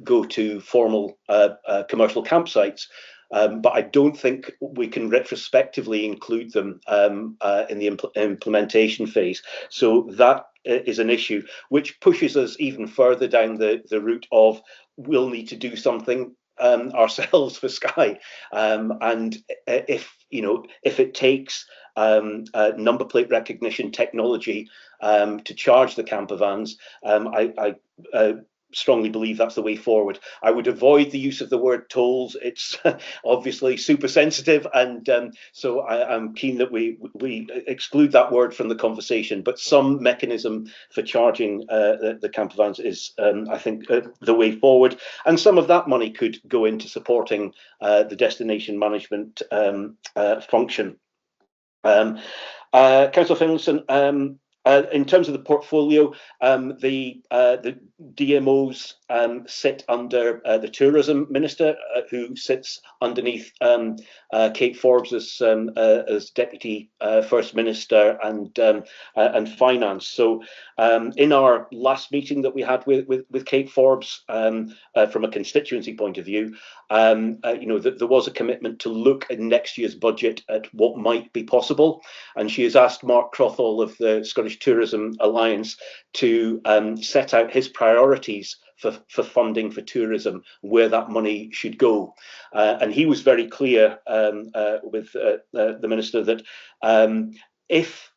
go to formal commercial campsites. But I don't think we can retrospectively include them in the implementation phase. So that is an issue which pushes us even further down the route of we'll need to do something ourselves for Skye. And if it takes number plate recognition technology to charge the camper vans, I strongly believe that's the way forward. I would avoid the use of the word tolls. It's obviously super sensitive, and so I'm keen that we exclude that word from the conversation. But some mechanism for charging the camper vans is, I think, the way forward. And some of that money could go into supporting the destination management function. Councillor Finlayson, in terms of the portfolio, the DMOs sit under the Tourism Minister, who sits underneath Kate Forbes as Deputy First Minister and Finance. So in our last meeting that we had with Kate Forbes, from a constituency point of view, there was a commitment to look at next year's budget at what might be possible, and she has asked Mark Crothall of the Scottish Tourism Alliance to set out his priorities for funding for tourism, where that money should go. And he was very clear with the Minister that if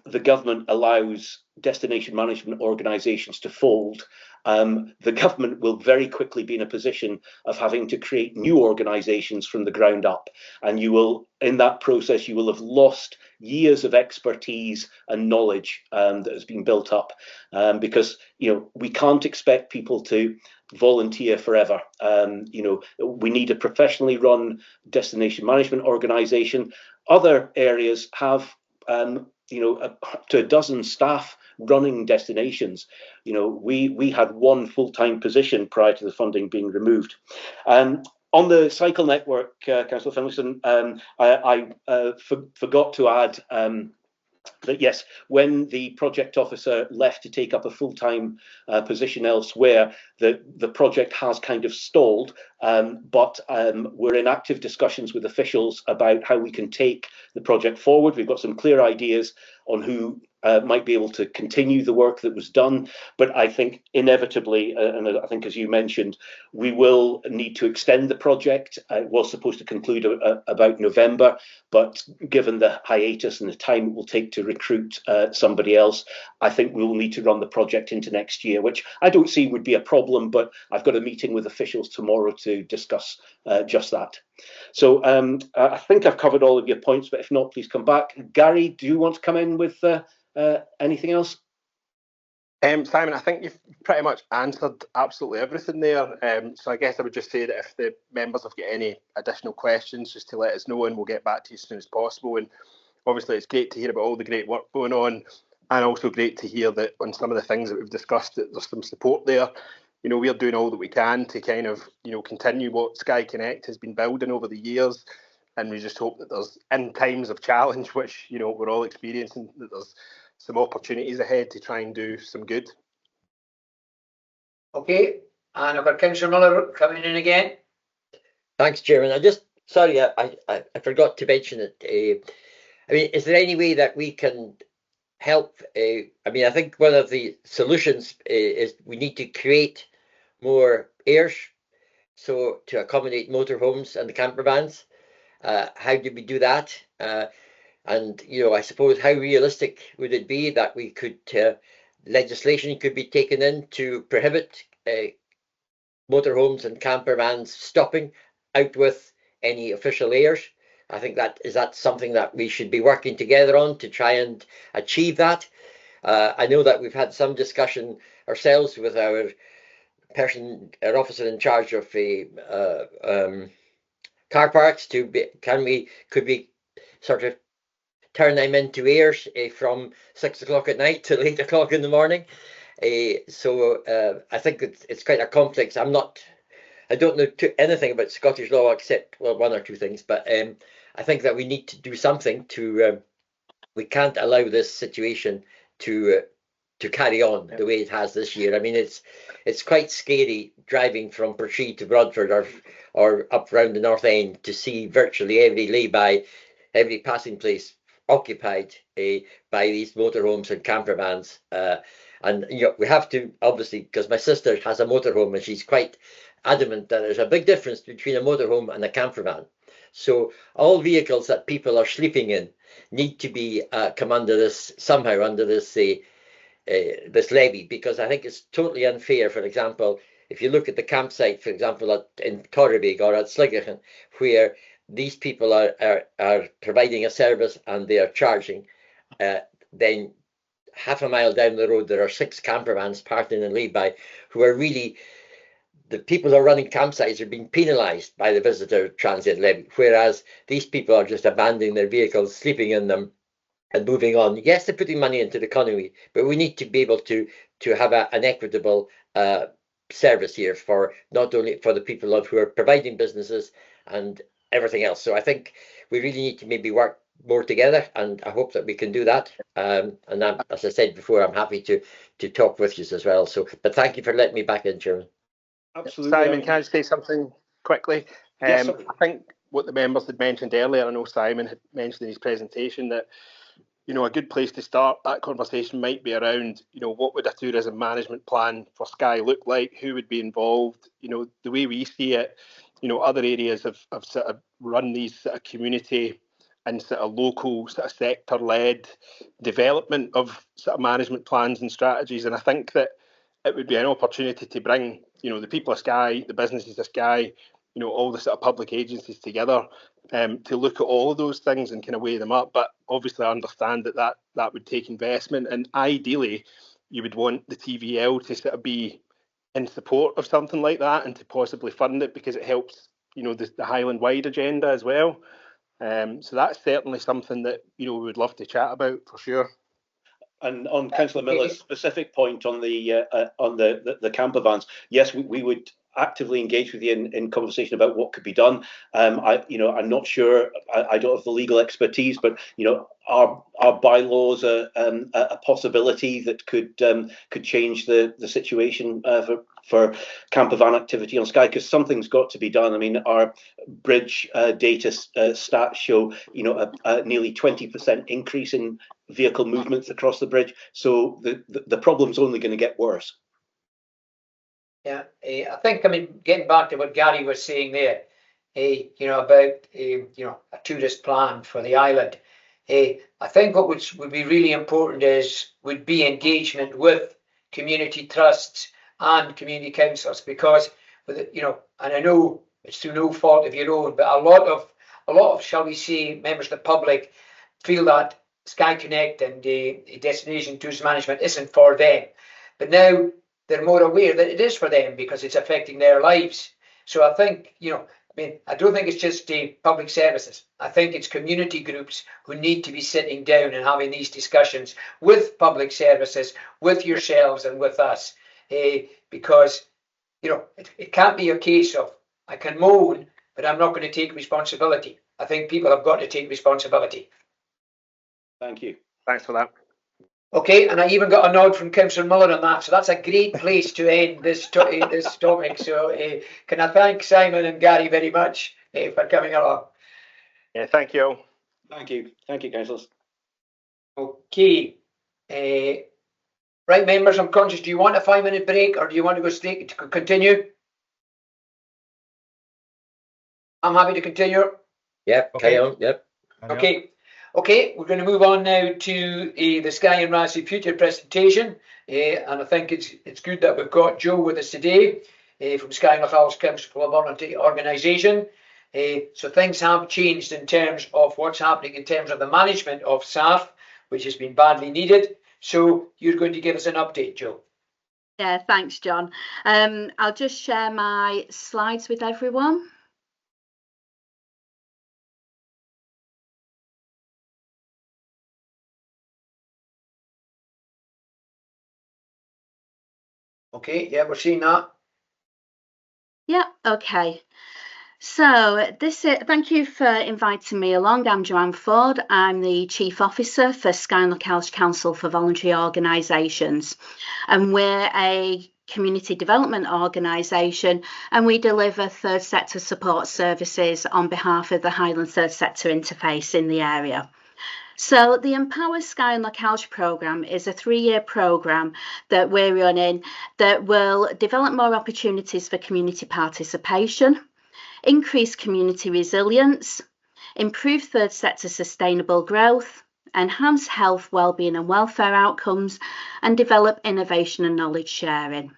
the government allows destination management organisations to fold, the government will very quickly be in a position of having to create new organisations from the ground up. And you will, in that process, you will have lost years of expertise and knowledge that has been built up, because we can't expect people to volunteer forever. We need a professionally run destination management organisation. Other areas have up to a dozen staff running destinations. We had one full-time position prior to the funding being removed. On the cycle network, Councillor Finlayson, I forgot to add that yes, when the project officer left to take up a full-time position elsewhere, the project has kind of stalled, but we're in active discussions with officials about how we can take the project forward. We've got some clear ideas on who might be able to continue the work that was done, but I think inevitably, and I think as you mentioned, we will need to extend the project. It was supposed to conclude about November, but given the hiatus and the time it will take to recruit somebody else, I think we will need to run the project into next year, which I don't see would be a problem, but I've got a meeting with officials tomorrow to discuss just that. So I think I've covered all of your points, but if not, please come back. Gary, do you want to come in with anything else? Simon, I think you've pretty much answered absolutely everything there. So I guess I would just say that if the members have got any additional questions, just to let us know and we'll get back to you as soon as possible. And obviously it's great to hear about all the great work going on, and also great to hear that on some of the things that we've discussed that there's some support there. We're doing all that we can to kind of, continue what Skye Connect has been building over the years. And we just hope that there's, in times of challenge, which, we're all experiencing, that there's some opportunities ahead to try and do some good. Okay, and I've got Councillor Miller coming in again. Thanks, Chairman. I forgot to mention it. Is there any way that we can help? I think one of the solutions is we need to create more airs to accommodate motorhomes and the camper vans. How do we do that? And I suppose how realistic would it be that we could legislation could be taken in to prohibit motorhomes and camper vans stopping out with any official airs? I think that's something that we should be working together on to try and achieve that. I know that we've had some discussion ourselves with our officer in charge of car parks could we sort of turn them into airs from 6 o'clock at night till 8 o'clock in the morning. So I think it's quite a complex. I don't know anything about Scottish law except one or two things, but I think that we need to do something to. We can't allow this situation to carry on the way it has this year. It's quite scary driving from Portree to Brodford or up round the North End to see virtually every lay-by, every passing place occupied by these motorhomes and camper vans. And we have to, obviously, because my sister has a motorhome and she's quite adamant that there's a big difference between a motorhome and a camper van. So all vehicles that people are sleeping in need to be come under this somehow, under this this levy, because I think it's totally unfair. For example, if you look at the campsite, for example, in Torrevig or at Sligachen, where these people are providing a service and they are charging, then half a mile down the road there are 6 camper vans parked in and lay-by who are really, the people who are running campsites are being penalised by the visitor transient levy, whereas these people are just abandoning their vehicles, sleeping in them and moving on. Yes, they're putting money into the economy, but we need to be able to have an equitable service here for not only for the people who are providing businesses and everything else. So I think we really need to maybe work more together, and I hope that we can do that. And as I said before, I'm happy to talk with you as well. So, but thank you for letting me back in, Chairman. Absolutely. Simon, can I say something quickly? Yes, I think what the members had mentioned earlier, I know Simon had mentioned in his presentation that, a good place to start that conversation might be around, what would a tourism management plan for Skye look like? Who would be involved? The way we see it, other areas have sort of run these sort of community and sort of local sort of sector-led development of sort of management plans and strategies. And I think that it would be an opportunity to bring, the people of Skye, the businesses of Skye, all the sort of public agencies together to look at all of those things and kind of weigh them up. But obviously I understand that would take investment, and ideally you would want the TVL to sort of be in support of something like that and to possibly fund it, because it helps, the Highland wide agenda as well. So that's certainly something that we would love to chat about for sure. And on Councillor Miller's specific point on the camper vans, yes, we would actively engage with you in conversation about what could be done. I'm not sure. I don't have the legal expertise, but our bylaws are a possibility that could change the situation for camper van activity on Skye, because something's got to be done. I mean, our bridge data stats show a nearly 20% increase in vehicle movements across the bridge. So the problem's only going to get worse. Yeah, I think, getting back to what Gary was saying there, about a tourist plan for the island. I think what would be really important would be engagement with community trusts and community councils, because and I know it's through no fault of your own, but a lot of shall we say members of the public feel that Skye Connect and destination tourism management isn't for them, but now they're more aware that it is for them because it's affecting their lives. So I think I don't think it's just public services. I think it's community groups who need to be sitting down and having these discussions with public services, with yourselves and with us, because it can't be a case of I can moan, but I'm not going to take responsibility. I think people have got to take responsibility. Thank you. Thanks for that. Okay, and I even got a nod from Councillor Miller on that, so that's a great place to end this topic. So can I thank Simon and Gary very much for coming along. Yeah, thank you. Thank you, councillors. Okay, right, members, I'm conscious, do you want a 5-minute break or do you want to go straight to continue? I'm happy to continue. Yep, okay. Carry on, yep. Okay, we're going to move on now to the Skye and Raasay future presentation, and I think it's good that we've got Joe with us today from Skye and Raasay Council for Voluntary Organisation. So things have changed in terms of what's happening in terms of the management of SARF, which has been badly needed. So you're going to give us an update, Joe. Yeah, thanks, John. I'll just share my slides with everyone. Okay, yeah, we're seeing that. Yeah, okay. So thank you for inviting me along. I'm Joanne Ford. I'm the Chief Officer for Skye and Raasay Council for Voluntary Organisations, and we're a community development organisation, and we deliver third sector support services on behalf of the Highland third sector interface in the area. So the Empower Skye and Raasay programme is a 3-year programme that we're running that will develop more opportunities for community participation, increase community resilience, improve third sector sustainable growth, enhance health, wellbeing and welfare outcomes, and develop innovation and knowledge sharing.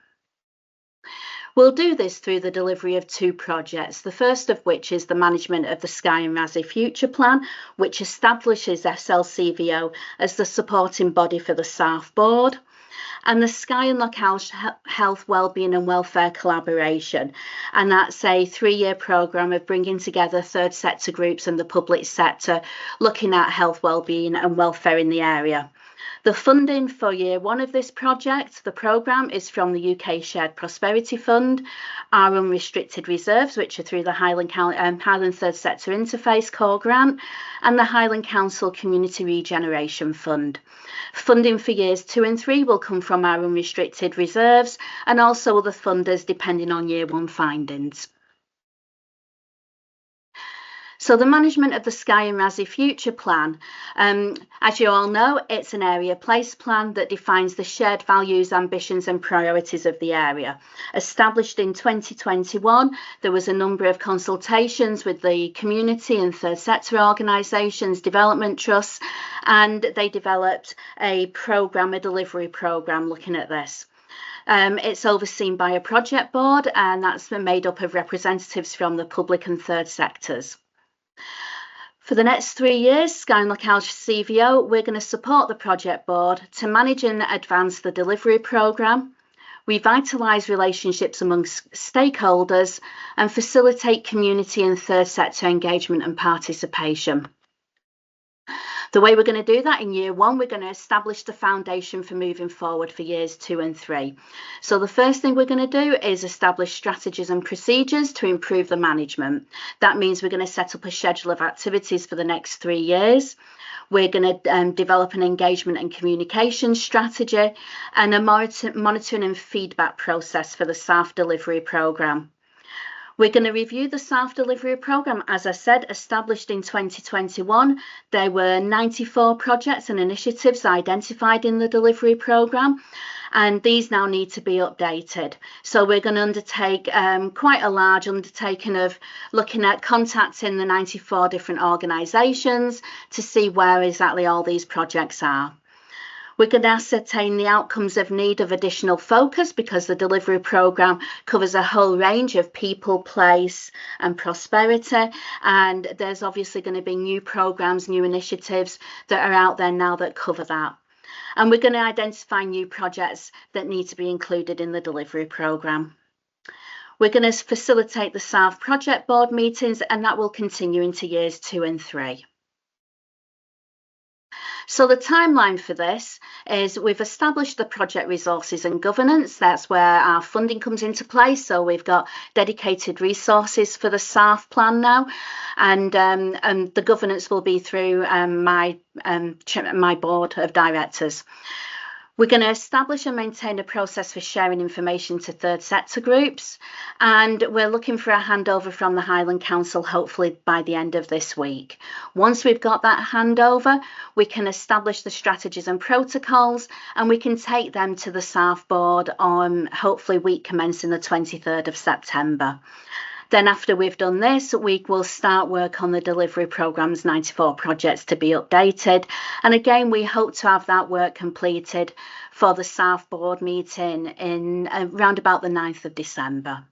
We'll do this through the delivery of 2 projects, the first of which is the management of the Skye and Raasay Future Plan, which establishes SLCVO as the supporting body for the SARF board, and the Skye and Raasay Health, Wellbeing and Welfare Collaboration. And that's a 3-year programme of bringing together third sector groups and the public sector, looking at health, wellbeing and welfare in the area. The funding for year 1 of this project, the programme, is from the UK Shared Prosperity Fund, our unrestricted reserves, which are through the Highland Third Sector Interface Core Grant, and the Highland Council Community Regeneration Fund. Funding for years 2 and 3 will come from our unrestricted reserves and also other funders depending on year 1 findings. So the management of the Skye and Raasay Future Plan, as you all know, it's an area place plan that defines the shared values, ambitions and priorities of the area. Established in 2021, there was a number of consultations with the community and third sector organisations, development trusts, and they developed a delivery programme looking at this. It's overseen by a project board, and that's been made up of representatives from the public and third sectors. For the next 3 years, Skye and Raasay CVO, we're going to support the project board to manage and advance the delivery programme. revitalise relationships amongst stakeholders, and facilitate community and third sector engagement and participation. The way we're going to do that in year one, we're going to establish the foundation for moving forward for years 2 and 3. So the first thing we're going to do is establish strategies and procedures to improve the management. That means we're going to set up a schedule of activities for the next 3 years. We're going to develop an engagement and communication strategy and a monitoring and feedback process for the SAF delivery programme. We're going to review the SAF delivery programme. As I said, established in 2021, there were 94 projects and initiatives identified in the delivery programme, and these now need to be updated. So we're going to undertake quite a large undertaking of looking at contacting the 94 different organisations to see where exactly all these projects are. We're going to ascertain the outcomes of need of additional focus, because the delivery programme covers a whole range of people, place and prosperity. And there's obviously going to be new programmes, new initiatives that are out there now that cover that. And we're going to identify new projects that need to be included in the delivery programme. We're going to facilitate the SAF project board meetings, and that will continue into years 2 and 3. So the timeline for this is we've established the project resources and governance. That's where our funding comes into play. So we've got dedicated resources for the SAF plan now, and the governance will be through my board of directors. We're going to establish and maintain a process for sharing information to third sector groups, and we're looking for a handover from the Highland Council, hopefully by the end of this week. Once we've got that handover, we can establish the strategies and protocols, and we can take them to the SAF board on hopefully week commencing the 23rd of September. Then after we've done this, we will start work on the delivery programme's 94 projects to be updated. And again, we hope to have that work completed for the SAF board meeting in around about the 9th of December.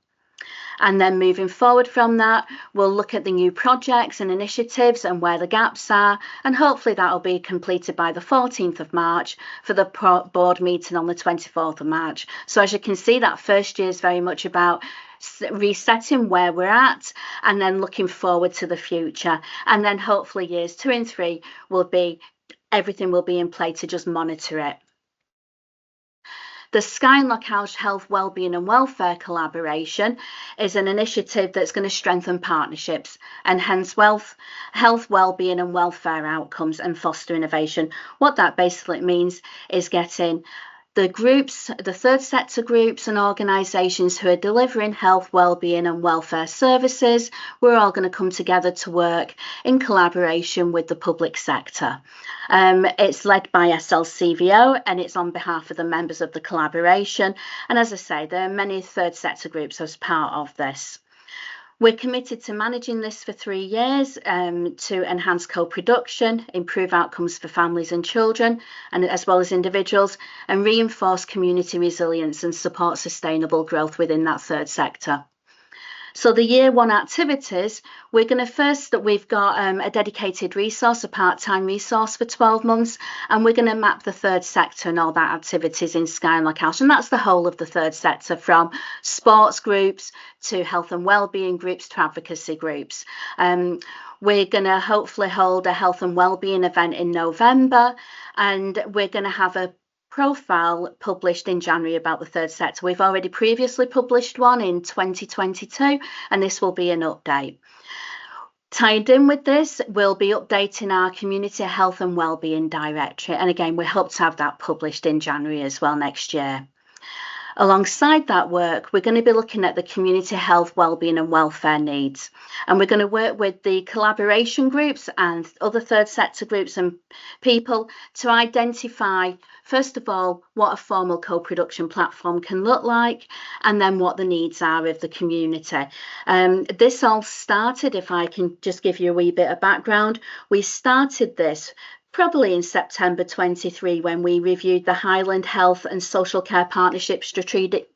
And then moving forward from that, we'll look at the new projects and initiatives and where the gaps are. And hopefully that will be completed by the 14th of March for the board meeting on the 24th of March. So as you can see, that first year is very much about resetting where we're at and then looking forward to the future. And then hopefully years 2 and 3 will be, everything will be in play to just monitor it. The Skye and Raasay Health, Wellbeing and Welfare Collaboration is an initiative that's going to strengthen partnerships and hence health, wellbeing and welfare outcomes and foster innovation. What that basically means is getting the groups, the third sector groups and organisations who are delivering health, wellbeing and welfare services, we're all going to come together to work in collaboration with the public sector. It's led by SLCVO and it's on behalf of the members of the collaboration. And as I say, there are many third sector groups as part of this. We're committed to managing this for 3 years to enhance co-production, improve outcomes for families and children, and as well as individuals, and reinforce community resilience and support sustainable growth within that third sector. So the year one activities, we're going to first, we've got a dedicated resource, a part-time resource for 12 months, and we're going to map the third sector and all that activities in Skye and Raasay. And that's the whole of the third sector, from sports groups to health and wellbeing groups to advocacy groups. We're going to hopefully hold a health and wellbeing event in November, and we're going to have a profile published in January about the third sector. We've already previously published one in 2022, and this will be an update. Tied in with this, we'll be updating our community health and wellbeing directory, and again we hope to have that published in January as well next year. Alongside that work, we're going to be looking at the community health, wellbeing and welfare needs. And we're going to work with the collaboration groups and other third sector groups and people to identify, first of all, what a formal co-production platform can look like, and then what the needs are of the community. This all started, if I can just give you a wee bit of background, we started this probably in September 23 when we reviewed the Highland Health and Social Care Partnership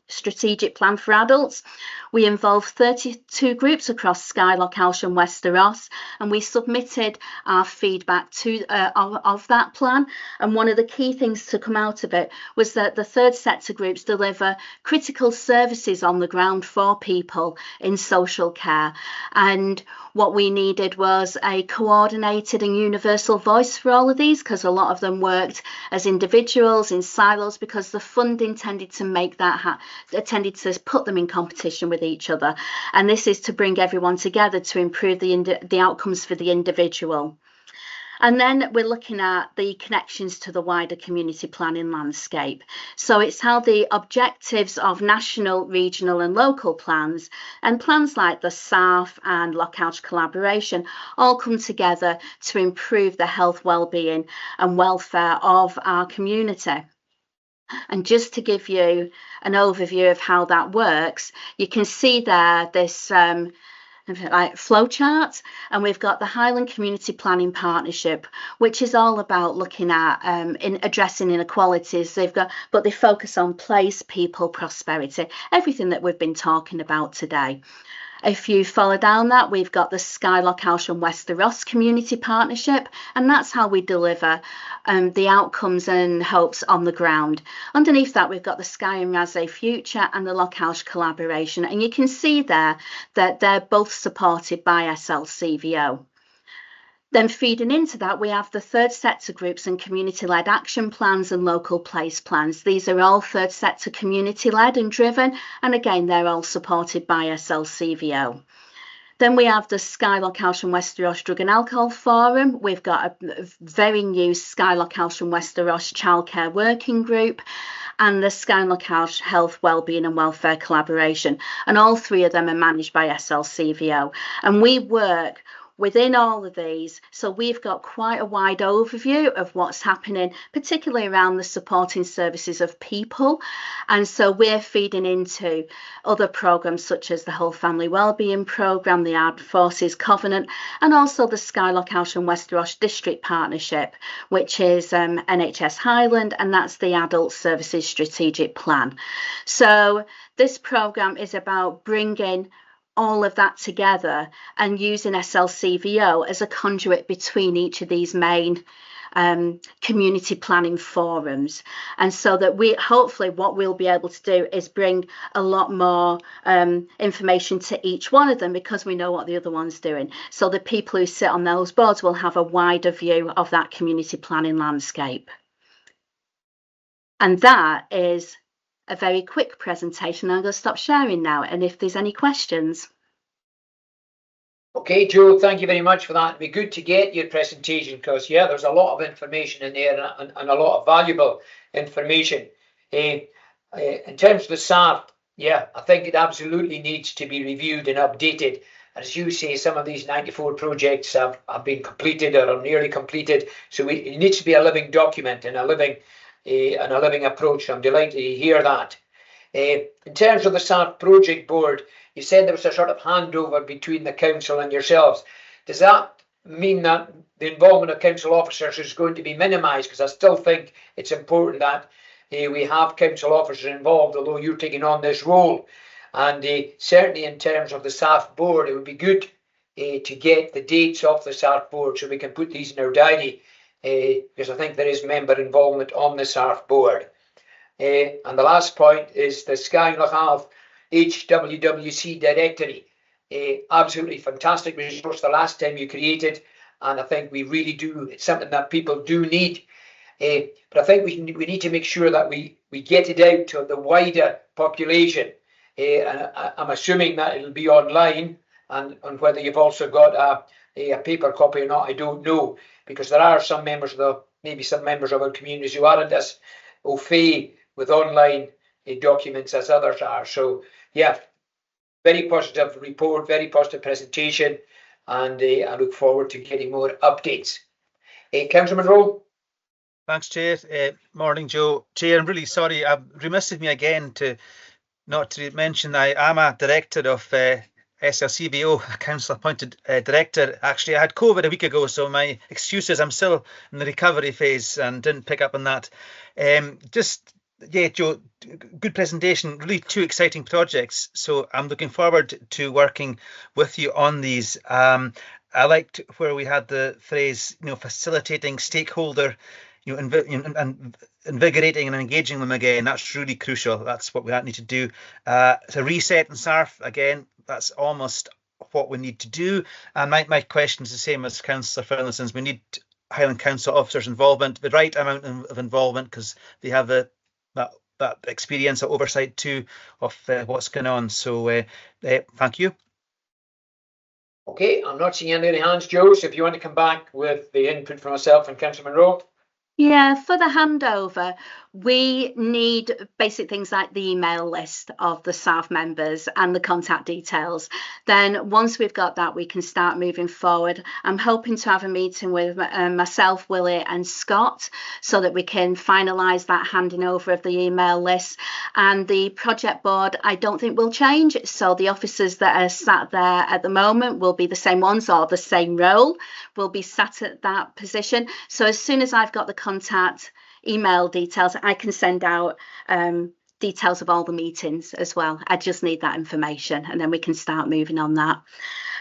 strategic plan for adults. We involved 32 groups across Skye, Loch and Wester Ross, and we submitted our feedback to of that plan. And one of the key things to come out of it was that the third sector groups deliver critical services on the ground for people in social care. And what we needed was a coordinated and universal voice for all of these, because a lot of them worked as individuals in silos, because the funding tended to make that tended to put them in competition with each other. And this is to bring everyone together to improve the outcomes for the individual. And then we're looking at the connections to the wider community planning landscape. So it's how the objectives of national, regional and local plans, and plans like the SARF and Loch Ouch collaboration, all come together to improve the health, well-being and welfare of our community. And just to give you an overview of how that works, you can see there this like flowchart, and we've got the Highland Community Planning Partnership, which is all about looking at in addressing inequalities. But they focus on place, people, prosperity, everything that we've been talking about today. If you follow down that, we've got the Skye, Loch and Wester Ross Community Partnership, and that's how we deliver the outcomes and hopes on the ground. Underneath that, we've got the Skye and Raasay Future and the Loch Ouch collaboration, and you can see there that they're both supported by SLCVO. Then feeding into that, we have the third sector groups and community-led action plans and local place plans. These are all third sector community-led and driven, and again, they're all supported by SLCVO. Then we have the Skye, Loch and Wester Ross Drug and Alcohol Forum. We've got a very new Skye, Loch and Wester Ross Childcare Working Group, and the Skye and Loch Health, Wellbeing and Welfare Collaboration. And all three of them are managed by SLCVO. And we work within all of these, so we've got quite a wide overview of what's happening, particularly around the supporting services of people. And so we're feeding into other programs such as the Whole Family Wellbeing Programme, the Armed Forces Covenant, and also the Skye, Loch and Wester Ross District Partnership, which is NHS Highland, and that's the Adult Services Strategic Plan. So this programme is about bringing all of that together and using SLCVO as a conduit between each of these main community planning forums. And so that we hopefully what we'll be able to do is bring a lot more information to each one of them, because we know what the other one's doing. So the people who sit on those boards will have a wider view of that community planning landscape. And that is a very quick presentation. I'm going to stop sharing now, and if there's any questions. Okay, Joe, thank you very much for that. It'd be good to get your presentation, because yeah, there's a lot of information in there and a lot of valuable information. In terms of the SARF, yeah, I think it absolutely needs to be reviewed and updated. As you say, some of these 94 projects have been completed or are nearly completed, so it needs to be a living document and a living approach. I'm delighted to hear that. In terms of the SARF project board, you said there was a sort of handover between the council and yourselves. Does that mean that the involvement of council officers is going to be minimised? Because I still think it's important that we have council officers involved, although you're taking on this role. And certainly in terms of the SARF board, it would be good to get the dates of the SARF board so we can put these in our diary, because I think there is member involvement on the SARF board. And the last point is the Skye and Raasay HWWC directory. Absolutely fantastic resource the last time you created, and I think we really do, it's something that people do need. But I think we need to make sure that we get it out to the wider population. And I'm assuming that it'll be online, and whether you've also got a paper copy or not, I don't know, because there are some members of maybe some members of our communities who aren't as au fait with online documents as others are. So yeah, very positive report, very positive presentation, and I look forward to getting more updates. Councillor Monroe. Thanks, Chair. Morning, Joe. Chair, I'm really sorry. Remiss of me again not to mention I am a director of SLCVO, a council-appointed director. Actually, I had COVID a week ago, so my excuse is I'm still in the recovery phase and didn't pick up on that. Just yeah, Joe, good presentation. Really two exciting projects. So I'm looking forward to working with you on these. I liked where we had the phrase, facilitating stakeholder, and invigorating and engaging them again. That's really crucial. That's what we need to do. To reset and SARF again, that's almost what we need to do. And my question is the same as Councillor Finlayson's. We need Highland Council officers' involvement, the right amount of involvement, because they have that experience, that oversight too of what's going on. So thank you. Okay, I'm not seeing any hands, Joe, so if you want to come back with the input from myself and Councillor Monroe. Yeah, for the handover, we need basic things like the email list of the staff members and the contact details. Then once we've got that, we can start moving forward. I'm hoping to have a meeting with myself, Willie and Scott so that we can finalise that handing over of the email list. And the project board, I don't think will change. So the officers that are sat there at the moment will be the same ones, or the same role will be sat at that position. So as soon as I've got the contact email details, I can send out details of all the meetings as well. I just need that information and then we can start moving on that.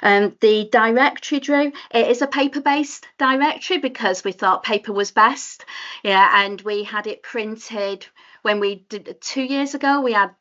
The directory, Drew, it is a paper-based directory because we thought paper was best. Yeah, and we had it printed when we did 2 years ago. We had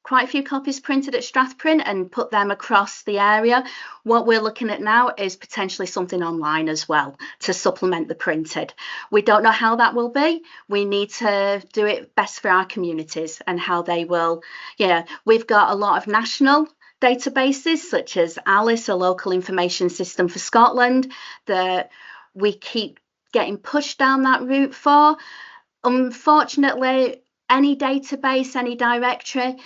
quite a few copies printed at Strathprint and put them across the area. What we're looking at now is potentially something online as well to supplement the printed. We don't know how that will be. We need to do it best for our communities and how they will. Yeah, we've got a lot of national databases such as Alice, a local information system for Scotland, that we keep getting pushed down that route for. Unfortunately, any database, any directory,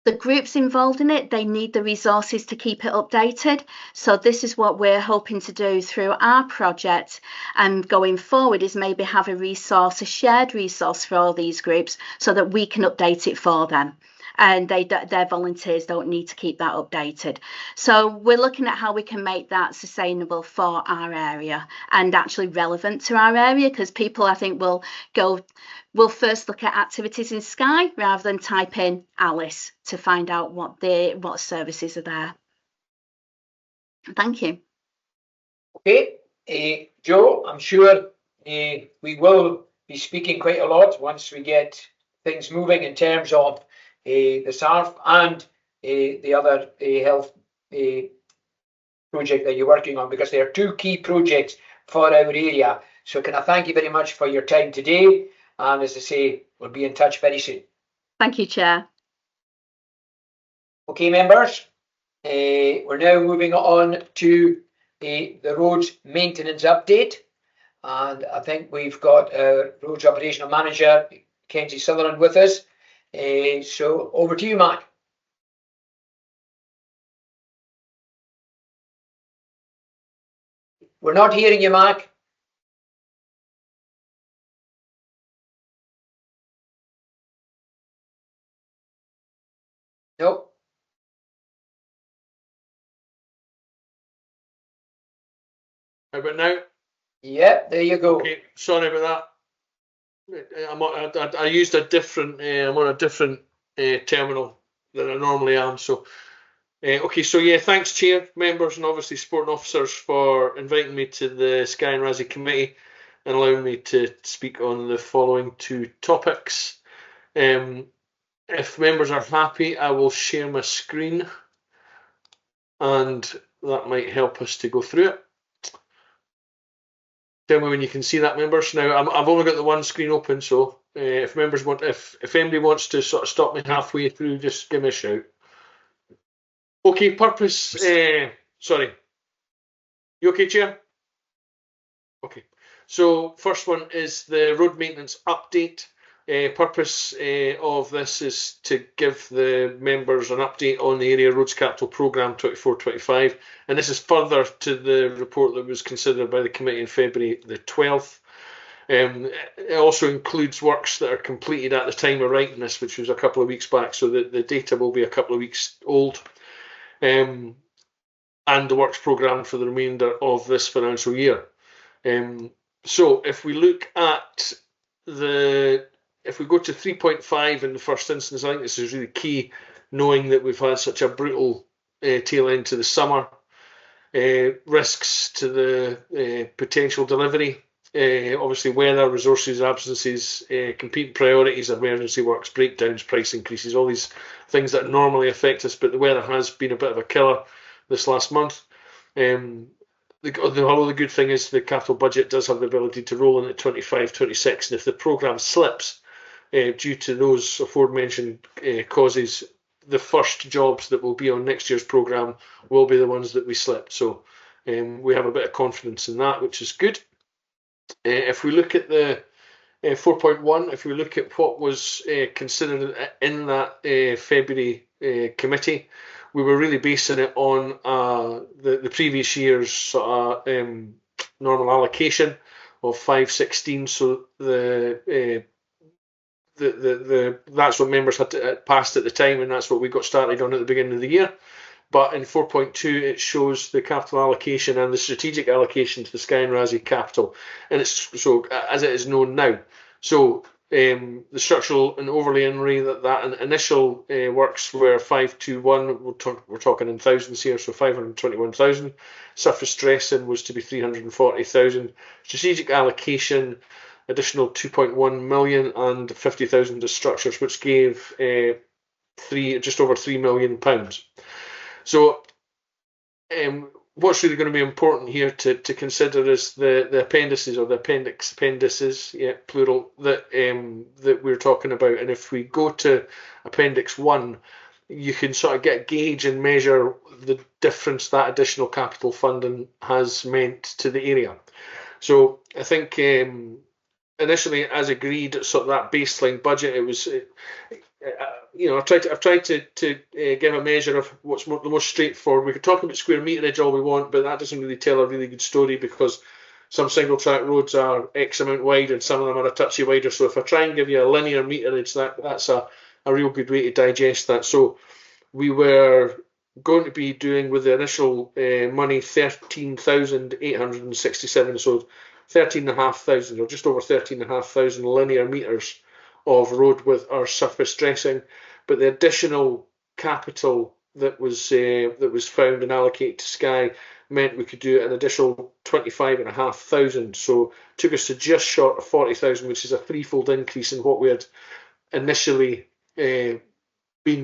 the groups involved in it, they need the resources to keep it updated. So this is what we're hoping to do through our project and going forward, is maybe have a shared resource for all these groups so that we can update it for them. And their volunteers don't need to keep that updated. So we're looking at how we can make that sustainable for our area and actually relevant to our area, because people, I think, will first look at activities in Skye rather than type in Alice to find out what services are there. Thank you. Okay, Joe, I'm sure we will be speaking quite a lot once we get things moving in terms of the SARF and the other health project that you're working on, because they are two key projects for our area. So can I thank you very much for your time today, and as I say, we'll be in touch very soon. Thank you, Chair. Okay, members, we're now moving on to the roads maintenance update, and I think we've got our roads operational manager Kenzie Sutherland with us. So over to you, Mark. We're not hearing you, Mark. Nope. How about now? Yeah, there you go. Okay, sorry about that. I used a different. I'm on a different terminal than I normally am. So, okay. So yeah, thanks, Chair, members, and obviously supporting officers for inviting me to the Skye and Raasay committee and allowing me to speak on the following two topics. If members are happy, I will share my screen, and that might help us to go through it. Tell me when you can see that, members. Now, I've only got the one screen open, so if members want, if anybody wants to sort of stop me halfway through, just give me a shout. Okay, purpose. Sorry. You okay, Chair? Okay. So first one is the road maintenance update. Purpose of this is to give the members an update on the Area Roads Capital Programme 24-25, and this is further to the report that was considered by the committee in February the 12th. It also includes works that are completed at the time of writing this, which was a couple of weeks back, so the data will be a couple of weeks old, and the works programme for the remainder of this financial year. So if we look at the if we go to 3.5 in the first instance, I think this is really key, knowing that we've had such a brutal tail end to the summer. Risks to the potential delivery. Obviously, weather, resources, absences, competing priorities, emergency works, breakdowns, price increases, all these things that normally affect us, but the weather has been a bit of a killer this last month. Although the good thing is the capital budget does have the ability to roll in at 25-26, and if the programme slips due to those aforementioned causes, the first jobs that will be on next year's programme will be the ones that we slipped. So we have a bit of confidence in that, which is good. If we look at the 4.1, if we look at what was considered in that February committee, we were really basing it on the previous year's sort of normal allocation of 516. So that's what members had passed at the time, and that's what we got started on at the beginning of the year. But in 4.2, it shows the capital allocation and the strategic allocation to the Skye and Raasay capital, and it's so as it is known now. So the structural and overlay that initial works were 521. We're talking in thousands here, so 521,000. Surface dressing was to be 340,000. Strategic allocation, additional 2.1 million, and 50,000 to structures, which gave just over £3 million. So what's really going to be important here to consider is the appendices, or the appendices, yeah, plural, that we're talking about. And if we go to Appendix 1, you can sort of get a gauge and measure the difference that additional capital funding has meant to the area. So I think initially, as agreed, sort of that baseline budget, it was, I've tried to give a measure of what's the most straightforward. We could talk about square meterage all we want, but that doesn't really tell a really good story, because some single track roads are X amount wide and some of them are a touchy wider. So if I try and give you a linear meterage, that's a real good way to digest that. So we were going to be doing, with the initial money, 13,867, so 13,500 or just over 13,500 linear metres of road with our surface dressing. But the additional capital that was found and allocated to Skye meant we could do an additional 25,500. So it took us to just short of 40,000, which is a threefold increase in what we had initially been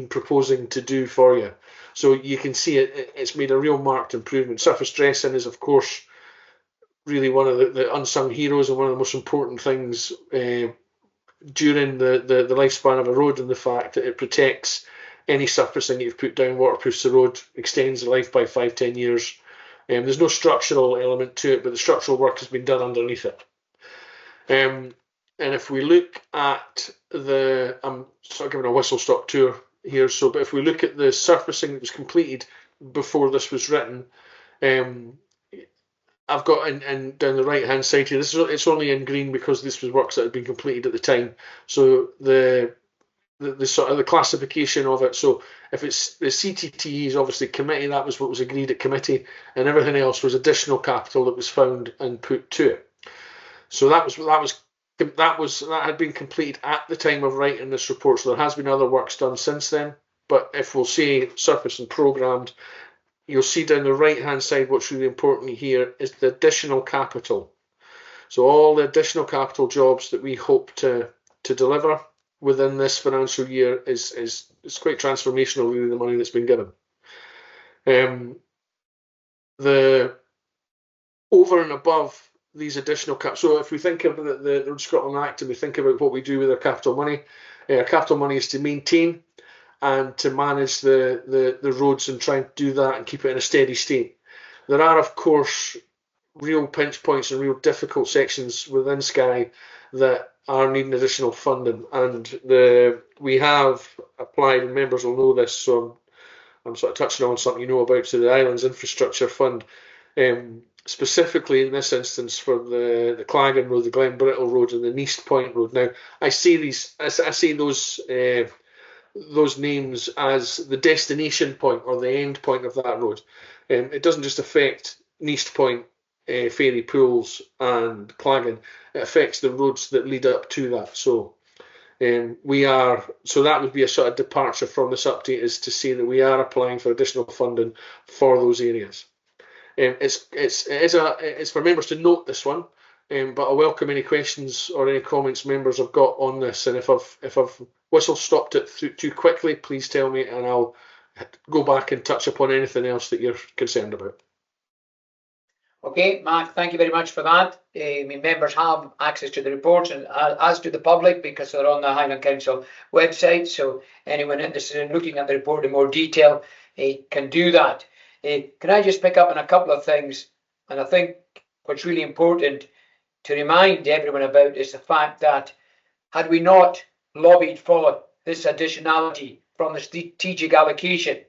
proposing to do for you. So you can see it's made a real marked improvement. Surface dressing is, of course, really one of the unsung heroes and one of the most important things during the lifespan of a road, and the fact that it protects any surfacing that you've put down, waterproofs the road, extends the life by 5-10 years. There's no structural element to it, but the structural work has been done underneath it. And if we look at I'm sort of giving a whistle-stop tour here, but if we look at the surfacing that was completed before this was written, I've got in down the right hand side here, it's only in green because this was works that had been completed at the time. So the sort of the classification of it, so if it's the CTTE is obviously committee, that was what was agreed at committee, and everything else was additional capital that was found and put to it. So that had been completed at the time of writing this report. So there has been other works done since then, but if we'll say surface and programmed, you'll see down the right hand side what's really important here is the additional capital. So all the additional capital jobs that we hope to deliver within this financial year is quite transformational, really, the money that's been given. The over and above these additional so if we think of the Road Scotland Act and we think about what we do with our capital money is to maintain and to manage the roads and try and do that and keep it in a steady state. There are, of course, real pinch points and real difficult sections within Skye that are needing additional funding, and we have applied, and members will know this, so I'm sort of touching on something you know about, to the Islands Infrastructure Fund, specifically in this instance for the Clagan Road, the Glen Brittle Road, and the Neast Point Road. Now, I see those names as the destination point or the end point of that road. It doesn't just affect Neast Point, Fairy Pools and Clagan, it affects the roads that lead up to that. So We are, so that would be a sort of departure from this update, is to say that we are applying for additional funding for those areas. It's for members to note this one, but I welcome any questions or any comments members have got on this. And if I've whistle stopped it too quickly, please tell me, and I'll go back and touch upon anything else that you're concerned about. Okay, Mark, thank you very much for that. Members have access to the reports, and as do the public, because they're on the Highland Council website. So anyone interested in looking at the report in more detail can do that. Can I just pick up on a couple of things? And I think what's really important to remind everyone about is the fact that had we not lobbied for this additionality from the strategic allocation,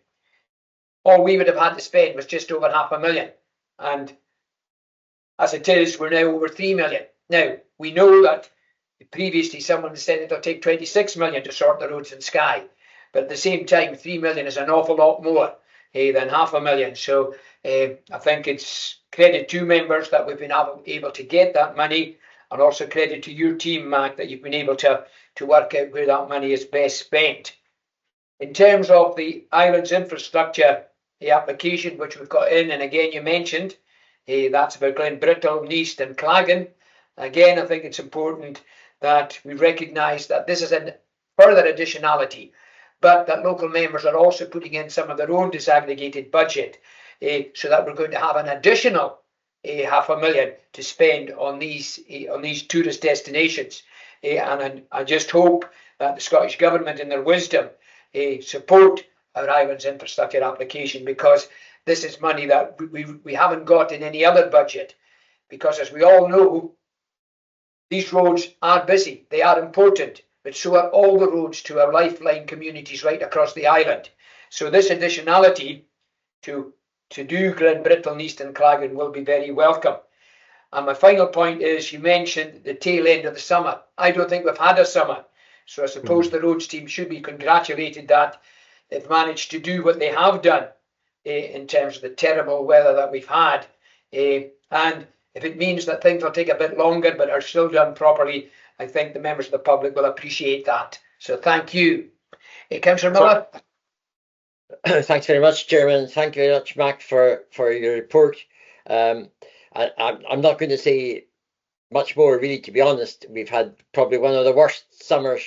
all we would have had to spend was just over $500,000. And as it is, we're now over 3 million. Now, we know that previously someone said it'll take 26 million to sort the roads in Skye. But at the same time, 3 million is an awful lot more than $500,000. So I think it's credit to members that we've been able to get that money, and also credit to your team, Mark, that you've been able to work out where that money is best spent. In terms of the island's infrastructure, the application which we've got in, and again, you mentioned, that's about Glenbrittle, Neast and Claggan. Again, I think it's important that we recognise that this is a further additionality, but that local members are also putting in some of their own disaggregated budget, so that we're going to have an additional $500,000 to spend on these tourist destinations. And I just hope that the Scottish Government, in their wisdom, support our island's infrastructure application, because this is money that we haven't got in any other budget. Because as we all know, these roads are busy, they are important, but so are all the roads to our lifeline communities right across the island. So this additionality to do Glenbrittle, Neast and Claggan will be very welcome. And my final point is, you mentioned the tail end of the summer. I don't think we've had a summer. So I suppose the roads team should be congratulated that they've managed to do what they have done in terms of the terrible weather that we've had. And if it means that things will take a bit longer but are still done properly, I think the members of the public will appreciate that. So thank you. Councillor Miller. Thanks very much, Chairman. Thank you very much, Mac, for your report. I'm not going to say much more, really, to be honest. We've had probably one of the worst summers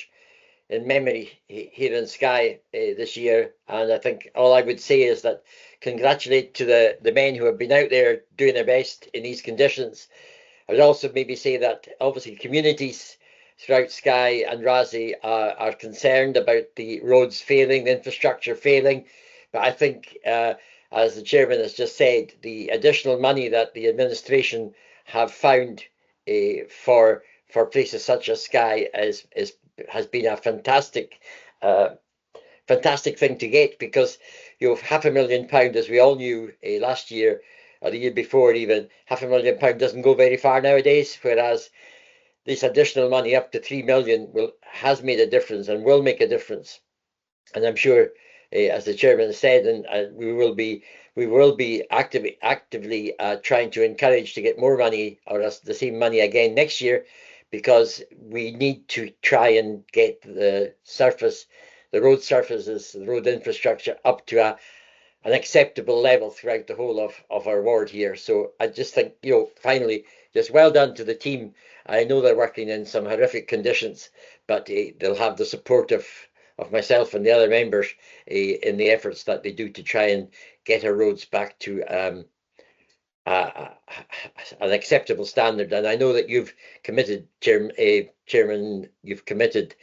in memory here in Skye this year, and I think all I would say is that congratulate to the men who have been out there doing their best in these conditions. I would also maybe say that obviously communities throughout Skye and Raasay are concerned about the roads failing, the infrastructure failing, but I think as the chairman has just said, the additional money that the administration have found for places such as Skye has been a fantastic thing to get, because you have £500,000, as we all knew last year or the year before even, £500,000 doesn't go very far nowadays, whereas this additional money up to 3 million has made a difference and will make a difference. And I'm sure, as the chairman said, and we will be actively trying to encourage to get more money, or the same money again next year, because we need to try and get the road surfaces, the road infrastructure up to an acceptable level throughout the whole of our ward here. So I just think, finally, just well done to the team. I know they're working in some horrific conditions, but they'll have the support of myself and the other members in the efforts that they do to try and get our roads back to an acceptable standard. And I know that you've committed, Chairman, you've committed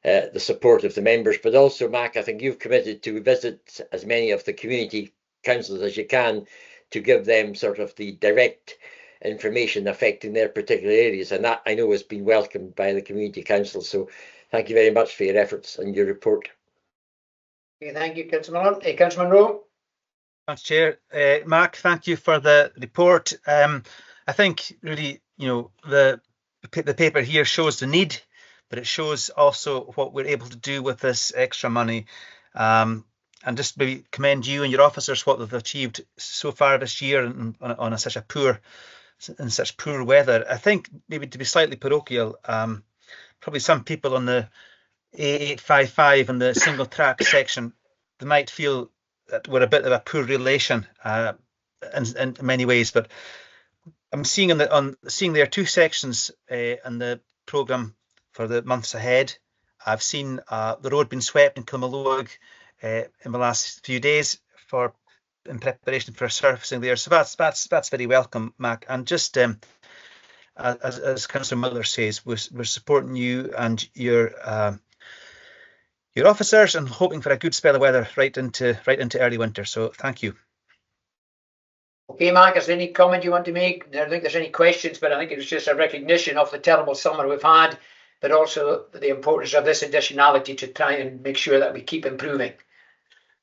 the support of the members, but also, Mac, I think you've committed to visit as many of the community councils as you can to give them sort of the direct information affecting their particular areas, and that I know has been welcomed by the community council. So thank you very much for your efforts and your report. Okay, thank you, Councillor Miller. Councillor Monroe. Thanks, Chair. Mark, thank you for the report. I think really, the paper here shows the need, but it shows also what we're able to do with this extra money. And just maybe commend you and your officers what they've achieved so far this year in such poor weather. I think maybe to be slightly parochial, probably some people on the A855 and the single track section, they might feel that we're a bit of a poor relation in many ways, but I'm seeing seeing there are 2 sections in the programme for the months ahead. I've seen the road being swept in Kilmallogue in the last few days in preparation for surfacing there. So that's very welcome, Mac. And just as Councillor Miller says, we're supporting you and your officers and hoping for a good spell of weather right into early winter. So thank you. Okay, Mark, is there any comment you want to make? I don't think there's any questions, but I think it was just a recognition of the terrible summer we've had, but also the importance of this additionality to try and make sure that we keep improving.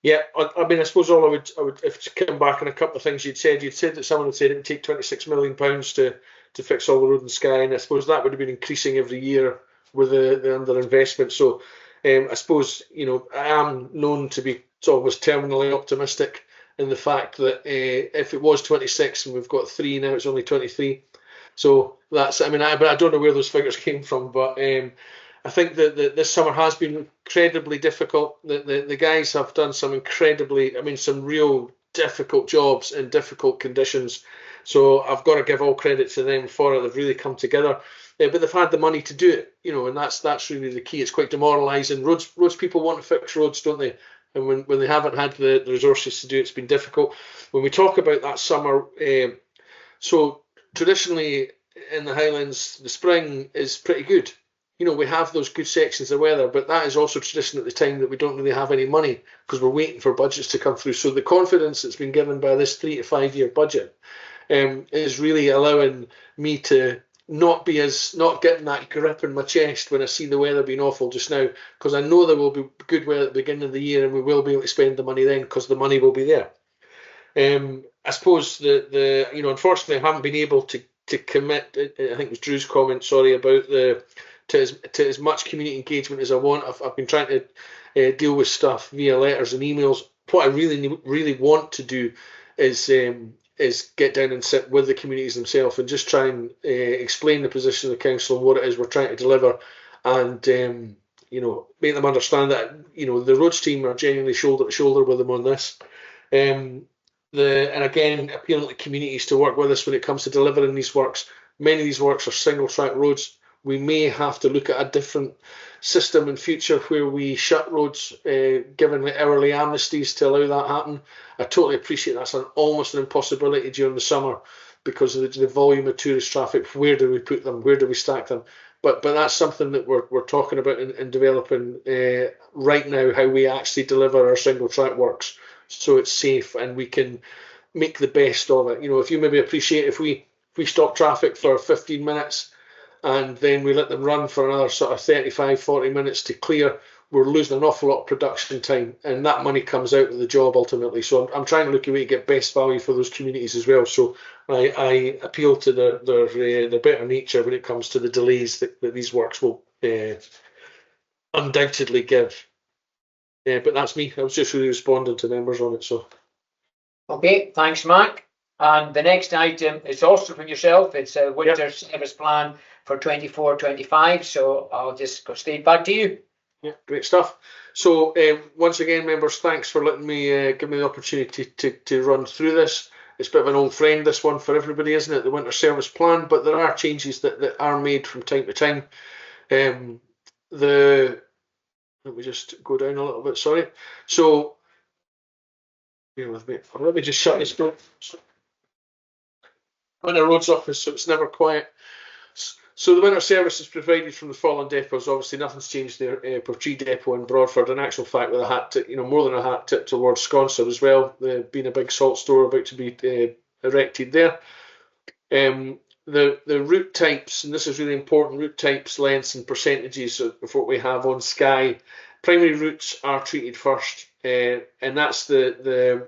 Yeah, I mean, I suppose all I would if to come back on a couple of things you'd said that someone had said it would take £26 million to fix all the road in Skye, and I suppose that would have been increasing every year with the underinvestment. So I suppose, I am known to be always terminally optimistic in the fact that if it was 26 and we've got 3 now, it's only 23. So that's, but I don't know where those figures came from, but I think that this summer has been incredibly difficult. The guys have done some some real difficult jobs in difficult conditions. So I've got to give all credit to them for it. They've really come together. But they've had the money to do it, and that's really the key. It's quite demoralising. Roads people want to fix roads, don't they? And when they haven't had the resources to do it, it's been difficult. When we talk about that summer, so traditionally in the Highlands, the spring is pretty good. We have those good sections of weather, but that is also tradition at the time that we don't really have any money because we're waiting for budgets to come through. So the confidence that's been given by this 3 to 5 year budget is really allowing me to not getting that grip in my chest when I see the weather being awful just now, because I know there will be good weather at the beginning of the year and we will be able to spend the money then because the money will be there. I suppose unfortunately I haven't been able to commit. I think it was Drew's comment, about to as much community engagement as I want. I've been trying to deal with stuff via letters and emails. What I really want to do is get down and sit with the communities themselves and just try and explain the position of the council and what it is we're trying to deliver, and make them understand that the roads team are genuinely shoulder to shoulder with them on this. And again, appealing to communities to work with us when it comes to delivering these works. Many of these works are single track roads. We may have to look at a different system in future where we shut roads, given the hourly amnesties to allow that happen. I totally appreciate that's almost an impossibility during the summer because of the volume of tourist traffic. Where do we put them? Where do we stack them? But that's something that we're talking about and developing right now, how we actually deliver our single track works so it's safe and we can make the best of it. If you maybe appreciate if we stop traffic for 15 minutes and then we let them run for another sort of 35-40 minutes to clear, we're losing an awful lot of production time, and that money comes out of the job ultimately. So I'm trying to look at a way to get best value for those communities as well. So I appeal to their better nature when it comes to the delays that these works will undoubtedly give. But that's me. I was just really responding to members on it. So. Okay, thanks, Mark. And the next item is also from yourself. It's a winter service plan for 24-25. So I'll just go straight back to you. Yeah, great stuff. So once again, members, thanks for letting me give me the opportunity to run through this. It's a bit of an old friend, this one, for everybody, isn't it? The winter service plan, but there are changes that are made from time to time. Let me just go down a little bit, sorry. So, bear with me. Let me just shut this door. I'm in a roads office, so it's never quiet. So the winter service is provided from the following depots. Obviously, nothing's changed there. Portree depot in Broadford. In actual fact, with a hat tip, more than a hat tip towards Sconsor as well. There being a big salt store about to be erected there. The route types, and this is really important, route types, lengths and percentages of what we have on Skye. Primary routes are treated first, and that's the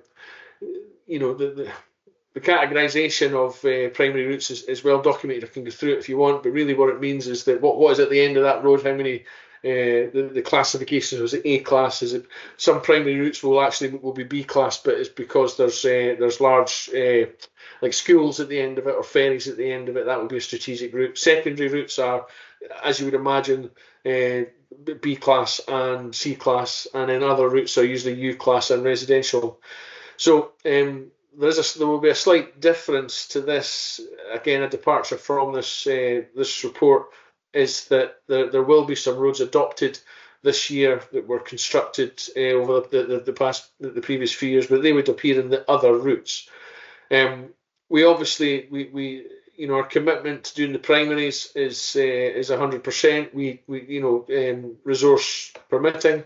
categorisation of primary routes is well documented. I can go through it if you want, but really what it means is that what is at the end of that road, how many the classification, was it A class? Is it some primary routes will be B class, but it's because there's large like schools at the end of it or ferries at the end of it. That would be a strategic route. Secondary routes are as you would imagine, B class and C class, and then other routes are usually U class and residential. So there will be a slight difference to this. Again, a departure from this report is that there will be some roads adopted this year that were constructed over the previous few years, but they would appear in the other routes. We obviously our commitment to doing the primaries is 100%. We resource permitting,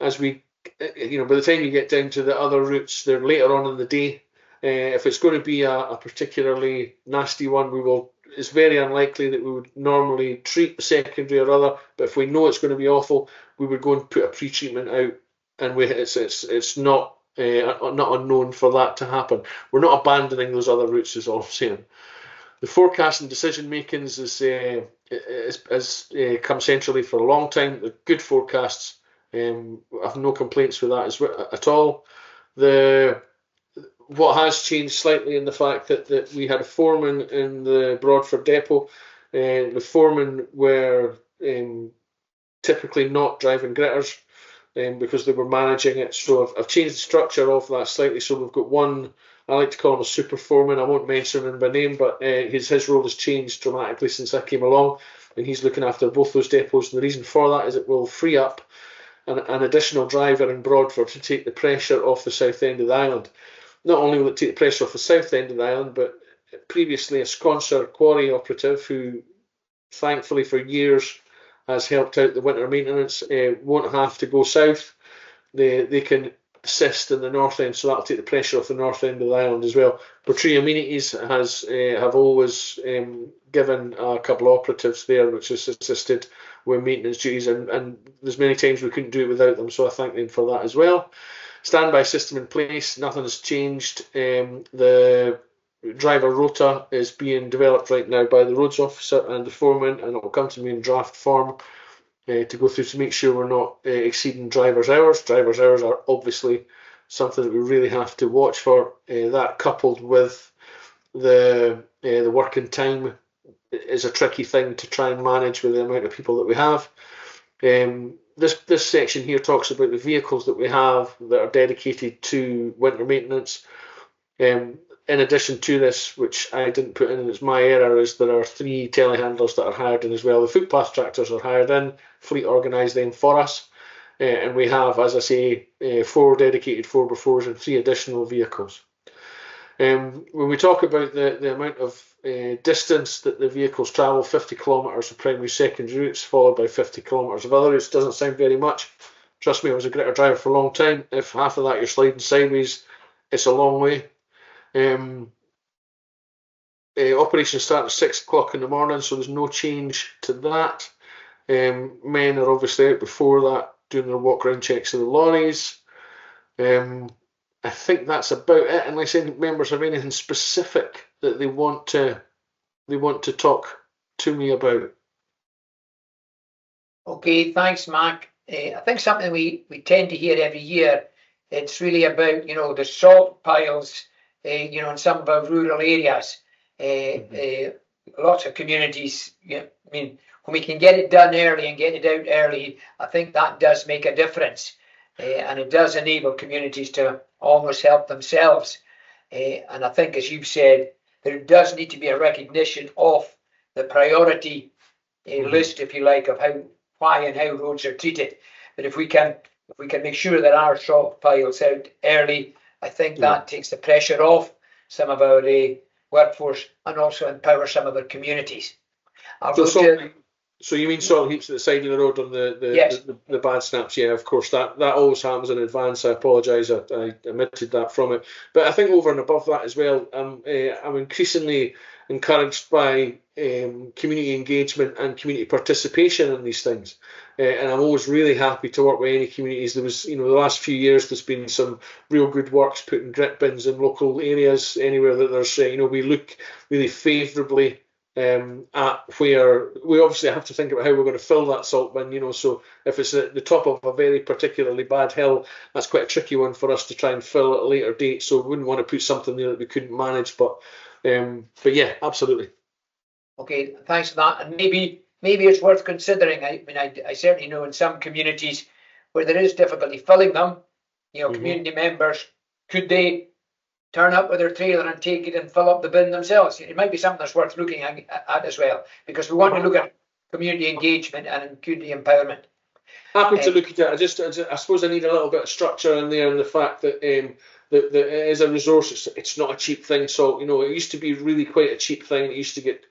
as we by the time you get down to the other routes, they're later on in the day. If it's going to be a particularly nasty one, it's very unlikely that we would normally treat the secondary or other, but if we know it's going to be awful, we would go and put a pre-treatment out, and it's not unknown for that to happen. We're not abandoning those other routes, is all I'm saying. The forecast and decision making has come centrally for a long time. They're good forecasts. I have no complaints with that at all. What has changed slightly in the fact that we had a foreman in the Broadford depot. The foremen were typically not driving gritters because they were managing it. So I've changed the structure of that slightly. So we've got one, I like to call him a super foreman. I won't mention him by name, but his role has changed dramatically since I came along, and he's looking after both those depots. And the reason for that is it will free up an additional driver in Broadford to take the pressure off the south end of the island. Not only will it take the pressure off the south end of the island, but previously a Sconser quarry operative who thankfully for years has helped out the winter maintenance won't have to go south. They can assist in the north end, so that'll take the pressure off the north end of the island as well. Portree Amenities have always given a couple of operatives there which has assisted with maintenance duties, and there's many times we couldn't do it without them, so I thank them for that as well. Standby system in place, nothing has changed. The driver rota is being developed right now by the roads officer and the foreman, and it will come to me in draft form to go through to make sure we're not exceeding drivers' hours. Drivers' hours are obviously something that we really have to watch for. That coupled with the working time is a tricky thing to try and manage with the amount of people that we have. This section here talks about the vehicles that we have that are dedicated to winter maintenance. In addition to this, which I didn't put in, and it's my error, is there are 3 telehandlers that are hired in as well. The footpath tractors are hired in, Fleet organise them for us, and we have, as I say, 4 dedicated 4x4s and 3 additional vehicles. When we talk about the amount of distance that the vehicles travel, 50 kilometres of primary secondary routes followed by 50 kilometres of other routes, doesn't sound very much. Trust me, I was a gritter driver for a long time. If half of that you're sliding sideways, it's a long way. Operations start at 6 o'clock in the morning, so there's no change to that. Men are obviously out before that doing their walk around checks of the lorries. I think that's about it, unless any members have anything specific that they want to talk to me about. Okay, thanks, Mark. I think something we tend to hear every year, it's really about the salt piles in some of our rural areas. Lots of communities, I mean, when we can get it done early and get it out early, I think that does make a difference. And it does enable communities to almost help themselves. And I think, as you've said, there does need to be a recognition of the priority list, if you like, of why and how roads are treated. But if we can make sure that our salt piles out early, I think that takes the pressure off some of our workforce and also empower some of our communities. So you mean salt heaps at the side of the road on the bad snaps? Yeah, of course, that always happens in advance. I apologise, I omitted that from it. But I think over and above that as well, I'm increasingly encouraged by community engagement and community participation in these things. And I'm always really happy to work with any communities. There was, the last few years, there's been some real good works putting grit bins in local areas, anywhere that there's, we look really favourably at where we obviously have to think about how we're going to fill that salt bin, so if it's at the top of a very particularly bad hill, that's quite a tricky one for us to try and fill at a later date, so we wouldn't want to put something there that we couldn't manage, but yeah, absolutely. Okay, thanks for that. And maybe maybe it's worth considering. I mean, I certainly know in some communities where there is difficulty filling them, you know, community members, could they turn up with their trailer and take it and fill up the bin themselves? It might be something that's worth looking at as well, because we want to look at community engagement and community empowerment. Happy to look at it. I suppose I need a little bit of structure in there, and the fact that that it is a resource. It's not a cheap thing. So, you know, it used to be really quite a cheap thing. It used to get,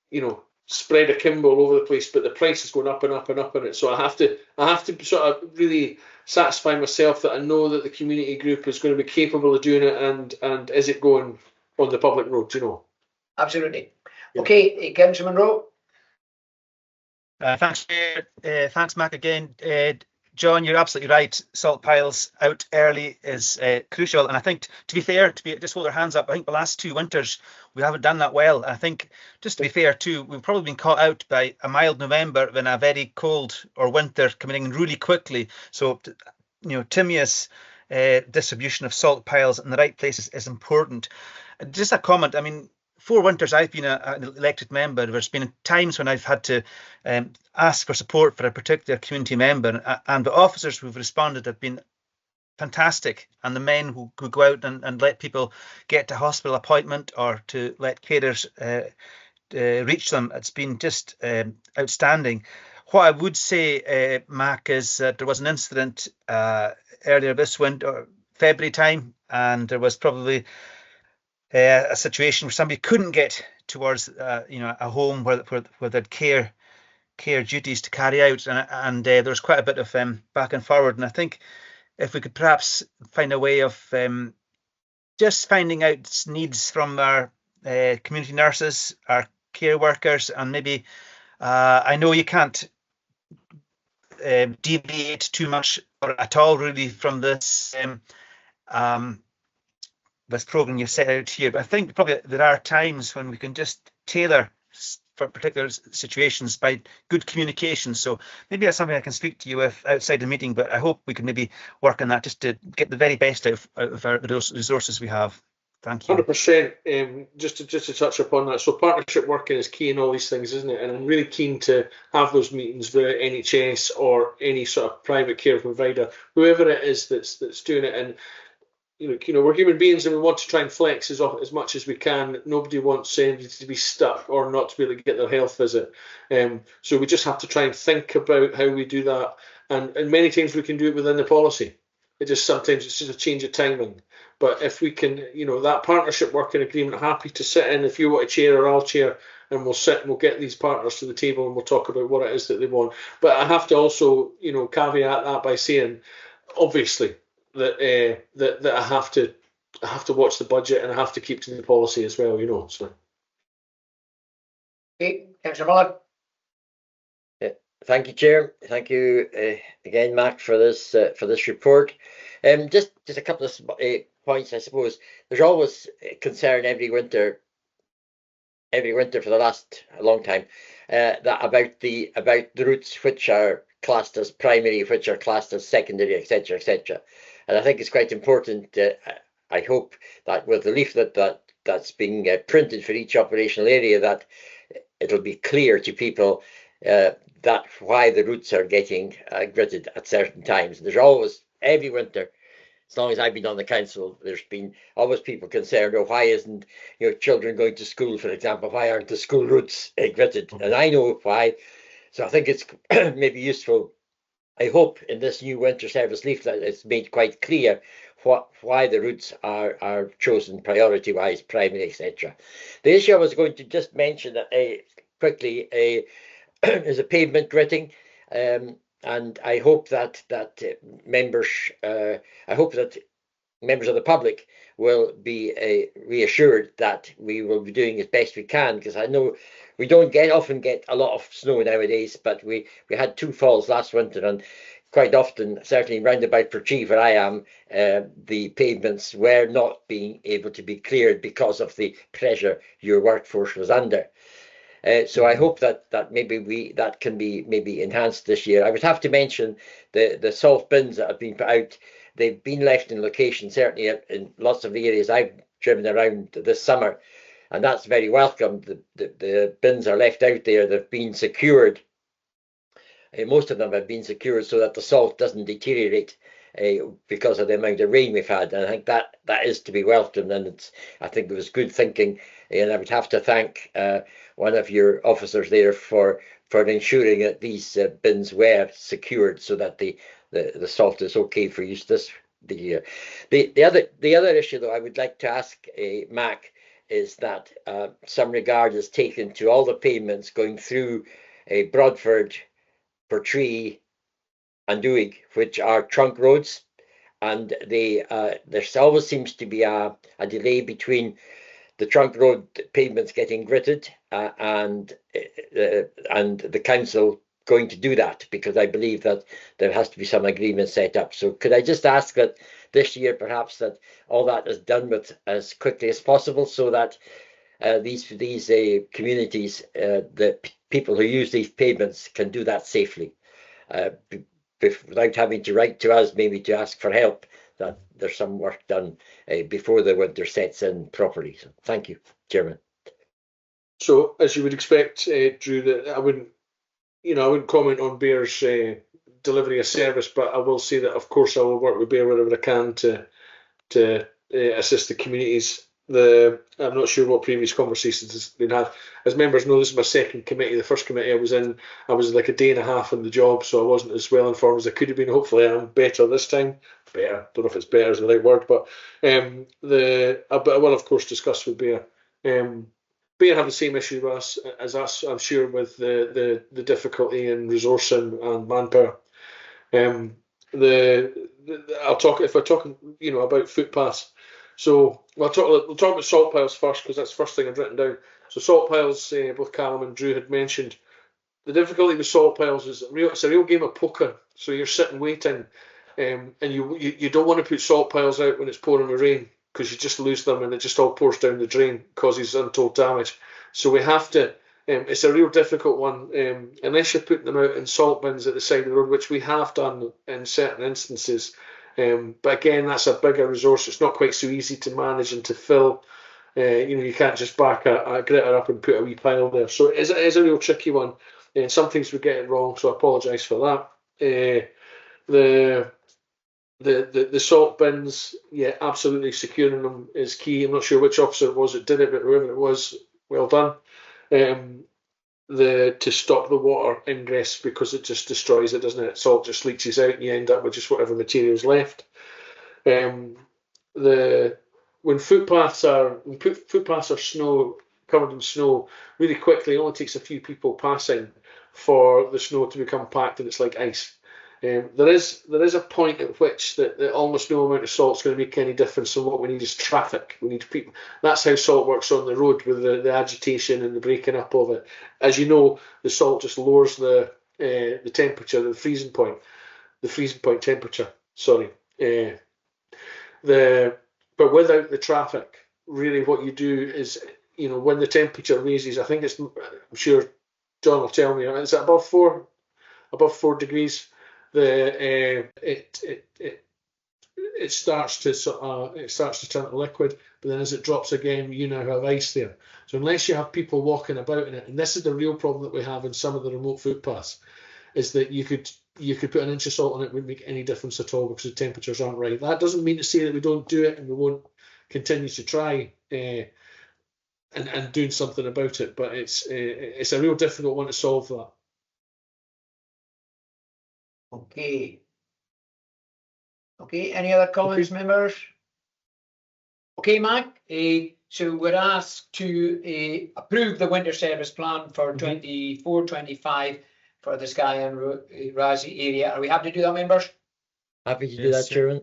you know, spread akimbo all over the place, but the price is going up and up and up on it. So I have to sort of really satisfy myself that I know that the community group is going to be capable of doing it, and is it going on the public road, you know? Absolutely. Yeah. Okay, Councillor Monroe. Thanks, thanks, Mac, again. John, you're absolutely right. Salt piles out early is crucial. And I think, to be fair, just hold our hands up, I think the last 2 winters, we haven't done that well. I think, just to be fair too, we've probably been caught out by a mild November than a very cold or winter coming in really quickly. So, you know, Timia's distribution of salt piles in the right places is important. Just a comment, I mean, 4 winters I've been an elected member, there's been times when I've had to ask for support for a particular community member, and the officers who've responded have been fantastic, and the men who go out and let people get to hospital appointment or to let carers reach them, it's been just outstanding. What I would say, Mac, is that there was an incident earlier this winter, February time, and there was probably a situation where somebody couldn't get towards you know, a home where they'd care duties to carry out, and there was quite a bit of back and forward. And I think if we could perhaps find a way of just finding out needs from our community nurses, our care workers, and maybe I know you can't deviate too much or at all really from this this program you set out here, but I think probably there are times when we can just tailor for particular situations by good communication. So maybe that's something I can speak to you with outside the meeting, but I hope we can maybe work on that just to get the very best out of our resources we have. Thank you. 100%. Just to touch upon that, so partnership working is key in all these things, isn't it? And I'm really keen to have those meetings with NHS or any sort of private care provider, whoever it is that's doing it. And you know, we're human beings and we want to try and flex as much as we can. Nobody wants anybody to be stuck or not to be able to get their health visit. So we just have to try and think about how we do that. And many times we can do it within the policy. Sometimes it's just a change of timing. But if we can, you know, that partnership working agreement, happy to sit in if you want to chair or I'll chair, and we'll sit and we'll get these partners to the table and we'll talk about what it is that they want. But I have to also, you know, caveat that by saying, obviously, that I have to watch the budget and I have to keep to the policy as well, you know. So. Okay, Councillor Mullin. Thank you, Chair. Thank you again, Mac, for this report. Just a couple of points, I suppose. There's always concern every winter for the last long time about the routes which are classed as primary, which are classed as secondary, etc., etc. And I think it's quite important. I hope that with the leaflet that's being printed for each operational area, that it'll be clear to people that why the routes are getting gritted at certain times. There's always, every winter, as long as I've been on the council, there's been always people concerned, oh, why isn't, you know, children going to school, for example, why aren't the school routes gritted? And I know why. So I think it's maybe useful. I hope in this new winter service leaflet it's made quite clear why the routes are chosen priority-wise, primary, etc. The issue I was going to just mention quickly is a pavement gritting, and I hope that members of the public will be reassured that we will be doing as best we can, because I know we don't often get a lot of snow nowadays, but we had 2 falls last winter, and quite often, certainly round about Portree where I am, the pavements were not being able to be cleared because of the pressure your workforce was under. So I hope that maybe that can be maybe enhanced this year. I would have to mention the salt bins that have been put out. They've been left in location, certainly in lots of the areas I've driven around this summer. and that's very welcome. The bins are left out there. They've been secured. Most of them have been secured so that the salt doesn't deteriorate because of the amount of rain we've had. And I think that is to be welcomed, and I think it was good thinking. And I would have to thank one of your officers there for ensuring that these bins were secured so that the salt is okay for use this year. The other issue, though, I would like to ask Mac, is that some regard is taken to all the payments going through Broadford, Portree and Duig, which are trunk roads, and there always seems to be a delay between the trunk road pavements getting gritted and the council going to do that, because I believe that there has to be some agreement set up. So could I just ask that this year perhaps that all that is done with as quickly as possible, so that these communities, the people who use these pavements, can do that safely without having to write to us, maybe to ask for help, that there's some work done before the winter sets in properly. So thank you, Chairman. So as you would expect, Drew, that I wouldn't comment on Bear's delivery of service, but I will say that of course I will work with Bear wherever I can to assist the communities. I'm not sure what previous conversations has been had. As members know, this is my second committee. The first committee I was in, I was like a day and a half on the job, so I wasn't as well informed as I could have been. Hopefully I'm better this time. Better, don't know if it's better is the right word, but I will of course discuss with Bear. Bear have the same issue as us, I'm sure, with the difficulty in resourcing and manpower. I'll talk, if we're talking, about footpaths. So we'll talk about salt piles first, because that's the first thing I've written down. So salt piles, both Callum and Drew had mentioned. The difficulty with salt piles is it's a real game of poker. So you're sitting waiting, and you don't want to put salt piles out when it's pouring with rain, because you just lose them and it just all pours down the drain, causes untold damage. So we have to. It's a real difficult one, unless you're putting them out in salt bins at the side of the road, which we have done in certain instances. But again, that's a bigger resource. It's not quite so easy to manage and to fill. You can't just back a gritter up and put a wee pile there. So it is a real tricky one. Some things we get it wrong, so I apologise for that. The salt bins, yeah, absolutely securing them is key. I'm not sure which officer it was that did it, but whoever it was, well done. To stop the water ingress, because it just destroys it, doesn't it? Salt just leaches out and you end up with just whatever material's left. When footpaths are covered in snow, really quickly, it only takes a few people passing for the snow to become packed and it's like ice. There is a point at which that almost no amount of salt is going to make any difference, and what we need is traffic. We need people. That's how salt works on the road, with the agitation and the breaking up of it. As you know, the salt just lowers the temperature, the freezing point temperature. Sorry. But without the traffic, really what you do is, when the temperature raises, I think I'm sure John will tell me, is it above 4 degrees? It starts to turn to liquid, but then as it drops again, you now have ice there. So unless you have people walking about in it, and this is the real problem that we have in some of the remote footpaths, is that you could put an inch of salt on it, wouldn't make any difference at all, because the temperatures aren't right. That doesn't mean to say that we don't do it and we won't continue to try and doing something about it, but it's a real difficult one to solve that. Okay, any other comments, members? Okay, Mac, so we're asked to approve the winter service plan for 24-25 for the Skye and Raasay area. Are we happy to do that, members? Happy to do that, Chairman.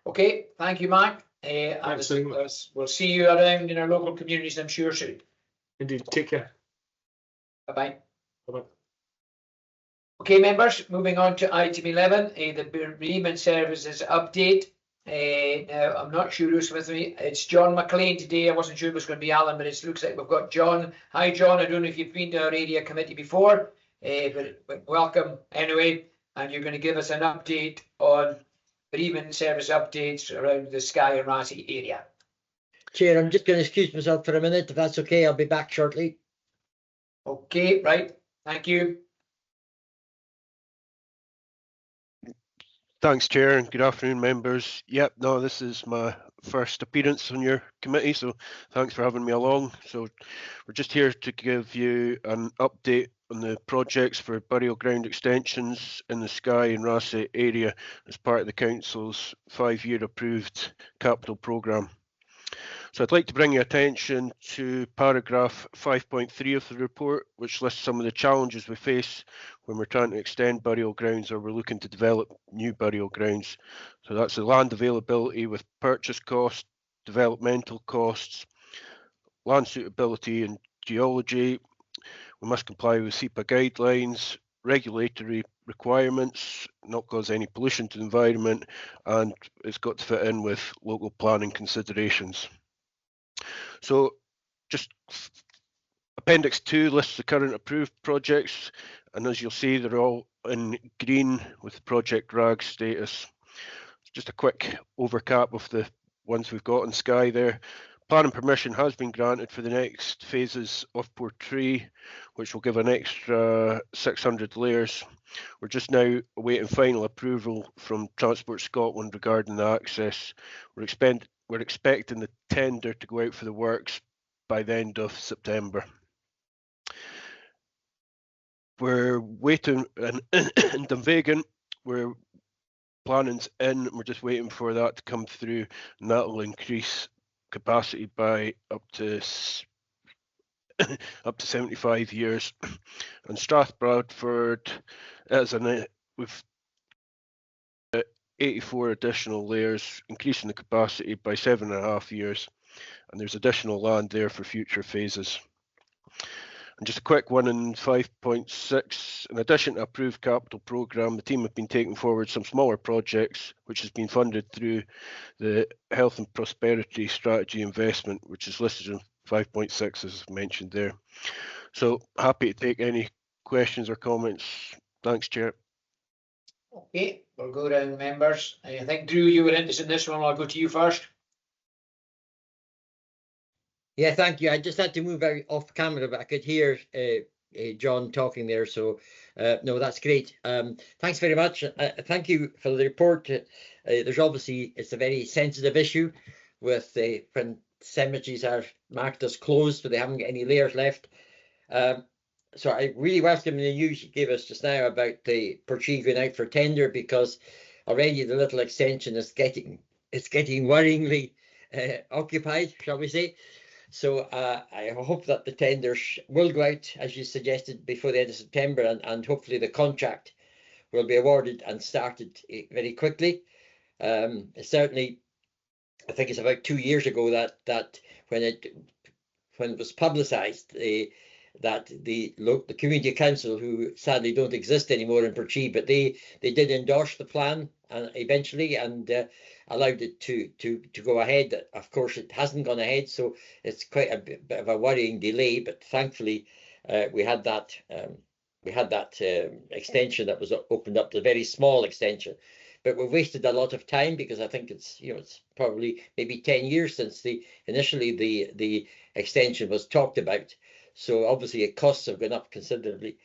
Okay, thank you, Mac. We'll see you around in our local communities, I'm sure, soon. Indeed, take care. Bye-bye. Bye-bye. Okay, members, moving on to item 11, the bereavement services update. Now, I'm not sure who's with me. It's John McLean today. I wasn't sure it was going to be Alan, but it looks like we've got John. Hi, John. I don't know if you've been to our area committee before, but welcome anyway. And you're going to give us an update on bereavement service updates around the Skye and Raasay area. Chair, I'm just going to excuse myself for a minute. If that's okay, I'll be back shortly. Okay, right. Thank you. Thanks, Chair, and good afternoon, members. Yep, no, this is my first appearance on your committee, so thanks for having me along. So we're just here to give you an update on the projects for burial ground extensions in the Skye and Raasay area as part of the Council's 5-year approved capital programme. So I'd like to bring your attention to paragraph 5.3 of the report, which lists some of the challenges we face when we're trying to extend burial grounds or we're looking to develop new burial grounds. So that's the land availability with purchase cost, developmental costs, land suitability and geology. We must comply with SEPA guidelines, regulatory requirements, not cause any pollution to the environment, and it's got to fit in with local planning considerations. So just Appendix 2 lists the current approved projects, and as you'll see, they're all in green with project RAG status. Just a quick overcap of the ones we've got in Skye there. Planning permission has been granted for the next phases of Portree, which will give an extra 600 layers. We're just now awaiting final approval from Transport Scotland regarding the access. We're expecting the tender to go out for the works by the end of September. We're waiting in Dunvegan, where planning's in, we're just waiting for that to come through, and that will increase capacity by up to 75 years. And Strathbradford is with 84 additional layers, increasing the capacity by 7.5 years, and there's additional land there for future phases. And just a quick one in 5.6, in addition to approved capital programme, the team have been taking forward some smaller projects, which has been funded through the Health and Prosperity Strategy investment, which is listed in 5.6 as mentioned there. So happy to take any questions or comments. Thanks, Chair. Okay, we'll go down members. I think, Drew, you were interested in this one. I'll go to you first. Yeah, thank you. I just had to move out off camera, but I could hear John talking there. So, no, that's great. Thanks very much. Thank you for the report. There's obviously, it's a very sensitive issue with when cemeteries are marked as closed, but they haven't got any layers left. So I really welcome the news you gave us just now about the Portree going out for tender, because already the little extension is getting worryingly occupied, shall we say. So I hope that the tenders will go out, as you suggested, before the end of September, and hopefully the contract will be awarded and started very quickly. Certainly, I think it's about 2 years ago that when it was publicised, that the community council, who sadly don't exist anymore in Portree, but they did endorse the plan eventually and allowed it to go ahead. Of course, it hasn't gone ahead, so it's quite a bit of a worrying delay. But thankfully, we had that extension that was opened up, the very small extension. But we've wasted a lot of time, because I think it's probably maybe 10 years since initially the extension was talked about. So obviously, costs have gone up considerably.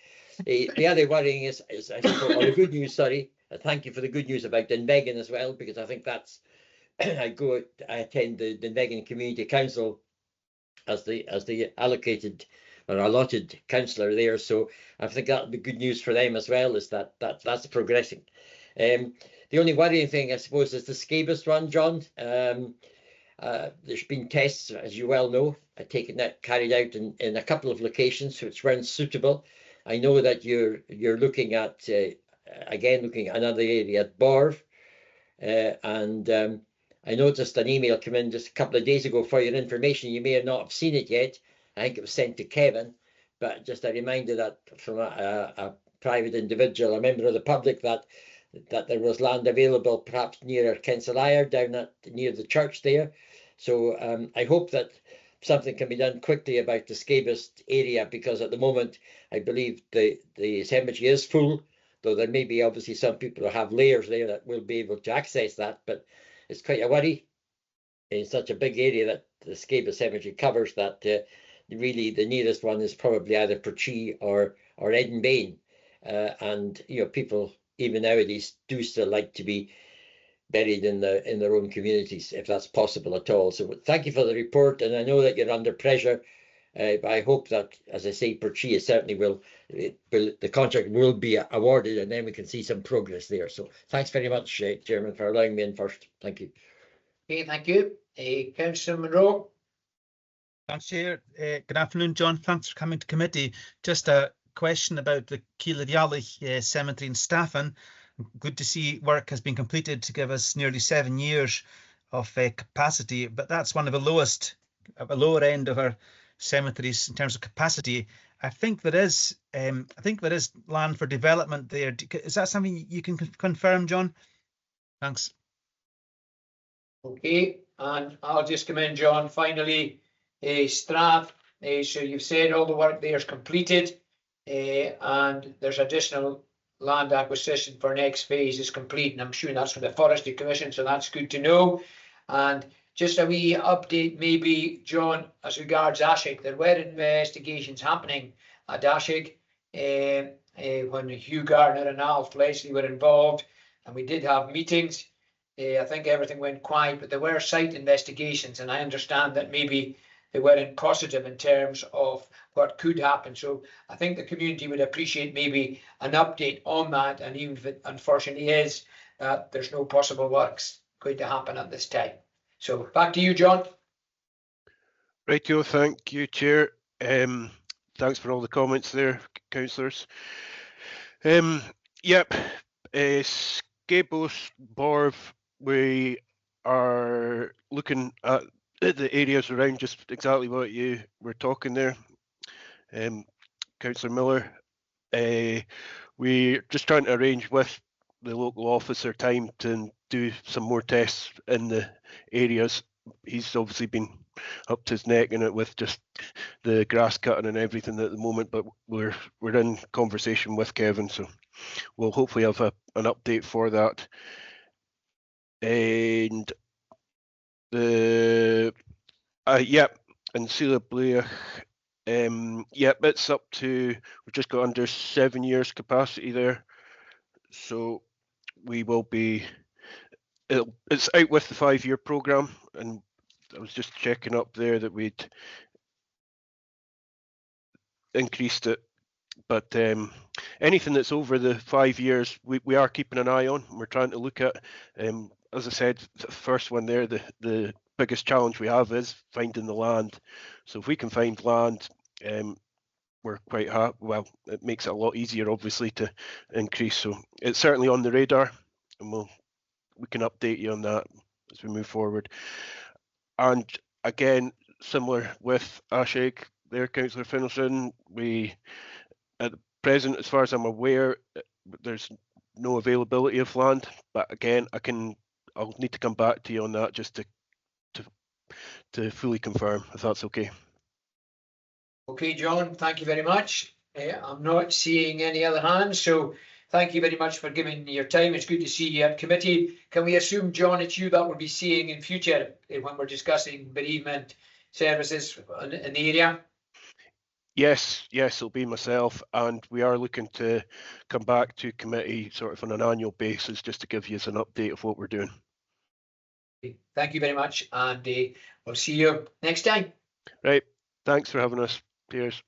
The other worrying is I suppose, or the good news, sorry. Thank you for the good news about Dunvegan as well, because I think that's I attend the Dunvegan Community Council as the allocated or allotted councillor there. So I think that'll be good news for them as well, is that's progressing. The only worrying thing, I suppose, is the scabies one, John. There's been tests, as you well know, carried out in a couple of locations which weren't suitable. I know that you're looking at another area at Borv, and I noticed an email come in just a couple of days ago for your information. You may not have seen it yet. I think it was sent to Kevin, but just a reminder that from a private individual, a member of the public, that there was land available perhaps near Kensalire, down near the church there. So I hope that something can be done quickly about the scabies area, because at the moment I believe the cemetery is full, though there may be obviously some people who have layers there that will be able to access that, but it's quite a worry. in such a big area that the Skye Cemetery covers, that really the nearest one is probably either Portree or Edinburgh. And people even nowadays do still like to be buried in their own communities, if that's possible at all. So thank you for the report, and I know that you're under pressure, but I hope that, as I say, Portree certainly the contract will be awarded, and then we can see some progress there. So thanks very much, Chairman, for allowing me in first. Thank you. Okay, thank you. Councillor Monroe. Thanks, Chair. Good afternoon, John. Thanks for coming to committee. Just a question about the Keiladialich Cemetery in Staffin. Good to see work has been completed to give us nearly 7 years of capacity, but that's one of the lower end of our cemeteries in terms of capacity. I think there is land for development there. Is that something you can confirm, John? Thanks. Okay, and I'll just come in, John. Finally, Strath. So you've said all the work there is completed, and there's additional land acquisition for next phase is complete, and I'm sure that's from the Forestry Commission, so that's good to know. And just a wee update, maybe, John, as regards Ashig. There were investigations happening at Ashig when Hugh Gardner and Alf Leslie were involved, and we did have meetings. I think everything went quiet, but there were site investigations, and I understand that maybe they weren't positive in terms of what could happen. So I think the community would appreciate maybe an update on that, and even if it unfortunately is that there's no possible works going to happen at this time. So back to you, John. Rightio, thank you, Chair. Thanks for all the comments there, councillors. Yep, Skabos, Borv, we are looking at the areas around just exactly what you were talking there. Councillor Miller, we're just trying to arrange with the local officer time to do some more tests in the areas. He's obviously been up to his neck in it with just the grass cutting and everything at the moment, but we're in conversation with Kevin, so we'll hopefully have an update for that. And the and Sila Blair, it's up to, we've just got under 7 years capacity there, so we will be, it's out with the 5-year programme, and I was just checking up there that we'd increased it, but anything that's over the 5 years we are keeping an eye on. We're trying to look at, as I said, the first one there, the biggest challenge we have is finding the land. So if we can find land, we're quite happy. Well, it makes it a lot easier, obviously, to increase. So it's certainly on the radar, and we can update you on that as we move forward. And again, similar with Ashig there, Councillor Finlayson, we at the present, as far as I'm aware, there's no availability of land. But again, I'll need to come back to you on that just to fully confirm, if that's okay. Okay, John, thank you very much. I'm not seeing any other hands, so thank you very much for giving your time. It's good to see you at committee. Can we assume, John, it's you that we'll be seeing in future when we're discussing bereavement services in the area? Yes, it'll be myself, and we are looking to come back to committee sort of on an annual basis just to give you an update of what we're doing. Thank you very much, and we'll see you next time. Right, thanks for having us. Cheers.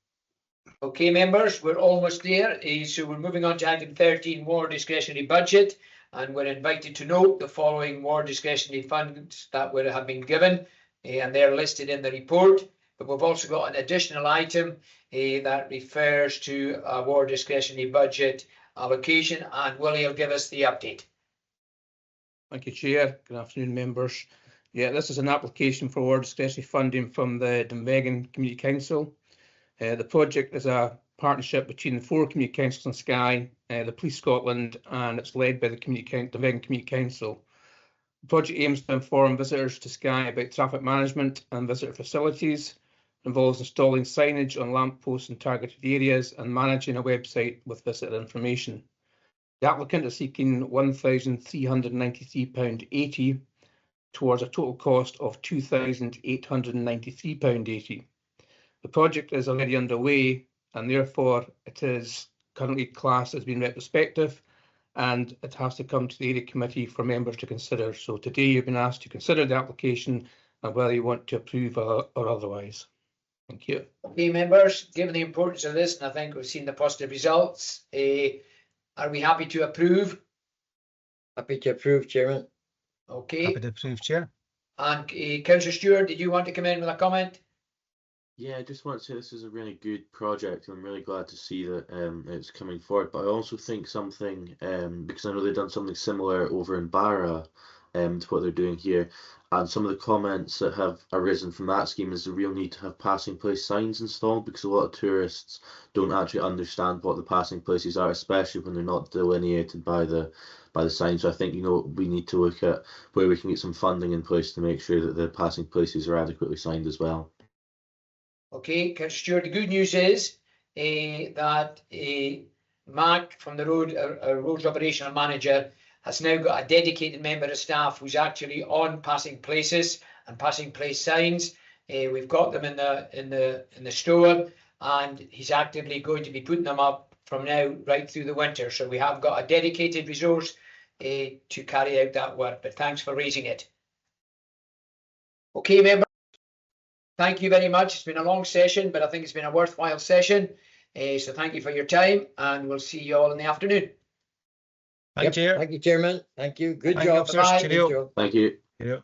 Okay, members, we're almost there. So we're moving on to item 13, ward discretionary budget, and we're invited to note the following ward discretionary funds that have been given, and they're listed in the report. But we've also got an additional item that refers to a ward discretionary budget allocation, and Willie will give us the update. Thank you, Chair. Good afternoon, members. Yeah, this is an application for ward discretionary funding from the Dunvegan Community Council. The project is a partnership between the 4 community councils in Skye, the Police Scotland, and it's led by the Dunvegan Community Council. The project aims to inform visitors to Skye about traffic management and visitor facilities. It involves installing signage on lampposts in targeted areas and managing a website with visitor information. The applicant is seeking £1,393.80. towards a total cost of £2,893.80. The project is already underway, and therefore it is currently classed as being retrospective, and it has to come to the area committee for members to consider. So today you've been asked to consider the application and whether you want to approve or otherwise. Thank you. Okay, members, given the importance of this, and I think we've seen the positive results, are we happy to approve? Happy to approve, Chairman. Okay. Happy to approve, Chair. And Councillor Stewart, did you want to come in with a comment? Yeah, I just want to say this is a really good project. I'm really glad to see that it's coming forward. But I also think something, because I know they've done something similar over in Barra to what they're doing here. And some of the comments that have arisen from that scheme is the real need to have passing place signs installed, because a lot of tourists don't actually understand what the passing places are, especially when they're not delineated by the sign. So I think, you know, we need to look at where we can get some funding in place to make sure that the passing places are adequately signed as well. Okay, Councillor Stewart, the good news is that Mark from the roads operational manager has now got a dedicated member of staff who's actually on passing places and passing place signs. We've got them in the store, and he's actively going to be putting them up from now right through the winter. So we have got a dedicated resource to carry out that work. But thanks for raising it. Okay, members. Thank you very much. It's been a long session, but I think it's been a worthwhile session. So thank you for your time, and we'll see you all in the afternoon. Thank you, Chair. Thank you, Chairman. Thank you. Good Thank job. you, officers. Cheerio. Good job. Thank you. Cheerio.